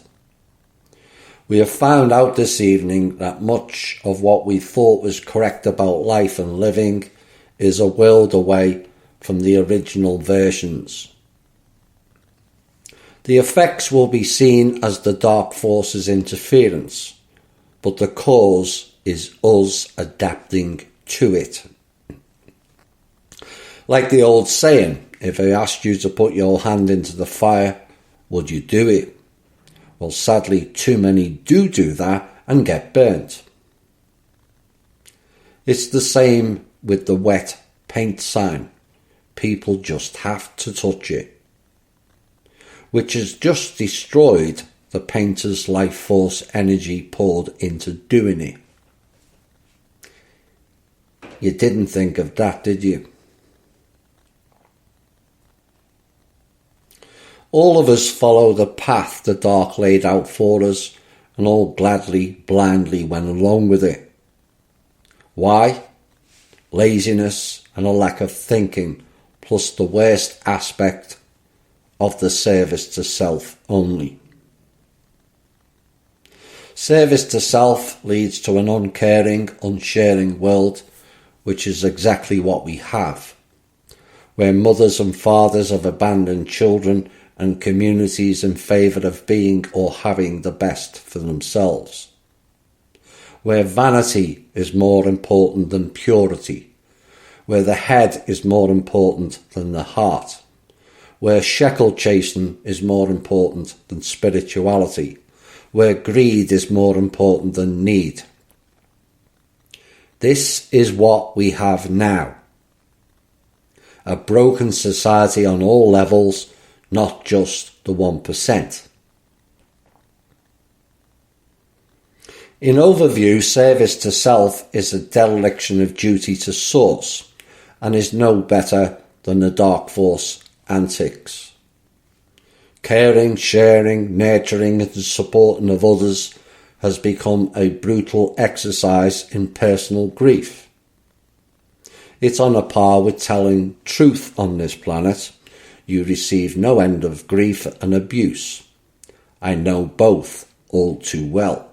We have found out this evening that much of what we thought was correct about life and living is a world away from the original versions. The effects will be seen as the dark force's interference, but the cause is us adapting to it. Like the old saying, if I asked you to put your hand into the fire, would you do it? Well, sadly, too many do that and get burnt. It's the same with the wet paint sign. People just have to touch it, which has just destroyed the painter's life force energy poured into doing it. You didn't think of that, did you? All of us follow the path the dark laid out for us, and all gladly, blindly went along with it. Why? Laziness and a lack of thinking, plus the worst aspect of the service to self only. Service to self leads to an uncaring, unsharing world, which is exactly what we have, where mothers and fathers have abandoned children and communities in favour of being or having the best for themselves, where vanity is more important than purity, where the head is more important than the heart, where shekel chasing is more important than spirituality, where greed is more important than need. This is what we have now. A broken society on all levels, not just the 1%. In overview, service to self is a dereliction of duty to source, and is no better than the dark force antics. Caring, sharing, nurturing and supporting of others has become a brutal exercise in personal grief. It's on a par with telling truth on this planet. You receive no end of grief and abuse. I know both all too well.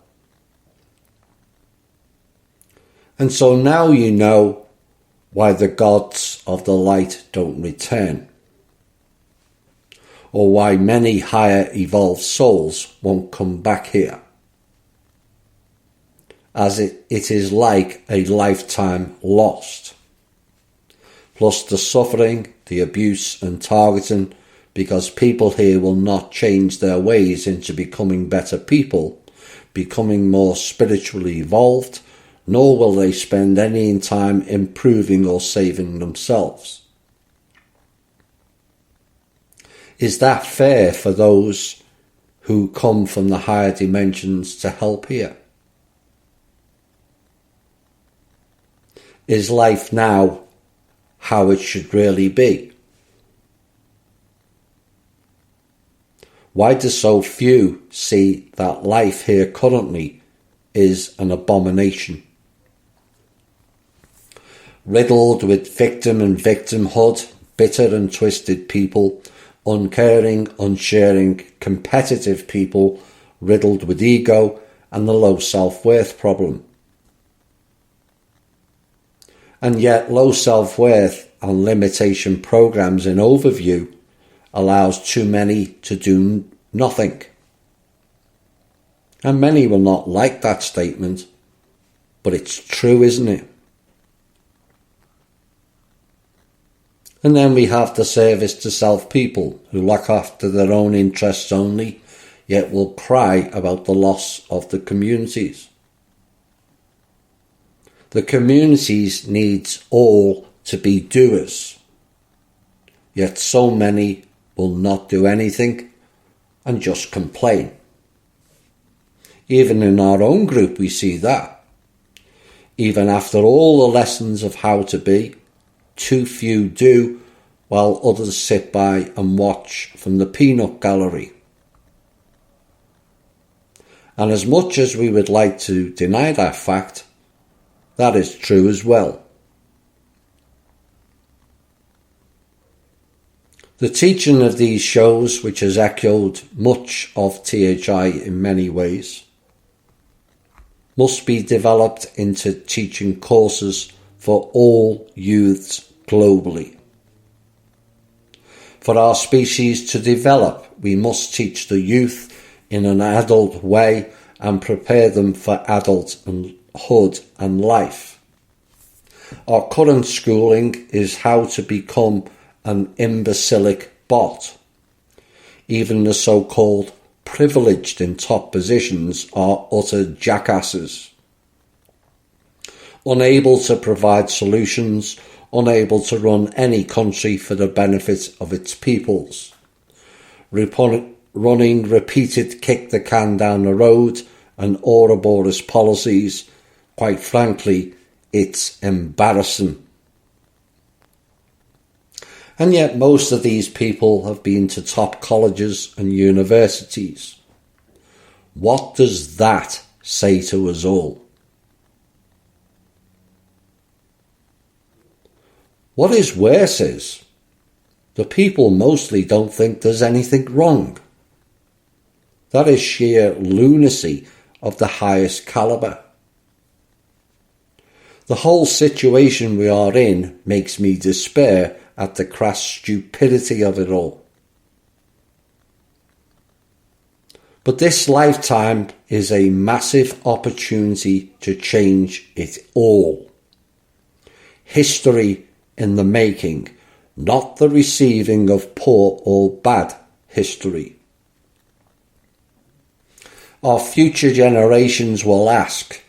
And so now you know why the gods of the light don't return, or why many higher evolved souls won't come back here, as it is like a lifetime lost, plus the suffering, the abuse and targeting, because people here will not change their ways into becoming better people, becoming more spiritually evolved, nor will they spend any time improving or saving themselves. Is that fair for those who come from the higher dimensions to help here? Is life now how it should really be? Why do so few see that life here currently is an abomination. Riddled with victim and victimhood, bitter and twisted people, uncaring, unsharing, competitive people, riddled with ego and the low self-worth problem. And yet low self-worth and limitation programs in overview allows too many to do nothing. And many will not like that statement, but it's true, isn't it? And then we have the service to self people who look after their own interests only, yet will cry about the loss of the communities. The communities needs all to be doers, yet so many will not do anything and just complain. Even in our own group we see that. Even after all the lessons of how to be, too few do, while others sit by and watch from the peanut gallery. And as much as we would like to deny that fact, that is true as well. The teaching of these shows, which has echoed much of THI in many ways, must be developed into teaching courses for all youths globally. For our species to develop, we must teach the youth in an adult way and prepare them for adulthood and life. Our current schooling is how to become an imbecilic bot. Even the so-called privileged in top positions are utter jackasses. Unable to provide solutions, unable to run any country for the benefit of its peoples. Running repeated kick the can down the road and Ouroboros policies, quite frankly, it's embarrassing. And yet most of these people have been to top colleges and universities. What does that say to us all? What is worse is, the people mostly don't think there's anything wrong. That is sheer lunacy of the highest calibre. The whole situation we are in makes me despair at the crass stupidity of it all. But this lifetime is a massive opportunity to change it all. History in the making, not the receiving of poor or bad history. Our future generations will ask,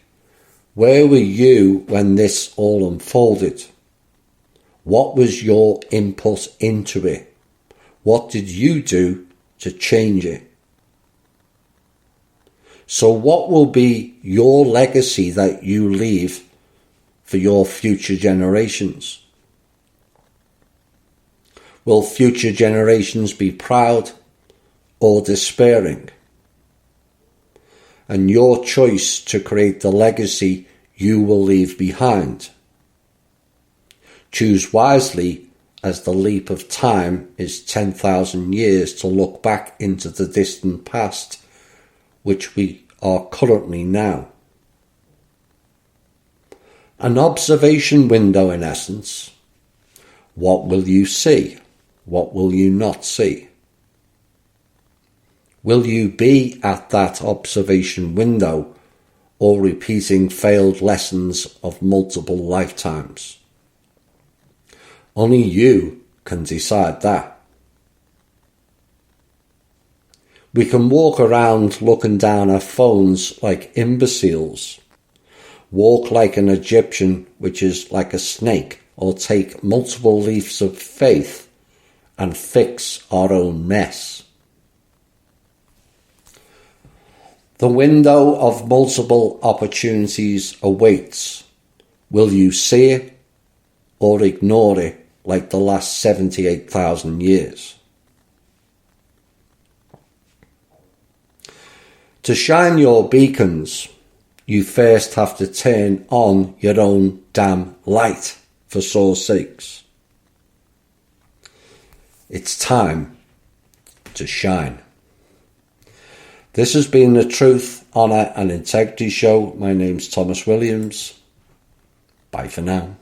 where were you when this all unfolded? What was your input into it? What did you do to change it? So what will be your legacy that you leave for your future generations? Will future generations be proud or despairing? And your choice to create the legacy you will leave behind. Choose wisely, as the leap of time is 10,000 years to look back into the distant past, which we are currently now. An observation window in essence. What will you see? What will you not see? Will you be at that observation window or repeating failed lessons of multiple lifetimes? Only you can decide that. We can walk around looking down our phones like imbeciles, walk like an Egyptian, which is like a snake, or take multiple leaps of faith and fix our own mess. The window of multiple opportunities awaits. Will you see it or ignore it like the last 78,000 years? To shine your beacons, you first have to turn on your own damn light, for soul's sakes. It's time to shine. This has been the Truth, Honour and Integrity Show. My name's Thomas Williams. Bye for now.